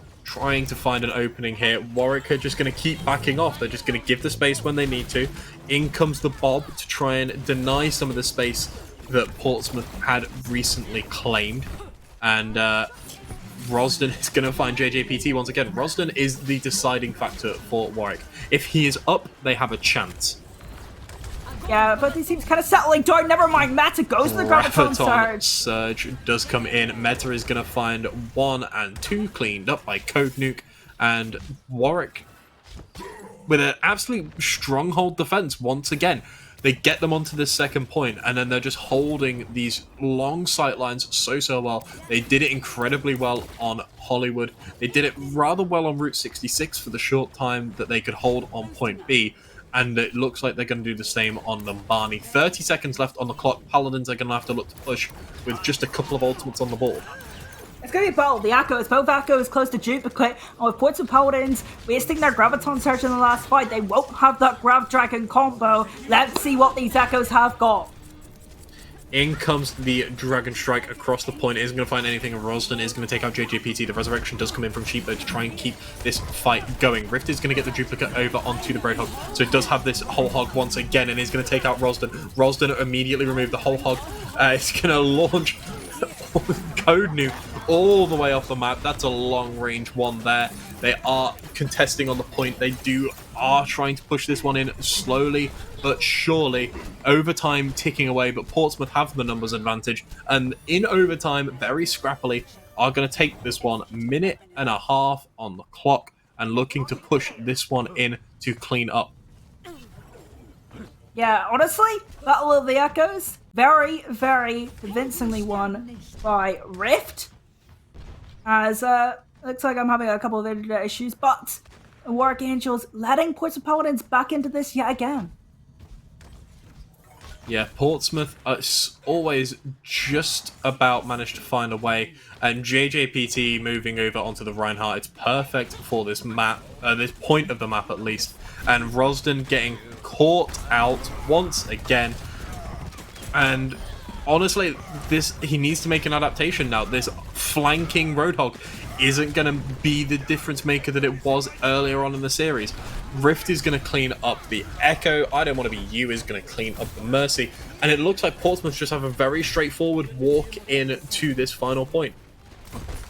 to find an opening here. Warwick are just going to keep backing off. They're just going to give the space when they need to. In comes the Bob to try and deny some of the space that Portsmouth had recently claimed. And Rosden is going to find JJPT once again. Rosden is the deciding factor for Warwick. If he is up, they have a chance. Yeah, but these teams kind of settling down. Never mind, Meta goes to the Graviton Surge. Surge does come in. Meta is going to find 1 and 2 cleaned up by Code Nuke. And Warwick, with an absolute stronghold defense once again, they get them onto this second point, and then they're just holding these long sight lines so well. They did it incredibly well on Hollywood. They did it rather well on Route 66 for the short time that they could hold on point B. And it looks like they're going to do the same on Nimbani. 30 seconds left on the clock. Paladins are going to have to look to push with just a couple of ultimates on the board. It's going to be both. The Echoes, both Echoes close to duplicate. And with Portsmouth Paladins wasting their Graviton Surge in the last fight, they won't have that Grav Dragon combo. Let's see what these Echoes have got. In comes the Dragon Strike across the point. It isn't going to find anything. Rosden is going to take out JJPT. The Resurrection does come in from Sheepbird to try and keep this fight going. Rift is going to get the duplicate over onto the Roadhog. So it does have this Whole Hog once again and is going to take out Rosden. Rosden immediately removed the Whole Hog. It's going to launch Code Nuke all the way off the map. That's a long range one there. They are contesting on the point. They are trying to push this one in slowly but surely. Overtime ticking away, but Portsmouth have the numbers advantage. And in overtime, very scrappily, are going to take this one. 1.5 minutes on the clock and looking to push this one in to clean up. Yeah, honestly, Battle of the Echoes, very convincingly won by Rift. As looks like I'm having a couple of internet issues, but Warwick Angels letting Portsmouth Paladins back into this yet again. Yeah, Portsmouth always just about managed to find a way, and JJPT moving over onto the Reinhardt, it's perfect for this map, this point of the map at least, and Rosden getting caught out once again, and honestly, he needs to make an adaptation now. This flanking Roadhog isn't going to be the difference maker that it was earlier on in the series. Rift is going to clean up the Echo. I Don't Want to Be You is going to clean up the Mercy. And it looks like Portsmouth just have a very straightforward walk in to this final point.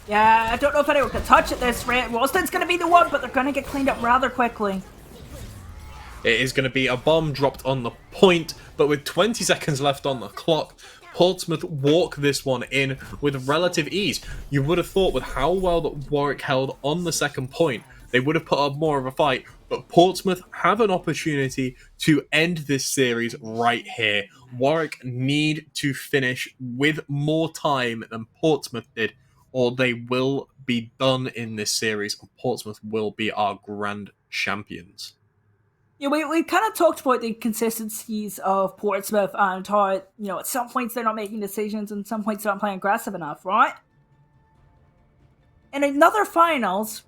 Yeah, I don't know if anyone can touch it this rate. Ralston's going to be the one, but they're going to get cleaned up rather quickly. It is going to be a bomb dropped on the point, but with 20 seconds left on the clock, Portsmouth walk this one in with relative ease. You would have thought with how well that Warwick held on the second point, they would have put up more of a fight, but Portsmouth have an opportunity to end this series right here. Warwick need to finish with more time than Portsmouth did, or they will be done in this series, and Portsmouth will be our grand champions. Yeah, we kind of talked about the consistencies of Portsmouth and how, at some points they're not making decisions and some points they're not playing aggressive enough, right? In another finals,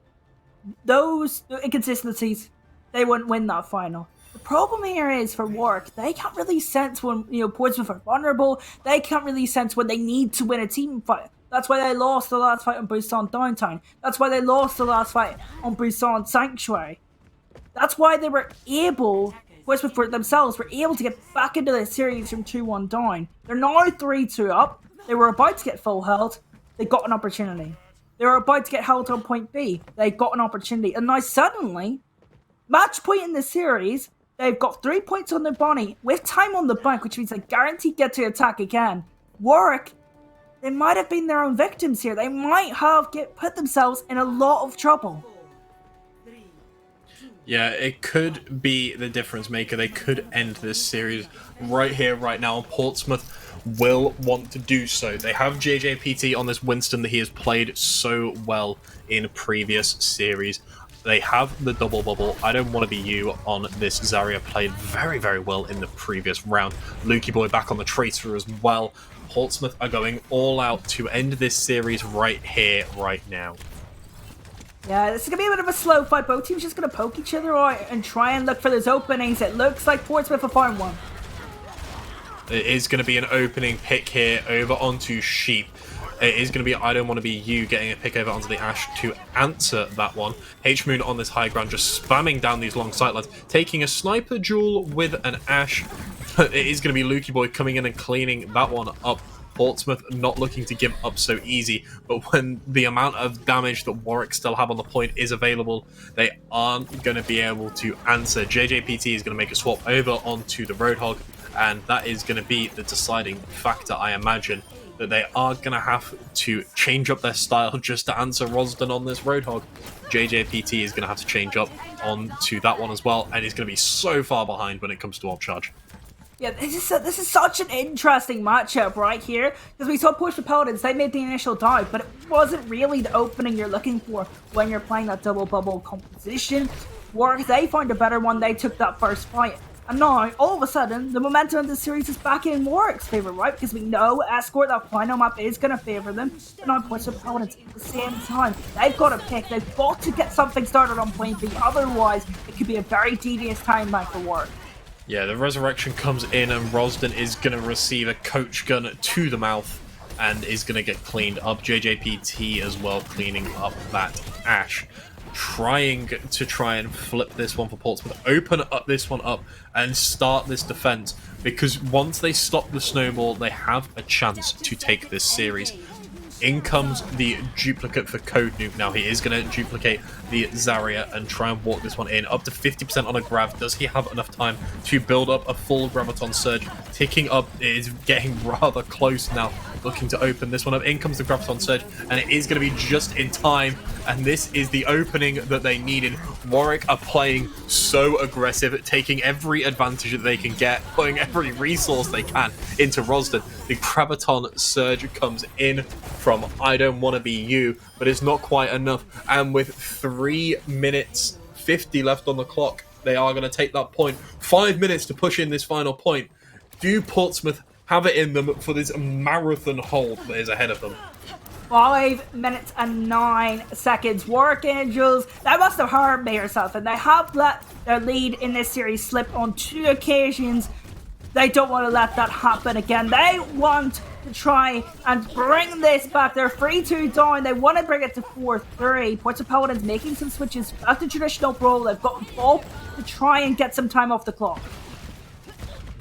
those inconsistencies, they wouldn't win that final. The problem here is for Warwick, they can't really sense when, Portsmouth are vulnerable. They can't really sense when they need to win a team fight. That's why they lost the last fight on Busan Downtown. That's why they lost the last fight on Busan Sanctuary. That's why they were able, Portsmouth for themselves, were able to get back into the series from 2-1 down. They're now 3-2 up. They were about to get full held. They got an opportunity. They were about to get held on point B. They got an opportunity. And now suddenly, match point in the series, they've got 3 points on their bounty with time on the bank, which means they guaranteed get to attack again. Warwick, they might have been their own victims here. They might have put themselves in a lot of trouble. Yeah, it could be the difference maker. They could end this series right here, right now. Portsmouth will want to do so. They have JJPT on this Winston that he has played so well in previous series. They have the double bubble. I Don't Want to Be You on this Zarya played very, very well in the previous round. Lukey Boy back on the Tracer as well. Portsmouth are going all out to end this series right here, right now. Yeah, this is going to be a bit of a slow fight. Both teams just going to poke each other out and try and look for those openings. It looks like Portsmouth have found one. It is going to be an opening pick here over onto Sheep. It is going to be I Don't Want to Be You getting a pick over onto the Ash to answer that one. H-Moon on this high ground just spamming down these long sightlines, taking a sniper duel with an Ash. It is going to be Lukey Boy coming in and cleaning that one up. Portsmouth not looking to give up so easy, but when the amount of damage that Warwick still have on the point is available, they aren't going to be able to answer. JJPT is going to make a swap over onto the Roadhog, and that is going to be the deciding factor, I imagine, that they are going to have to change up their style just to answer Rosden on this Roadhog. JJPT is going to have to change up onto that one as well, and he's going to be so far behind when it comes to ult charge. Yeah, this is such an interesting matchup right here, because we saw Portsmouth Paladins, they made the initial dive, but it wasn't really the opening you're looking for when you're playing that double bubble composition. Warwick, they found a better one, they took that first fight. And now, all of a sudden, the momentum of the series is back in Warwick's favour, right? Because we know Escort, that final map, is going to favour them. And now Portsmouth Paladins, at the same time, they've got to pick, they've got to get something started on point B, otherwise it could be a very devious time back for Warwick. Yeah, the resurrection comes in and Rosden is going to receive a coach gun to the mouth and is going to get cleaned up. JJPT as well cleaning up that Ash. Trying and flip this one for Portsmouth. Open up this one up and start this defense, because once they stop the snowball, they have a chance to take this series. In comes the duplicate for Code Nuke. Now he is going to duplicate the Zarya and try and walk this one in. Up to 50% on a Grav. Does he have enough time to build up a full Graviton Surge? Ticking up, it is getting rather close now. Looking to open this one up. In comes the Graviton Surge, and it is going to be just in time. And this is the opening that they needed. Warwick are playing so aggressive, taking every advantage that they can get, putting every resource they can into Rosden. The Graviton Surge comes in from I Don't Want to Be You, but it's not quite enough. And with 3 minutes 50 left on the clock, they are going to take that point. 5 minutes to push in this final point. Do Portsmouth have it in them for this marathon hold that is ahead of them? 5 minutes and 9 seconds. Warwick Angels, that must have hurt yourself, and they have let their lead in this series slip on 2 occasions. They don't want to let that happen again. They want to try and bring this back. They're 3-2 down. They want to bring it to 4-3. Ports of Paladins making some switches back to traditional brawl. They've got Bob to try and get some time off the clock.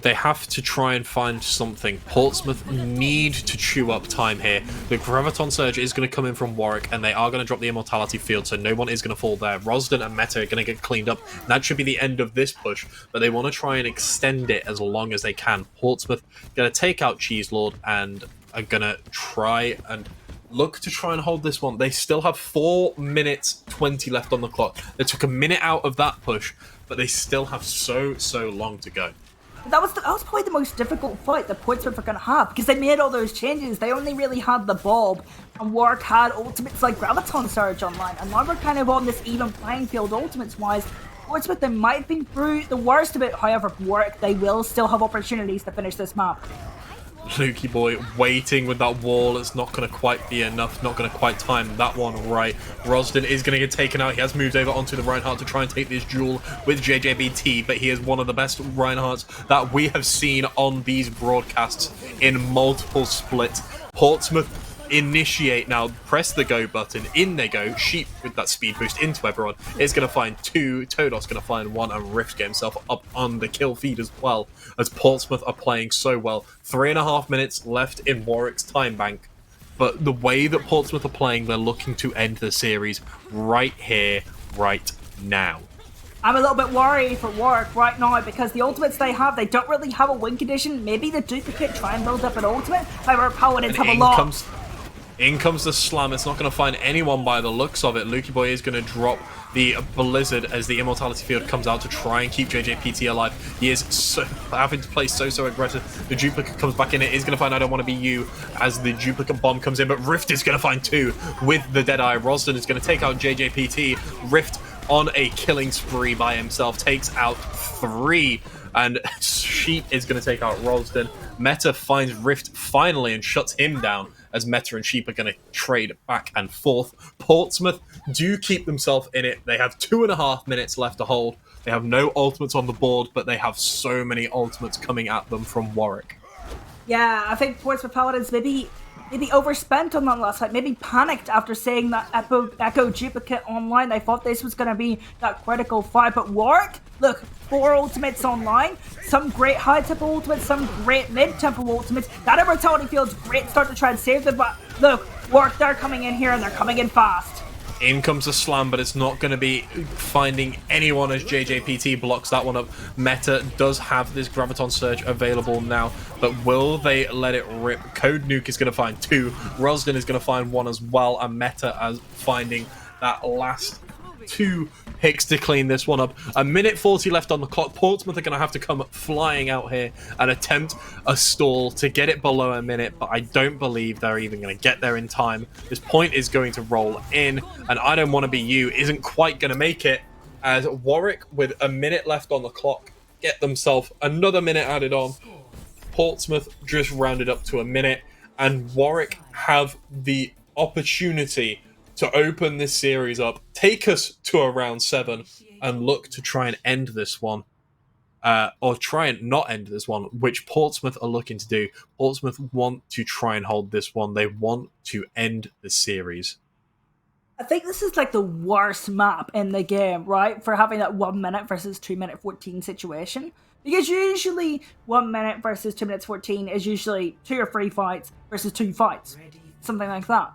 They have to try and find something. Portsmouth need to chew up time here. The Graviton Surge is going to come in from Warwick, and they are going to drop the Immortality Field, so no one is going to fall there. Rosden and Meta are going to get cleaned up. That should be the end of this push, but they want to try and extend it as long as they can. Portsmouth going to take out Cheese Lord and are going to try and look to try and hold this one. They still have 4 minutes 20 left on the clock. They took a minute out of that push, but they still have so long to go. That was probably the most difficult fight that Portsmouth are going to have, because they made all those changes. They only really had the Bob, and Warwick had ultimates like Graviton Surge online, and now we're kind of on this even playing field ultimates-wise. Portsmouth, they might have been through the worst of it, however, Warwick, they will still have opportunities to finish this map. Lukey boy waiting with that wall. It's not going to quite be enough, not going to quite time that one right. Rosden is going to get taken out. He has moved over onto the Reinhardt to try and take this duel with JJBT, but he is one of the best Reinhardts that we have seen on these broadcasts in multiple splits. Portsmouth initiate now, press the go button, in they go. Sheep with that speed boost into everyone is going to find 2, Todos going to find 1, and Rift get himself up on the kill feed as well, as Portsmouth are playing so well. 3.5 minutes left in Warwick's time bank, but the way that Portsmouth are playing, they're looking to end the series right here, right now. I'm a little bit worried for Warwick right now, because the ultimates they have, they don't really have a win condition. Maybe the duplicate try and build up an ultimate. However, Paladins have a lot. In comes the slam. It's not going to find anyone by the looks of it. Lukey boy is going to drop the Blizzard as the Immortality Field comes out to try and keep JJPT alive. He is having to play so aggressive. The duplicate comes back in. It is going to find I don't want to be you as the duplicate bomb comes in, but Rift is going to find 2 with the Deadeye. Rosden is going to take out JJPT. Rift on a killing spree by himself takes out 3, and Sheep is going to take out Rosden. Meta finds Rift finally and shuts him down, as Meta and Sheep are going to trade back and forth. Portsmouth do keep themselves in it. They have 2.5 minutes left to hold. They have no ultimates on the board, but they have so many ultimates coming at them from Warwick. Yeah, I think Portsmouth Paladins maybe overspent on that last fight, maybe panicked after seeing that Echo duplicate online. They thought this was going to be that critical fight, but Warwick, look, 4 ultimates online, some great high-tempo ultimates, some great mid-tempo ultimates. That Immortality Field's great start to try and save them, but look, Warwick, they're coming in here and they're coming in fast. In comes the slam, but it's not going to be finding anyone as JJPT blocks that one up. Meta does have this Graviton Surge available now, but will they let it rip? Code Nuke is going to find 2. Rosden is going to find 1 as well, and Meta as finding that last 2 picks to clean this one up. 1:40 left on the clock. Portsmouth are going to have to come flying out here and attempt a stall to get it below a minute, but I don't believe they're even going to get there in time. This point is going to roll in, and I don't want to be you isn't quite going to make it, as Warwick, with a minute left on the clock, get themselves another minute added on. Portsmouth just rounded up to a minute, and Warwick have the opportunity to open this series up, take us to a round 7, and look to try and end this one. Or try and not end this one, which Portsmouth are looking to do. Portsmouth want to try and hold this one. They want to end the series. I think this is like the worst map in the game, right? For having that 1 minute versus 2 minute 14 situation. Because usually 1 minute versus 2 minutes 14 is usually 2 or 3 fights versus 2 fights. Something like that.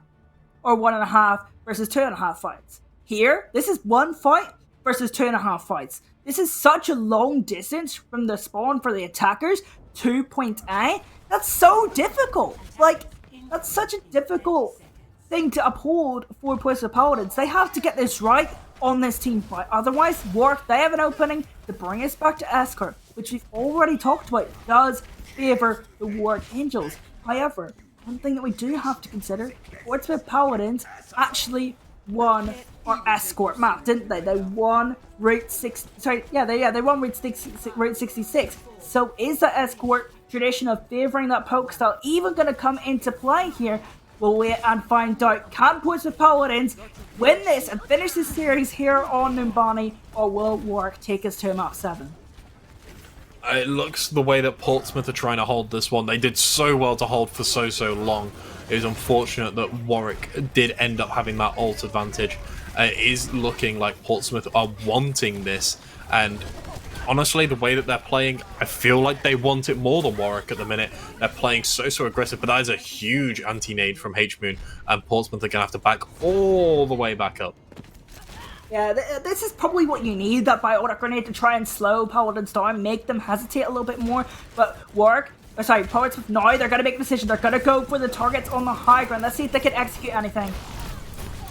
Or 1.5 versus 2.5 fights. Here, this is 1 fight versus 2.5 fights. This is such a long distance from the spawn for the attackers to point A. That's so difficult. Like, that's such a difficult thing to uphold for Portsmouth Paladins. They have to get this right on this team fight. Otherwise, Warwick, they have an opening to bring us back to Escort, which we've already talked about, does favour the Warwick Angels. However, one thing that we do have to consider, Portsmouth Paladins actually won our Escort map, didn't they? They won Route 6. Sorry, they won Route 66. So is the Escort tradition of favouring that poke style even going to come into play here? We'll wait and find out. Can Portsmouth Paladins win this and finish this series here on Numbani, or will Warwick take us to map 7? It looks the way that Portsmouth are trying to hold this one. They did so well to hold for so long. It was unfortunate that Warwick did end up having that ult advantage. It is looking like Portsmouth are wanting this, and honestly, the way that they're playing, I feel like they want it more than Warwick at the minute. They're playing so aggressive, but that is a huge anti-nade from H-Moon, and Portsmouth are going to have to back all the way back up. Yeah, this is probably what you need, that biotic grenade, to try and slow Paladins down, make them hesitate a little bit more. But Portsmouth now, they're going to make a decision. They're going to go for the targets on the high ground. Let's see if they can execute anything.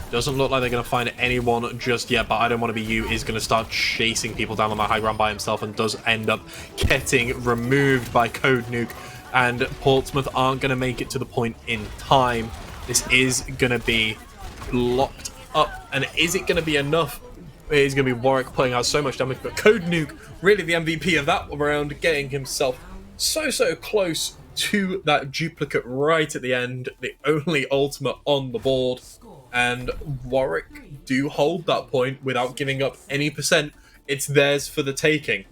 Doesn't look like they're going to find anyone just yet, but I Don't Want to Be You is going to start chasing people down on the high ground by himself and does end up getting removed by Code Nuke. And Portsmouth aren't going to make it to the point in time. This is going to be locked up, and is it going to be enough? It is going to be Warwick putting out so much damage, but Code Nuke, really the MVP of that round, getting himself so close to that duplicate right at the end, the only ultimate on the board, and Warwick do hold that point without giving up any percent. It's theirs for the taking.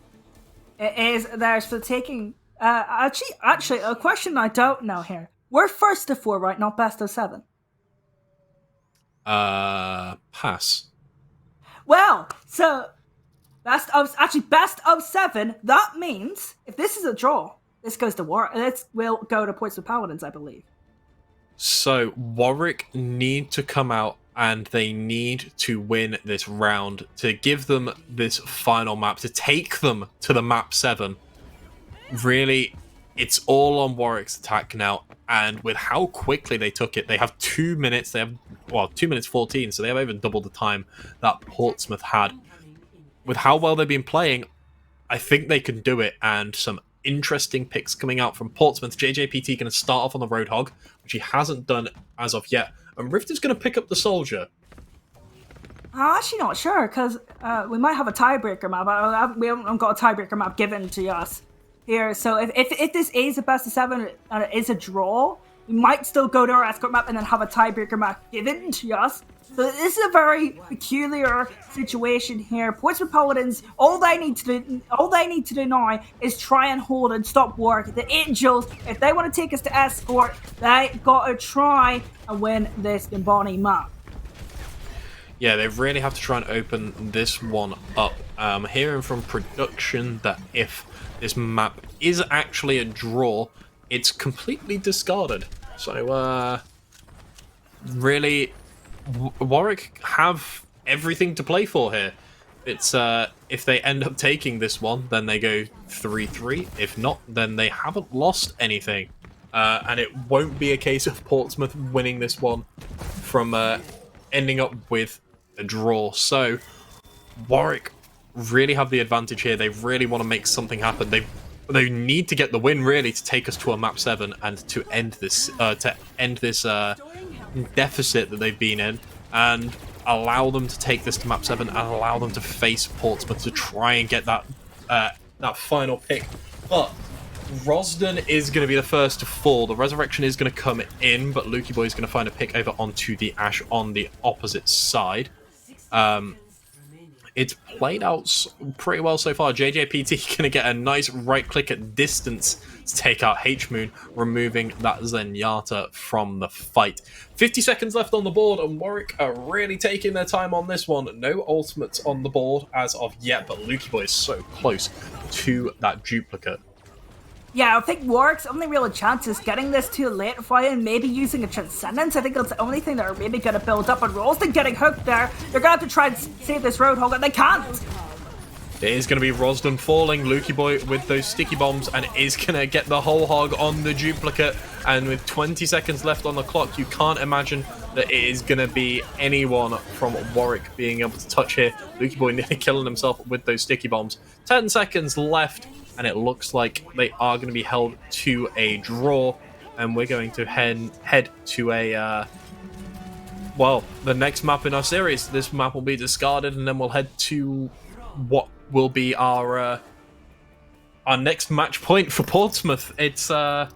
It is theirs for the taking. Actually, a question I don't know here. We're first to 4, right? Not best of 7. Pass. Well, so best of 7. That means if this is a draw, this goes to Warwick. This will go to Portsmouth Paladins, I believe. So Warwick need to come out and they need to win this round to give them this final map, to take them to the map 7. Really, it's all on Warwick's attack now, and with how quickly they took it, they have 2 minutes. They have 2 minutes 14, so they have even double the time that Portsmouth had. With how well they've been playing, I think they can do it, and some interesting picks coming out from Portsmouth. JJPT going to start off on the Roadhog, which he hasn't done as of yet, and Rift is going to pick up the Soldier. I'm actually not sure, because we might have a tiebreaker map. We haven't got a tiebreaker map given to us here, so if this is a best of 7 and it is a draw, we might still go to our escort map and then have a tiebreaker map given to us. So this is a very peculiar situation here. Portsmouth Paladins, all they need to do now is try and hold and stop Warwick. The Angels, if they want to take us to escort, they got to try and win this Bonnie map. Yeah, they really have to try and open this one up. I'm hearing from production that if this map is actually a draw, it's completely discarded. So, really, Warwick have everything to play for here. It's if they end up taking this one, then they go 3-3. If not, then they haven't lost anything. And it won't be a case of Portsmouth winning this one from ending up with a draw. So, Warwick really have the advantage here. They really want to make something happen. They need to get the win, really, to take us to a map 7 and to end this deficit that they've been in, and allow them to take this to map 7 and allow them to face Portsmouth to try and get that final pick. But Rosden is going to be the first to fall. The Resurrection is going to come in, but Lukey Boy is going to find a pick over onto the Ash on the opposite side. It's played out pretty well so far. JJPT going to get a nice right-click at distance to take out H-Moon, removing that Zenyatta from the fight. 50 seconds left on the board, and Warwick are really taking their time on this one. No ultimates on the board as of yet, but Lukey Boy is so close to that duplicate. Yeah, I think Warwick's only real chance is getting this to a late fight and maybe using a Transcendence. I think that's the only thing they're maybe going to build up. And Ralston getting hooked there. They're going to have to try and save this Roadhog, and they can't. It is going to be Rosden falling. Lukey Boy with those sticky bombs, and is going to get the whole hog on the duplicate. And with 20 seconds left on the clock, you can't imagine that it is going to be anyone from Warwick being able to touch here. Lukey Boy nearly killing himself with those sticky bombs. 10 seconds left. And it looks like they are going to be held to a draw. And we're going to head to a... the next map in our series. This map will be discarded, and then we'll head to what will be our next match point for Portsmouth. It's... Whoa.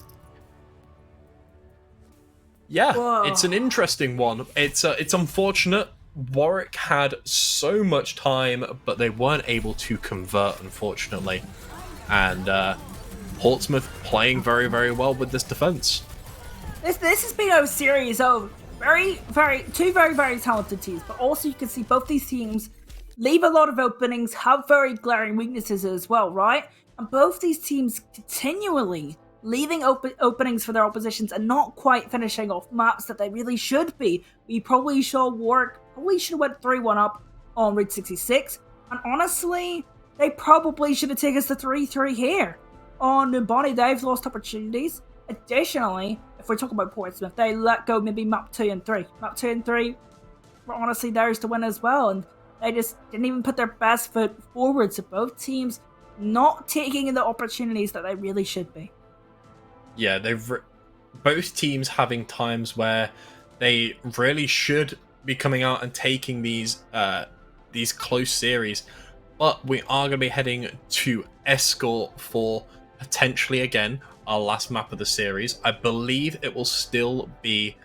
It's an interesting one. It's unfortunate. Warwick had so much time, but they weren't able to convert, unfortunately. and Portsmouth playing very, very well with this defense. This has been a series of two very, very talented teams, but also you can see both these teams leave a lot of openings, have very glaring weaknesses as well, right? And both these teams continually leaving openings for their oppositions and not quite finishing off maps that they really should be. We probably saw Warwick probably should have went 3-1 up on Route 66, and honestly, they probably should have taken us to 3-3 here. On Numbani, they've lost opportunities. Additionally, if we're talking about Portsmouth, they let go maybe map 2 and 3. Map 2 and 3 were honestly theirs to win as well, and they just didn't even put their best foot forward. So both teams not taking the opportunities that they really should be. Yeah, both teams having times where they really should be coming out and taking these close series, but we are going to be heading to Escort for potentially again our last map of the series. I believe it will still be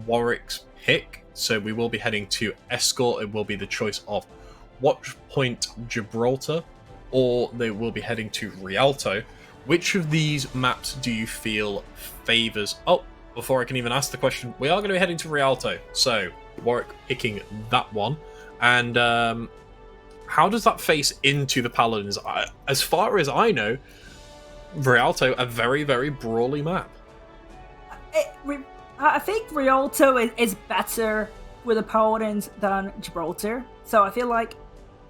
Warwick's pick, so we will be heading to Escort. It will be the choice of Watch Point Gibraltar, or they will be heading to Rialto. Which of these maps do you feel favors? Oh, before I can even ask the question, we are going to be heading to Rialto, so Warwick picking that one. And how does that face into the Paladins? As far as I know, Rialto, a very, very brawly map. I think Rialto is better with the Paladins than Gibraltar. So I feel like,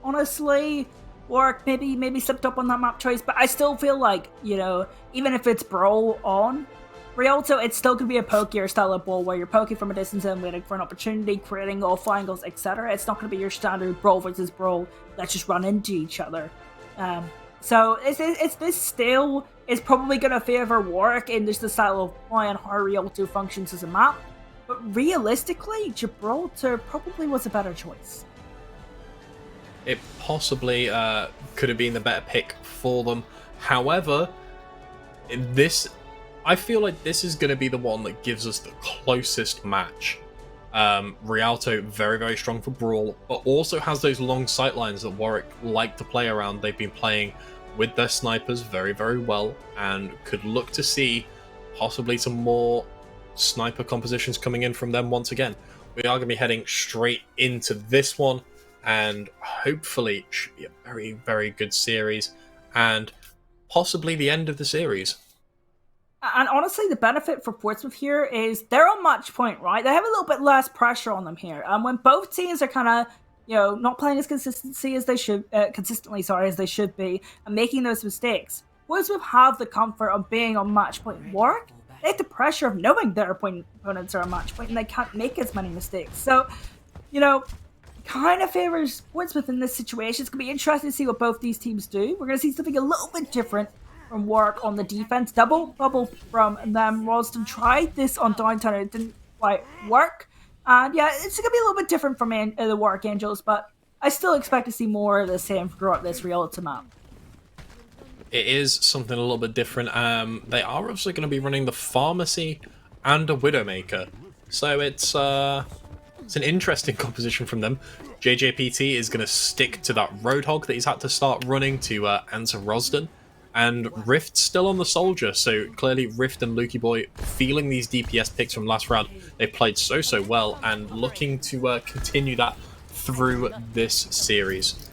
honestly, Warwick maybe slipped up on that map choice, but I still feel like, even if it's brawl on Rialto, it's still going to be a pokier style of brawl where you're poking from a distance and waiting for an opportunity, creating offline angles, etc. It's not going to be your standard brawl versus brawl. Let's just run into each other. So this still is probably going to favor Warwick in just the style of play and how Rialto functions as a map. But realistically, Gibraltar probably was a better choice. It possibly could have been the better pick for them. However, I feel like this is going to be the one that gives us the closest match. Rialto, very, very strong for brawl, but also has those long sight lines that Warwick like to play around. They've been playing with their snipers very, very well, and could look to see possibly some more sniper compositions coming in from them once again. We are going to be heading straight into this one, and hopefully it should be a very, very good series, and possibly the end of the series. And honestly, the benefit for Portsmouth here is they're on match point, right? They have a little bit less pressure on them here. And when both teams are kind of, not playing as consistently as they should be, and making those mistakes, Portsmouth have the comfort of being on match point. Warwick, they have the pressure of knowing their opponents are on match point and they can't make as many mistakes. So, kind of favors Portsmouth in this situation. It's going to be interesting to see what both these teams do. We're going to see something a little bit different from Warwick on the defense. Double bubble from them. Ralston tried this on Downtown. It didn't quite work. And yeah, it's going to be a little bit different from the Warwick Angels, but I still expect to see more of the same throughout this Rialto map. It is something a little bit different. They are also going to be running the Pharmacy and a Widowmaker. So it's an interesting composition from them. JJPT is going to stick to that Roadhog that he's had to start running to answer Rosden. And Rift's still on the Soldier, so clearly Rift and Lukey Boy feeling these DPS picks from last round. They played so well and looking to continue that through this series.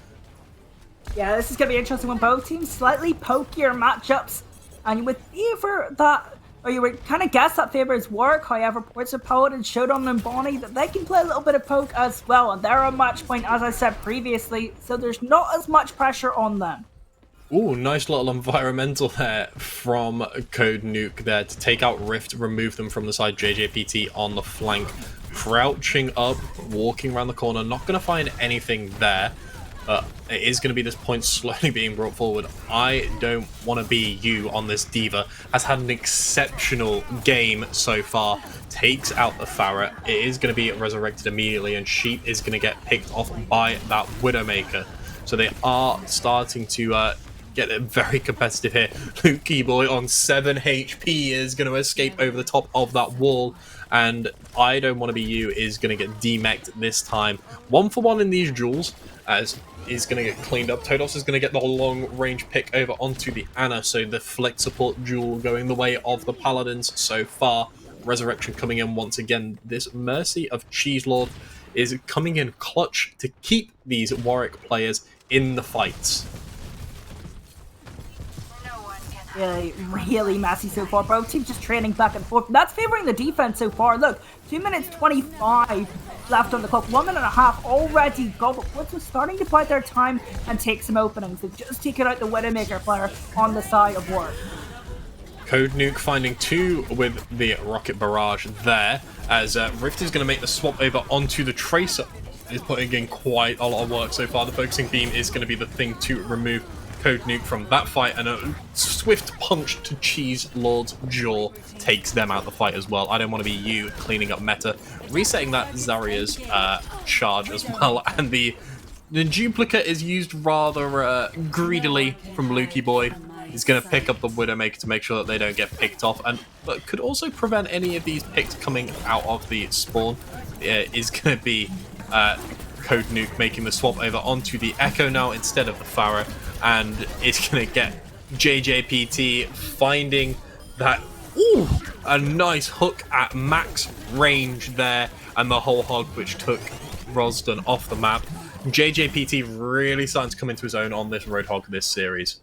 Yeah, this is going to be interesting when both teams slightly pokier matchups. And you would favor that, or you would kind of guess that favors Warwick. However, Portsmouth Paladin showed on Numbani that they can play a little bit of poke as well. And they're on match point, as I said previously, so there's not as much pressure on them. Ooh, nice little environmental there from Code Nuke there to take out Rift, remove them from the side. JJPT on the flank, crouching up, walking around the corner, not going to find anything there. It is going to be this point slowly being brought forward. I don't want to be you on this Diva. Has had an exceptional game so far. Takes out the Farah. It is going to be resurrected immediately, and Sheep is going to get picked off by that Widowmaker. So they are starting to get it very competitive here. Lukey Boy on 7 HP is going to escape over the top of that wall, and I Don't Want to Be You is going to get demeched this time. 1-for-1 in these duels, as is going to get cleaned up. Todos is going to get the long range pick over onto the Ana, so the flick support duel going the way of the Paladins so far. Resurrection coming in once again. This Mercy of Cheeselord is coming in clutch to keep these Warwick players in the fights. Really messy so far. Both teams just trading back and forth. That's favoring the defense so far. Look, 2 minutes 25 left on the clock. 1 minute and a half already gone. But Portsmouth starting to bide their time and take some openings. They've just taken out the Widowmaker player on the side of Warwick. Code Nuke finding 2 with the Rocket Barrage there, as Rift is going to make the swap over onto the Tracer. Is putting in quite a lot of work so far. The Focusing Beam is going to be the thing to remove Code Nuke from that fight, and a swift punch to Cheeselord's jaw takes them out the fight as well. I don't want to be you cleaning up meta. Resetting that Zarya's charge as well, and the duplicate is used rather greedily from Lukey Boy. He's going to pick up the Widowmaker to make sure that they don't get picked off, but could also prevent any of these picks coming out of the spawn. Is going to be Code Nuke making the swap over onto the Echo now instead of the Pharaoh, and it's going to get JJPT finding that, a nice hook at max range there, and the whole hog which took Rosden off the map. JJPT really starting to come into his own on this Roadhog this series.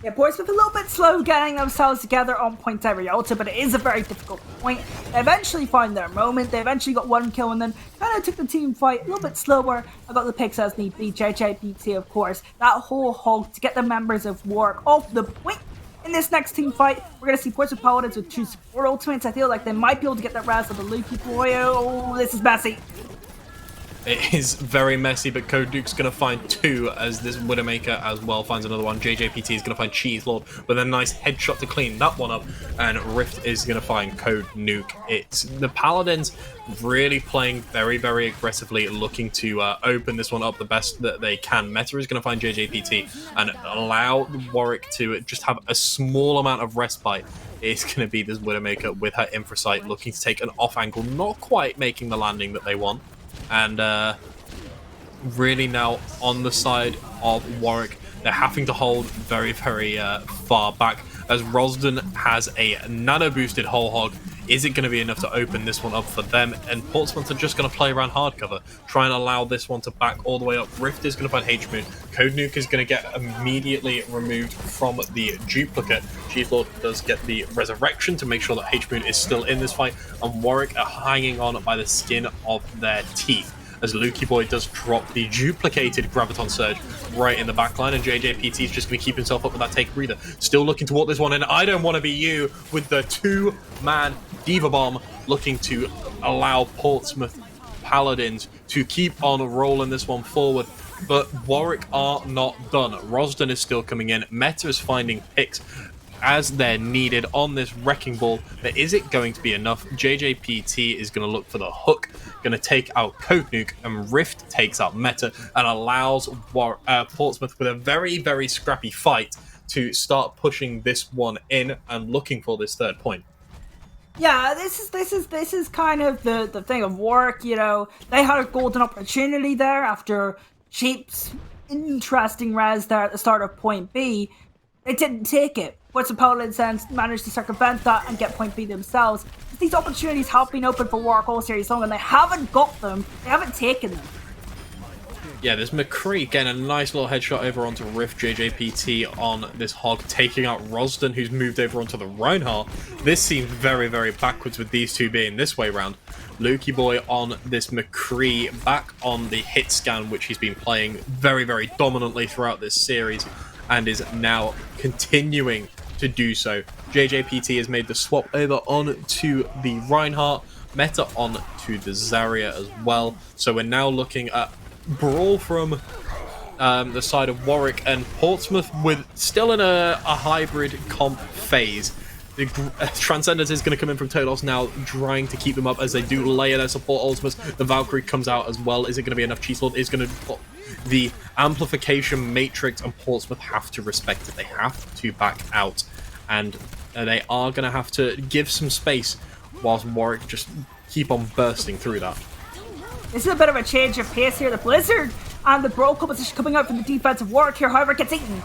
Yeah, Portsmouth a little bit slow getting themselves together on Point Arialta, but it is a very difficult point. They eventually find their moment. They eventually got 1 kill and then kind of took the team fight a little bit slower. I got the picks as need be. JJPT, of course. That whole hog to get the members of Warwick off the point. In this next team fight, we're going to see Portsmouth Paladins with 2 support ultimates. I feel like they might be able to get that res of the Lukey Boy. Oh, this is messy. It is very messy, but Code Nuke's going to find 2 as this Widowmaker as well finds another one. JJPT is going to find Cheeselord with a nice headshot to clean that one up, and Rift is going to find Code Nuke. It's the Paladins really playing very, very aggressively, looking to open this one up the best that they can. Meta is going to find JJPT and allow Warwick to just have a small amount of respite. It's going to be this Widowmaker with her Infrasight looking to take an off angle, not quite making the landing that they want. And really now on the side of Warwick, they're having to hold very, very far back, as Rosden has a nano-boosted whole hog. Is it going to be enough to open this one up for them? And Portsmouth are just going to play around hardcover, try and allow this one to back all the way up. Rift is going to find H-Moon. Code Nuke is going to get immediately removed from the duplicate. Cheeselord does get the resurrection to make sure that H-Moon is still in this fight, and Warwick are hanging on by the skin of their teeth, as Lukey Boy does drop the duplicated Graviton Surge right in the backline, and JJPT is just going to keep himself up with that take breather. Still looking to walk this one in. I don't want to be you with the 2-man Diva Bomb, looking to allow Portsmouth Paladins to keep on rolling this one forward. But Warwick are not done. Rosden is still coming in. Meta is finding picks as they're needed on this Wrecking Ball. But is it going to be enough? JJPT is going to look for the hook, going to take out Code Nuke, and Rift takes out Meta and allows Portsmouth with a very, very scrappy fight to start pushing this one in and looking for this 3rd point. Yeah, this is kind of the thing of Warwick. You know, they had a golden opportunity there after Sheep's interesting res there at the start of point B. They didn't take it. What's the Paladins then managed to circumvent that and get point B themselves. These opportunities have been open for Warwick all series long, and they haven't got them. They haven't taken them. Yeah, there's McCree getting a nice little headshot over onto Rift. JJPT on this hog, taking out Rosden, who's moved over onto the Reinhardt. This seems very, very backwards with these two being this way round. Lukey Boy on this McCree, back on the hit scan, which he's been playing very, very dominantly throughout this series, and is now continuing to do so. JJPT has made the swap over on to the Reinhardt, Meta on to the Zarya as well. So we're now looking at brawl from the side of Warwick, and Portsmouth with still in a hybrid comp phase. The Transcendence is going to come in from Todos now, trying to keep them up as they do layer their support ultimates. The Valkyrie comes out as well. Is it going to be enough? Cheeselord is going to put the amplification matrix, and Portsmouth have to respect it. They have to back out, and they are going to have to give some space whilst Warwick just keep on bursting through that. This is a bit of a change of pace here. The Blizzard And the brawl composition coming out from the defensive work here, however, gets eaten.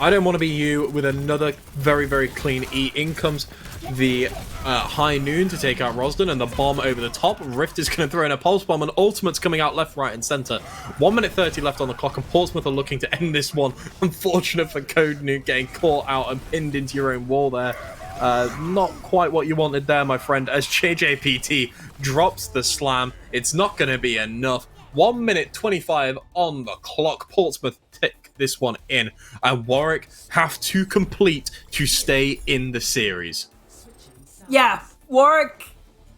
I don't want to be you with another very, very clean E. In comes the High Noon to take out Rosden, and the bomb over the top. Rift is going to throw in a pulse bomb, and Ultimate's coming out left, right, and center. 1 minute 30 left on the clock, and Portsmouth are looking to end this one. Unfortunate for Code Nuke getting caught out and pinned into your own wall there. Not quite what you wanted there, my friend, as JJPT drops the slam. It's not going to be enough. 1 minute 25 on the clock. Portsmouth take this one in, and Warwick have to complete to stay in the series. Yeah, Warwick,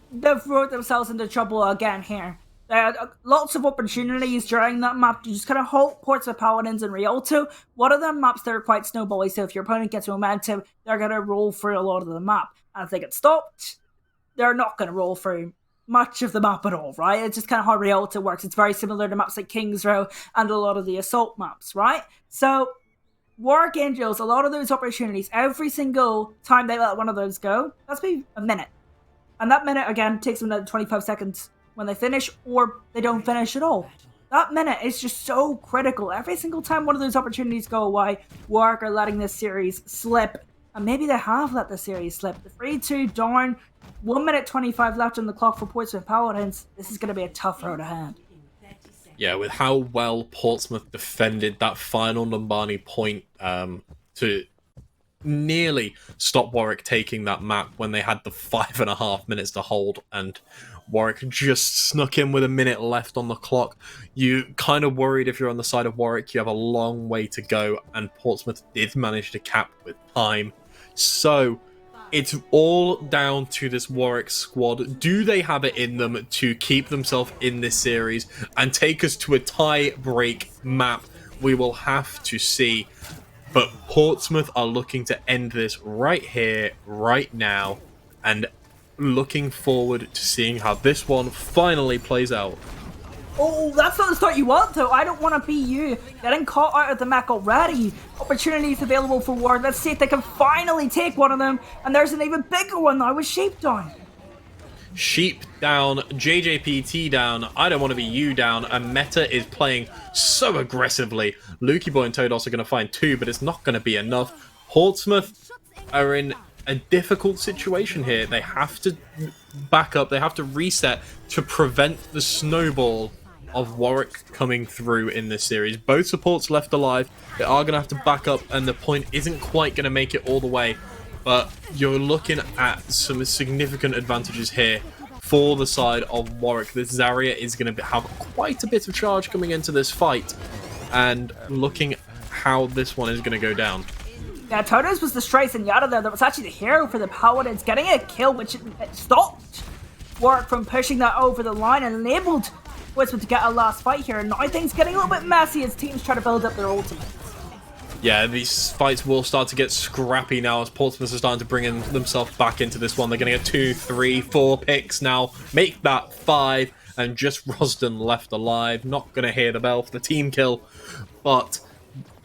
they've brought themselves into trouble again here. They had lots of opportunities during that map to just kind of halt Portsmouth Paladins and Rialto. One of them maps that are quite snowbally, so if your opponent gets momentum, they're going to roll through a lot of the map. And if they get stopped, they're not going to roll through much of the map at all, right? It's just kind of how Rialto works. It's very similar to maps like King's Row and a lot of the Assault maps, right? So, Warwick Angels, a lot of those opportunities, every single time they let one of those go, that's be a minute. And that minute, again, takes them another 25 seconds when they finish, or they don't finish at all. That minute is just so critical. Every single time one of those opportunities go away, Warwick are letting this series slip. And maybe they have let the series slip. The 3-2 down, 1 minute 25 left on the clock for Portsmouth Paladins. This is going to be a tough road ahead. Yeah, with how well Portsmouth defended that final Numbani point to nearly stop Warwick taking that map when they had the 5.5 minutes to hold, and Warwick just snuck in with a minute left on the clock. You kind of worried if you're on the side of Warwick, you have a long way to go, and Portsmouth did manage to cap with time. So it's all down to this Warwick squad. Do they have it in them to keep themselves in this series and take us to a tie-break map? We will have to see. But Portsmouth are looking to end this right here, right now, and looking forward to seeing how this one finally plays out. Oh, that's not the start you want, though. I don't want to be you getting caught out of the mech already. Opportunities available for Ward. Let's see if they can finally take one of them. And there's an even bigger one now with Sheep down. Sheep down, JJPT down, I don't want to be you down, and Meta is playing so aggressively. Lukey Boy and Todos are going to find two, but it's not going to be enough. Portsmouth are in a difficult situation here. They have to back up, they have to reset to prevent the snowball of Warwick coming through in this series. Both supports left alive, they are going to have to back up, and the point isn't quite going to make it all the way. But you're looking at some significant advantages here for the side of Warwick. This Zarya is going to have quite a bit of charge coming into this fight, and looking how this one is going to go down. Yeah, Todos was the straight Zenyatta there that was actually the hero for the Paladins, getting a kill which stopped Warwick from pushing that over the line and enabled Portsmouth to get a last fight here. And now things getting a little bit messy as teams try to build up their ultimate. Yeah, these fights will start to get scrappy now as Portsmouth are starting to bring themselves back into this one. They're going to get 2, 3, 4 picks now. Make that 5, and just Rosden left alive. Not going to hear the bell for the team kill. But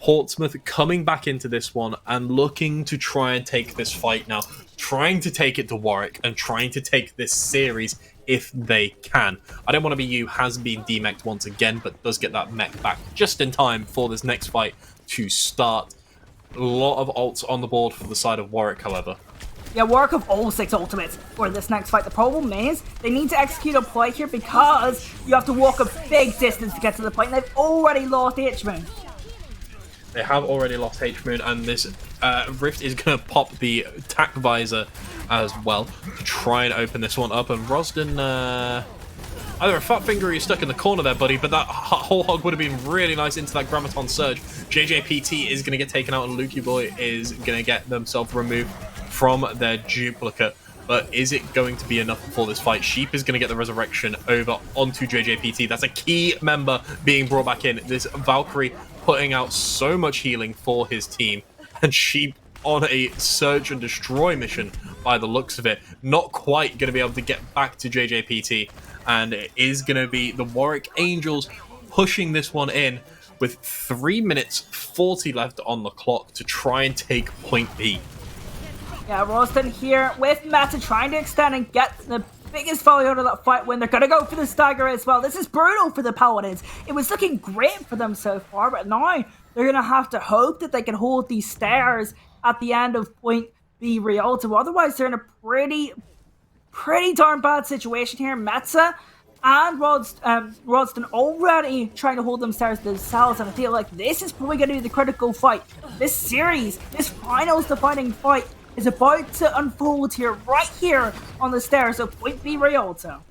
Portsmouth coming back into this one and looking to try and take this fight now. Trying to take it to Warwick and trying to take this series if they can. I don't want to be you has been demeched once again, but does get that mech back just in time for this next fight to start. A lot of ults on the board for the side of Warwick, however. Yeah, Warwick have all 6 ultimates for this next fight. The problem is they need to execute a play here because you have to walk a big distance to get to the point, and they've already lost H-Moon. They have already lost H-Moon, and this Rift is going to pop the tack visor as well to try and open this one up. And Rosden, either a fat finger or you're stuck in the corner there, buddy, but that whole hog would have been really nice into that Grammaton Surge. JJPT is going to get taken out, and Lukey Boy is going to get themselves removed from their duplicate. But is it going to be enough for this fight? Sheep is going to get the resurrection over onto JJPT. That's a key member being brought back in. This Valkyrie putting out so much healing for his team, and Sheep on a search and destroy mission by the looks of it. Not quite going to be able to get back to JJPT, and it is going to be the Warwick Angels pushing this one in with 3 minutes 40 left on the clock to try and take point B. Yeah, Rosden here with Meta trying to extend and get the biggest failure out of that fight when they're going to go for the stagger as well. This is brutal for the Paladins. It was looking great for them so far, but now they're going to have to hope that they can hold these stairs at the end of point B Rialto. Otherwise, they're in a pretty darn bad situation here. Metza and Rodston already trying to hold themselves themselves, and I feel like this is probably going to be the critical fight. This series, this finals defining fight, is about to unfold here, right here on the stairs of Point B Rialto.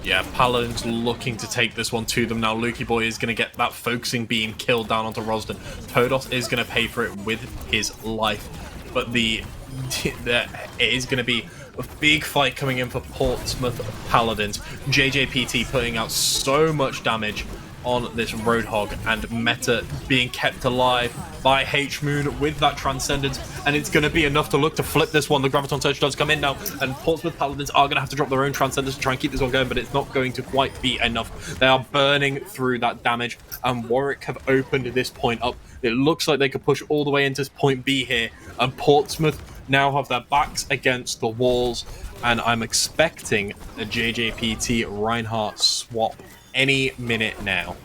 Yeah, Paladin's looking to take this one to them now. Lukey Boy is going to get that focusing beam killed down onto Rosden. Todos is going to pay for it with his life, but it is going to be a big fight coming in for Portsmouth Paladins. JJPT putting out so much damage on this Roadhog, and Meta being kept alive by H-Moon with that Transcendence, and it's going to be enough to look to flip this one. The Graviton Surge does come in now, and Portsmouth Paladins are going to have to drop their own Transcendence to try and keep this one going, but it's not going to quite be enough. They are burning through that damage, and Warwick have opened this point up. It looks like they could push all the way into point B here, and Portsmouth now have their backs against the walls, and I'm expecting a JJPT Reinhardt swap any minute now.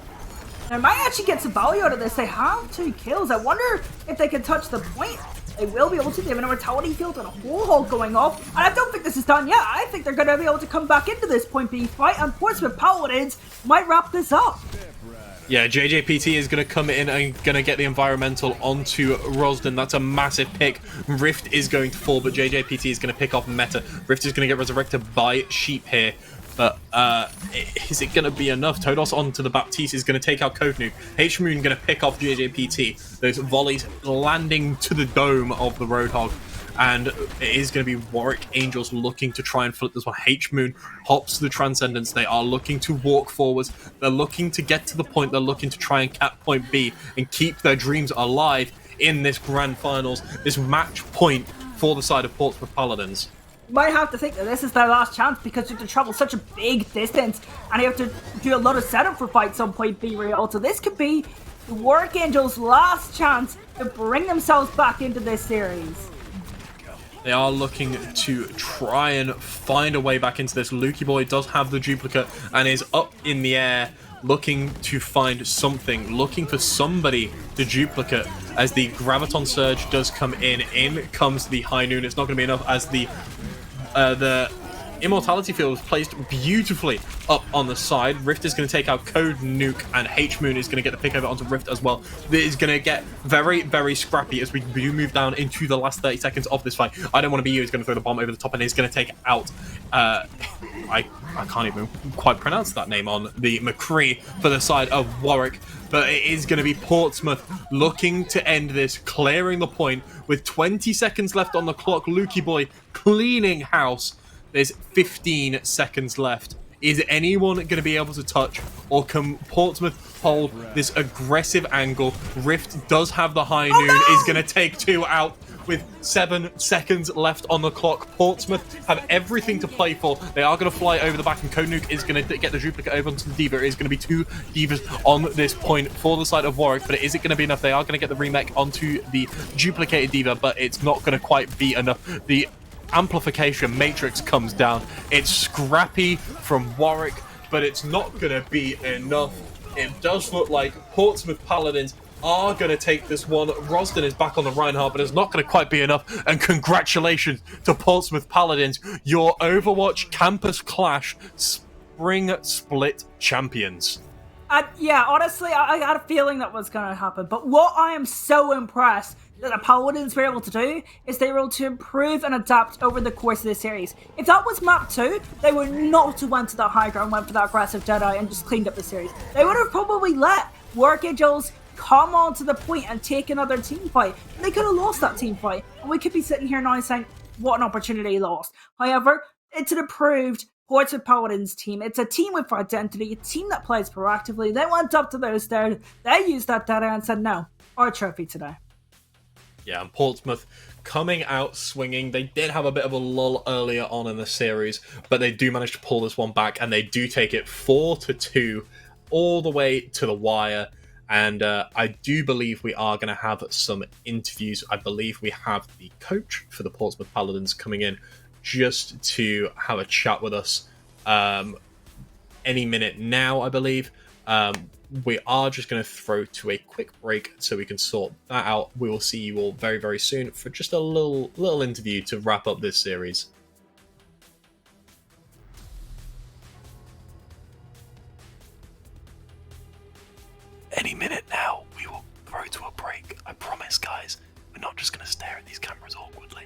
They might actually get some value out of this. They have 2 kills. I wonder if they can touch the point. They will be able to. They have an Mortality Field and a whole hog going off. And I don't think this is done yet. I think they're going to be able to come back into this point B fight, and Portsmouth Paladins might wrap this up. Yeah, JJPT is going to come in and going to get the environmental onto Rosden. That's a massive pick. Rift is going to fall, but JJPT is going to pick off Meta. Rift is going to get resurrected by Sheep here. But is it going to be enough? Todos onto the Baptiste is going to take out Code Nuke. H-Moon going to pick off JJPT. Those volleys landing to the dome of the Roadhog. And it is going to be Warwick Angels looking to try and flip this one. H-Moon hops the Transcendence. They are looking to walk forwards. They're looking to get to the point. They're looking to try and cap point B and keep their dreams alive in this grand finals, this match point for the side of Portsmouth Paladins. You might have to think that this is their last chance, because you have to travel such a big distance and you have to do a lot of setup for fights on point B Rialto. This could be the Warwick Angels' last chance to bring themselves back into this series. They are looking to try and find a way back into this. Lukey Boy does have the duplicate and is up in the air looking to find something, looking for somebody to duplicate as the Graviton Surge does come in. In comes the High Noon. It's not going to be enough as the Immortality Field is placed beautifully up on the side. Rift is going to take out Code Nuke, and H-Moon is going to get the pick over onto Rift as well. This is going to get very, very scrappy as we do move down into the last 30 seconds of this fight. I Don't Want to Be You is going to throw the bomb over the top, and is going to take out I can't even quite pronounce that name on the McCree for the side of Warwick, but it is going to be Portsmouth looking to end this, clearing the point with 20 seconds left on the clock. Lukey Boy cleaning house. There's 15 seconds left. Is anyone going to be able to touch, or can Portsmouth hold this aggressive angle? Rift does have the High Noon, is going to take 2 out with 7 seconds left on the clock. Portsmouth have everything to play for. They are going to fly over the back, and Code Nuke is going to get the duplicate over onto the Diva. It is going to be 2 Divas on this point for the side of Warwick, but is it going to be enough? They are going to get the remake onto the duplicated Diva, but it's not going to quite be enough. The amplification matrix comes down. It's scrappy from Warwick, but it's not going to be enough. It does look like Portsmouth Paladins are going to take this one. Rosden is back on the Reinhardt, but it's not going to quite be enough. And congratulations to Portsmouth Paladins, your Overwatch Campus Clash Spring Split champions. Yeah, honestly, I had a feeling that was going to happen. But what I am so impressed that the Paladins were able to do is they were able to improve and adapt over the course of this series. If that was map 2, they would not have went to that high ground, went for that aggressive Jedi and just cleaned up the series. They would have probably let Warwick Angels come on to the point and take another team fight. And they could have lost that team fight. And we could be sitting here now saying, what an opportunity lost. However, it's an improved Portsmouth Paladins team. It's a team with identity, a team that plays proactively. They went up to those there. They used that data and said, no, our trophy today. Yeah, and Portsmouth coming out swinging. They did have a bit of a lull earlier on in the series, but they do manage to pull this one back, and they do take it 4-2 all the way to the wire. And I do believe we are going to have some interviews. I believe we have the coach for the Portsmouth Paladins coming in just to have a chat with us any minute now, I believe. We are just going to throw to a quick break so we can sort that out. We will see you all very, very soon for just a little interview to wrap up this series. Any minute now, we will throw to a break. I promise, guys. We're not just going to stare at these cameras awkwardly.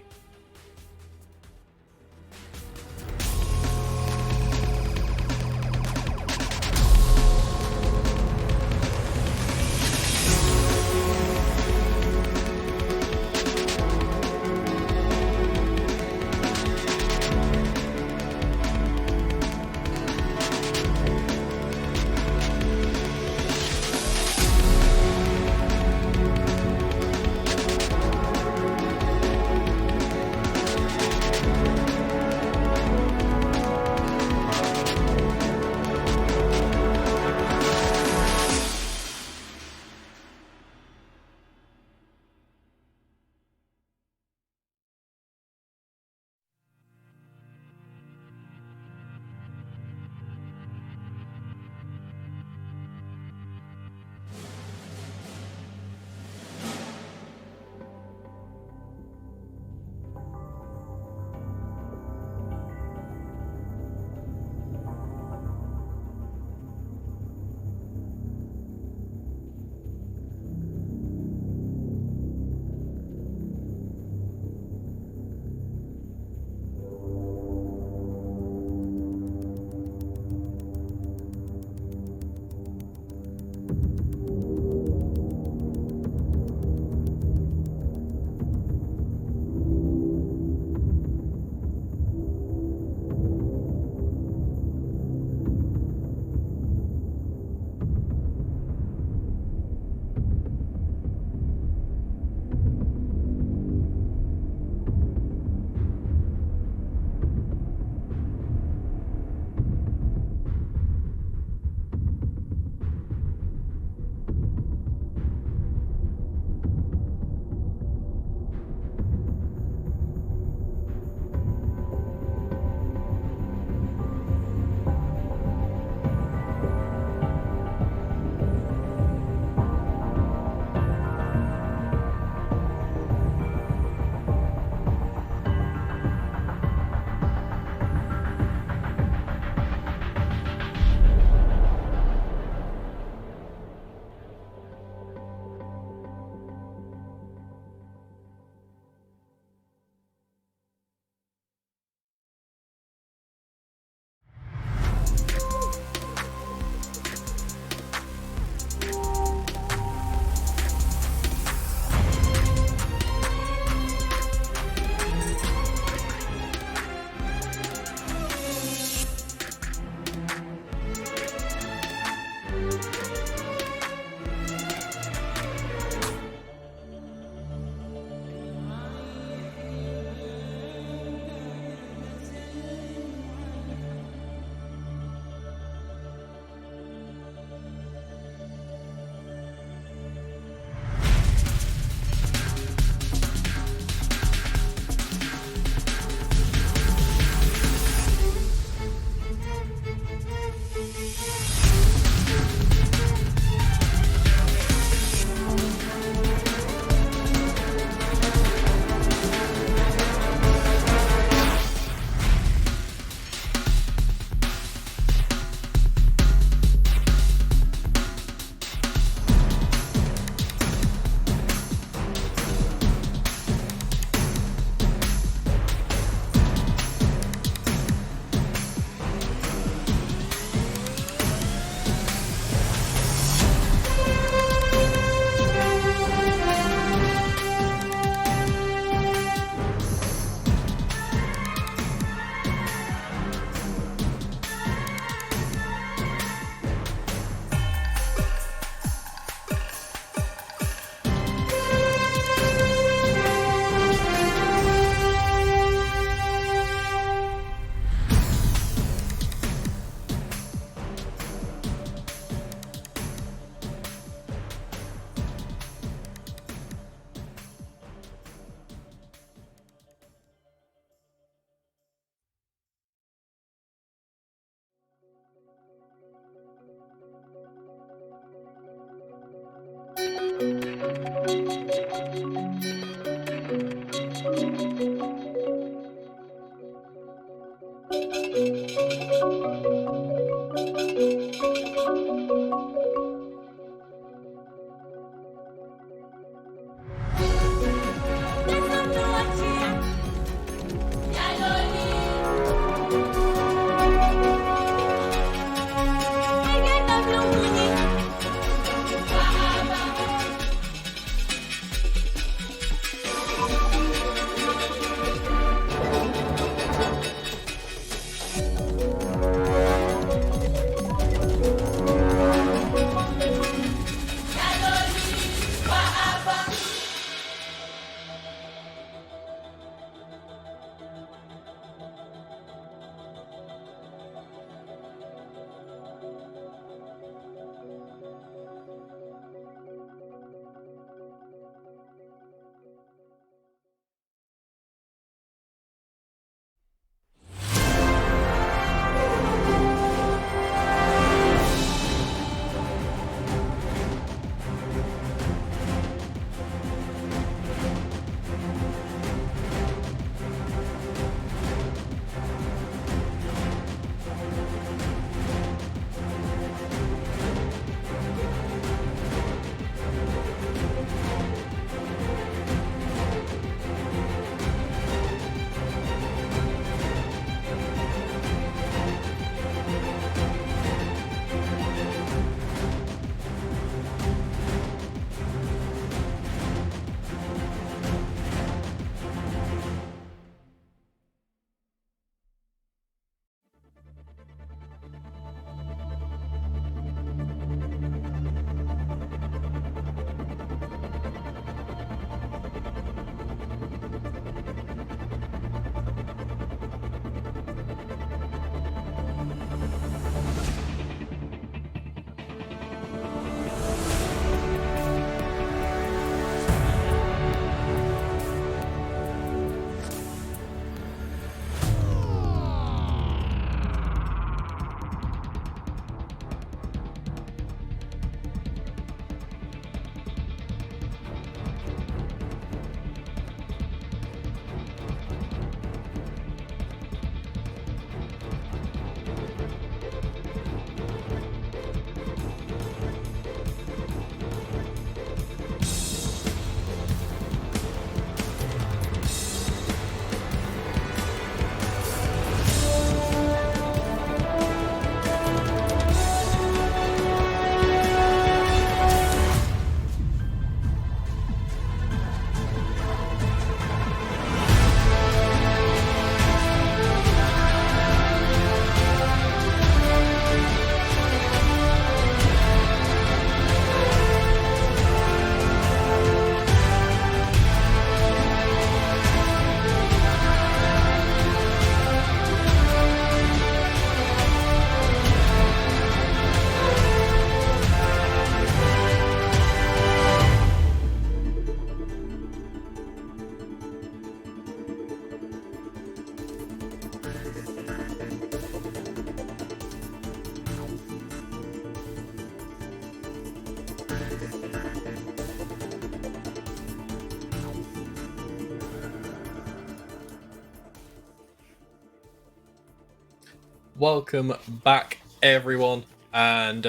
Welcome back, everyone, and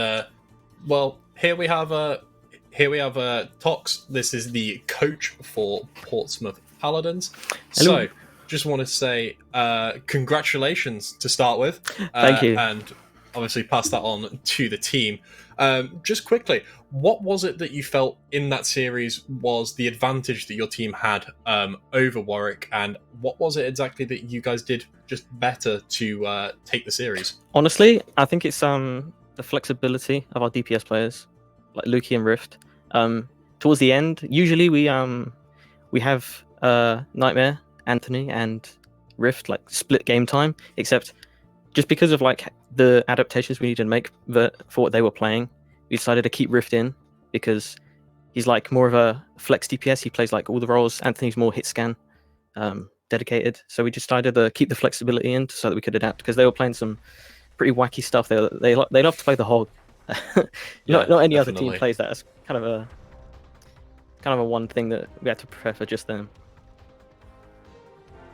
well, here we have Tox. This is the coach for Portsmouth Paladins. Hello. So, just want to say congratulations to start with. Thank you. And obviously pass that on to the team. Just quickly, what was it that you felt in that series was the advantage that your team had over Warwick, and what was it exactly that you guys did just better to take the series? Honestly, I think it's the flexibility of our DPS players, like Luki and Rift. Towards the end, usually we have Nightmare, Anthony, and Rift like split game time, except just because of like the adaptations we needed to make for what they were playing, we decided to keep Rift in because he's like more of a flex DPS. He plays like all the roles. Anthony's more hit scan dedicated. So we decided to keep the flexibility in so that we could adapt because they were playing some pretty wacky stuff. They love to play the hog. Not any definitely. other team plays that. It's kind of a kind of a one thing that we had to prepare for just then.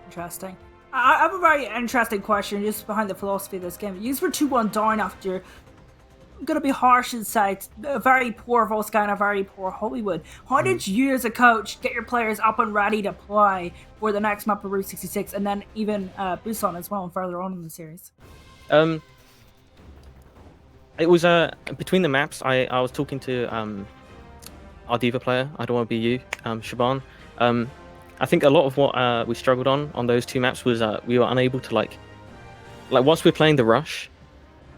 Interesting. I have a very interesting question just behind the philosophy of this game. You were 2-1 down after, I'm going to be harsh and say, a very poor Volsky and a very poor Hollywood. How did you as a coach get your players up and ready to play for the next map of Route 66 and then even Busan as well and further on in the series? It was between the maps. I was talking to our Diva player. I don't want to be you, Shaban. I think a lot of what we struggled on those two maps was we were unable to like whilst we're playing the rush,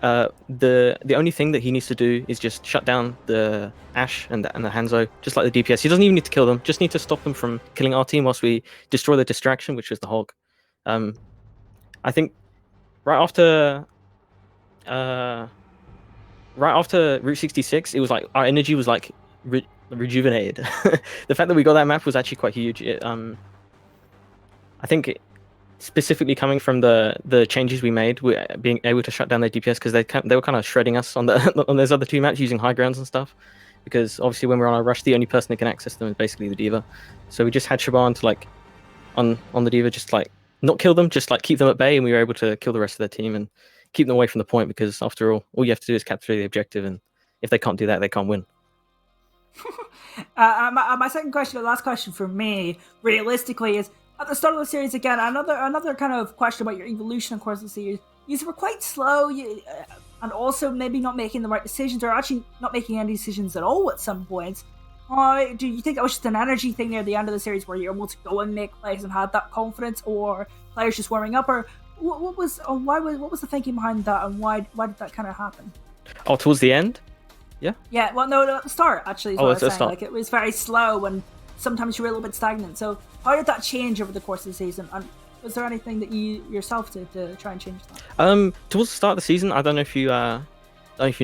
the only thing that he needs to do is just shut down the Ashe and the Hanzo, just like the DPS. He doesn't even need to kill them; just need to stop them from killing our team whilst we destroy the distraction, which was the Hog. I think right after Route 66, it was like our energy was like rejuvenated. The fact that we got that map was actually quite huge. I think specifically coming from the changes we made, we're being able to shut down their DPS because they were kind of shredding us on those other two maps using high grounds and stuff. Because obviously when we're on a rush, the only person that can access them is basically the Diva. So we just had Shaban to like on the Diva, just like not kill them, just like keep them at bay, and we were able to kill the rest of their team and keep them away from the point. Because after all you have to do is capture the objective, and if they can't do that, they can't win. My second question, the last question for me, realistically, is at the start of the series again. Another kind of question about your evolution, of course, of the series. You were quite slow, and also maybe not making the right decisions, or actually not making any decisions at all at some points. Do you think that was just an energy thing near the end of the series, where you're able to go and make plays and had that confidence, or players just warming up, or what was the thinking behind that, and why did that kind of happen? Oh, towards the end. Yeah, well, no, at the start, actually, is what I was saying. Start. Like, it was very slow, and sometimes you were a little bit stagnant. So, how did that change over the course of the season? And was there anything that you yourself did to try and change that? Towards the start of the season, I don't know if you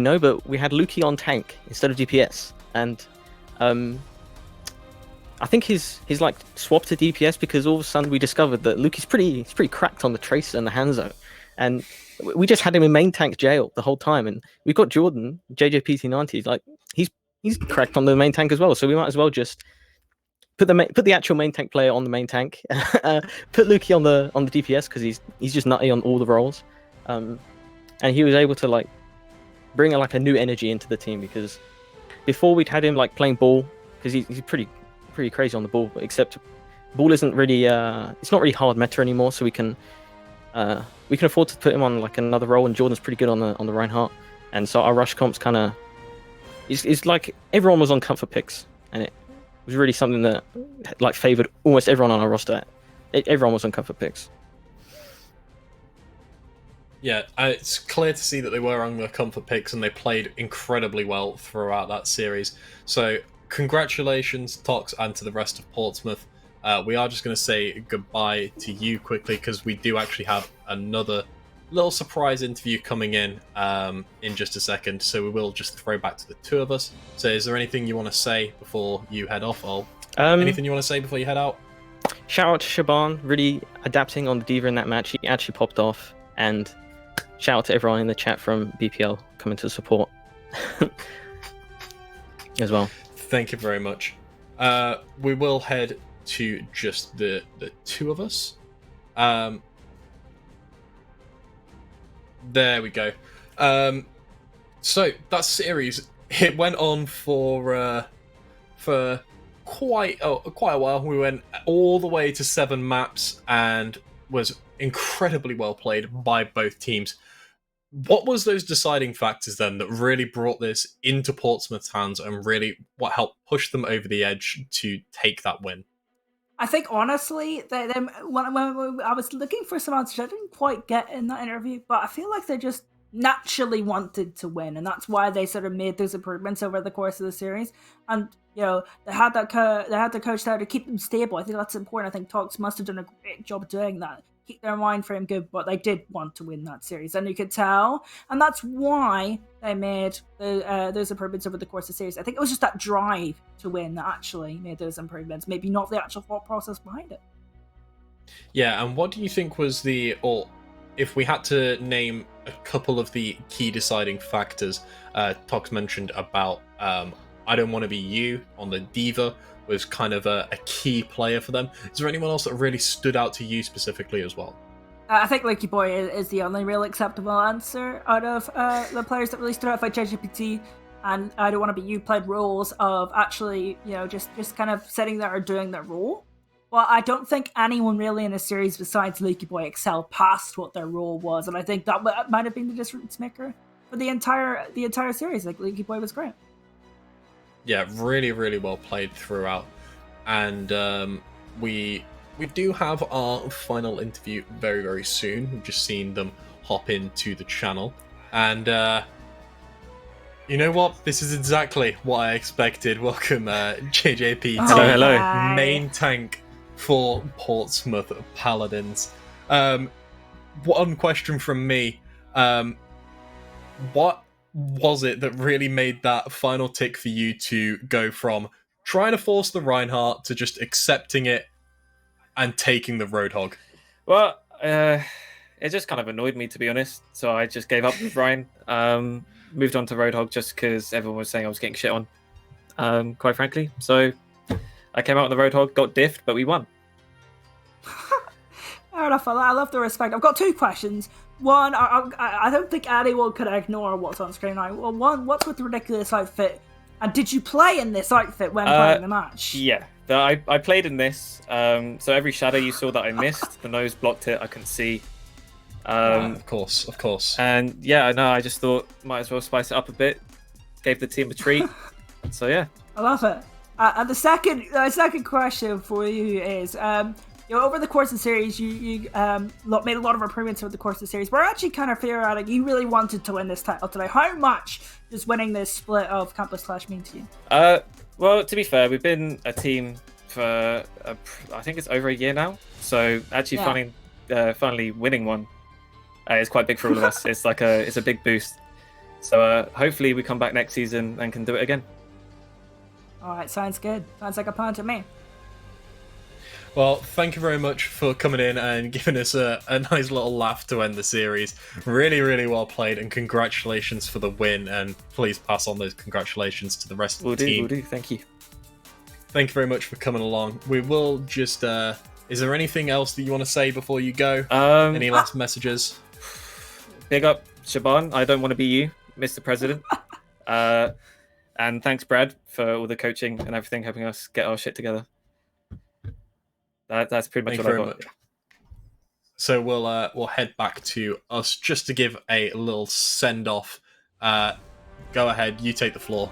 know, but we had Lukey on tank instead of DPS, and I think he's like swapped to DPS because all of a sudden we discovered that Lukey's pretty cracked on the Tracer and the Hanzo, and we just had him in main tank jail the whole time, and we've got Jordan JJPT90. Like he's cracked on the main tank as well, so we might as well just put the actual main tank player on the main tank, put Lukey on the DPS because he's just nutty on all the roles, and he was able to like bring a new energy into the team, because before we'd had him like playing ball because he's pretty crazy on the ball, except ball isn't really it's not really hard meta anymore, so we can afford to put him on like another role, and Jordan's pretty good on the Reinhardt, and so our rush comps kind of it's like everyone was on comfort picks, and it was really something that like favored almost everyone on our roster. Everyone was on comfort picks. Yeah, it's clear to see that they were on the comfort picks, and they played incredibly well throughout that series. So congratulations, Tox, and to the rest of Portsmouth. We are just going to say goodbye to you quickly, because we do actually have another little surprise interview coming in just a second, so we will just throw back to the two of us. So is there anything you want to say before you head off? Anything you want to say before you head out? Shout out to Shaban, really adapting on the Diva in that match. He actually popped off, and shout out to everyone in the chat from BPL coming to support as well. Thank you very much. We will head to just the two of us. There we go. So that series, it went on for quite a while. We went all the way to 7 maps and was incredibly well played by both teams. What was those deciding factors then that really brought this into Portsmouth's hands, and really what helped push them over the edge to take that win? I think honestly, when I was looking for some answers, I didn't quite get in that interview, but I feel like they just naturally wanted to win, and that's why they sort of made those improvements over the course of the series. And they had the coach there to keep them stable. I think that's important. I think Tox must have done a great job doing that. Keep their mind frame good, but they did want to win that series, and you could tell, and that's why they made those improvements over the course of the series. I think it was just that drive to win that actually made those improvements, maybe not the actual thought process behind it. Yeah, and what do you think was if we had to name a couple of the key deciding factors? Tox mentioned about I Don't Want to Be You on the Diva. was kind of a key player for them. Is there anyone else that really stood out to you specifically as well? I think Lucky Boy is the only real acceptable answer out of the players that really stood out for ChatGPT. And I Don't Want to Be You played roles of actually, just kind of sitting there and doing their role. Well, I don't think anyone really in the series besides Lucky Boy excelled past what their role was, and I think that might have been the difference maker for the entire series. Like, Lucky Boy was great. Yeah, really, really well played throughout. And we do have our final interview very, very soon. We've just seen them hop into the channel. And you know what? This is exactly what I expected. Welcome, JJP, hello. main tank for Portsmouth Paladins. One question from me. What was it that really made that final tick for you to go from trying to force the Reinhardt to just accepting it and taking the Roadhog? Well, it just kind of annoyed me, to be honest. So I just gave up with Ryan. Moved on to Roadhog just because everyone was saying I was getting shit on, quite frankly. So I came out on the Roadhog, got diffed, but we won. Fair enough. I love the respect. I've got two questions. One, I don't think anyone could ignore what's on screen now. Well, one, what's with the ridiculous outfit? And did you play in this outfit when playing the match? Yeah, I played in this. So every shadow you saw that I missed, the nose blocked it, I couldn't see. Of course. And yeah, no, I just thought might as well spice it up a bit. Gave the team a treat. So yeah, I love it. And the second question for you is, over the course of the series, you made a lot of improvements over the course of the series. We're actually kind of theoretic. You really wanted to win this title today. How much does winning this split of Campus Clash mean to you? Well, to be fair, we've been a team for I think it's over a year now. So actually, finally winning one is quite big for all of us. It's a big boost. So hopefully we come back next season and can do it again. All right, sounds good. Sounds like a plan to me. Well, thank you very much for coming in and giving us a nice little laugh to end the series. Really, really well played, and congratulations for the win. And please pass on those congratulations to the rest of the team. Will do. Thank you. Thank you very much for coming along. We will just... is there anything else that you want to say before you go? Any last messages? Big up, Shaban. I don't want to be you, Mr. President. And thanks, Brad, for all the coaching and everything, helping us get our shit together. That's pretty much what I got. So we'll head back to us just to give a little send off. Go ahead, you take the floor.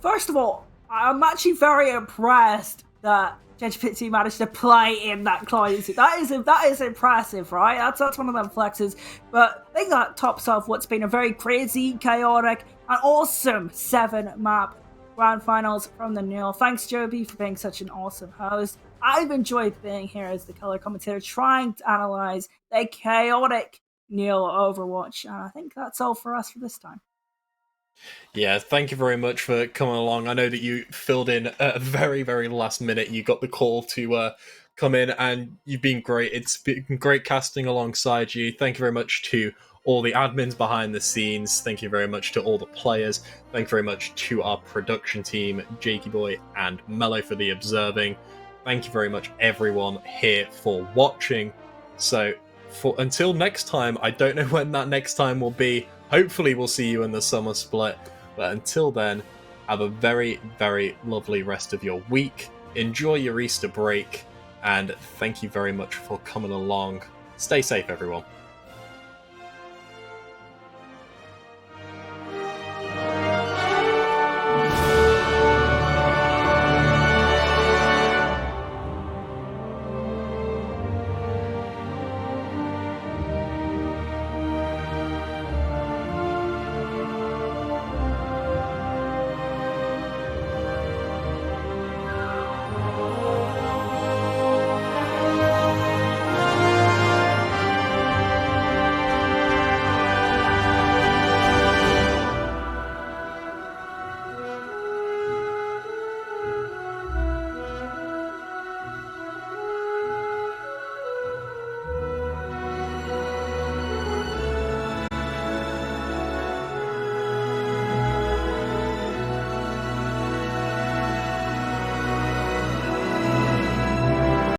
First of all, I'm actually very impressed that JGPT managed to play in that clothing suit. That is impressive, right? That's one of them flexes. But I think that tops off what's been a very crazy, chaotic, and awesome 7-map Grand Finals from the Neil. Thanks, Joby, for being such an awesome host. I've enjoyed being here as the color commentator, trying to analyze the chaotic Neil Overwatch. And I think that's all for us for this time. Yeah, thank you very much for coming along. I know that you filled in at a very, very last minute. You got the call to come in, and you've been great. It's been great casting alongside you. Thank you very much to all the admins behind the scenes. Thank you very much to all the players. Thank you very much to our production team, Jakey Boy and Mello, for the observing. Thank you very much, everyone here, for watching. So until next time, I don't know when that next time will be. Hopefully we'll see you in the summer split. But until then, have a very, very lovely rest of your week. Enjoy your Easter break. And thank you very much for coming along. Stay safe, everyone.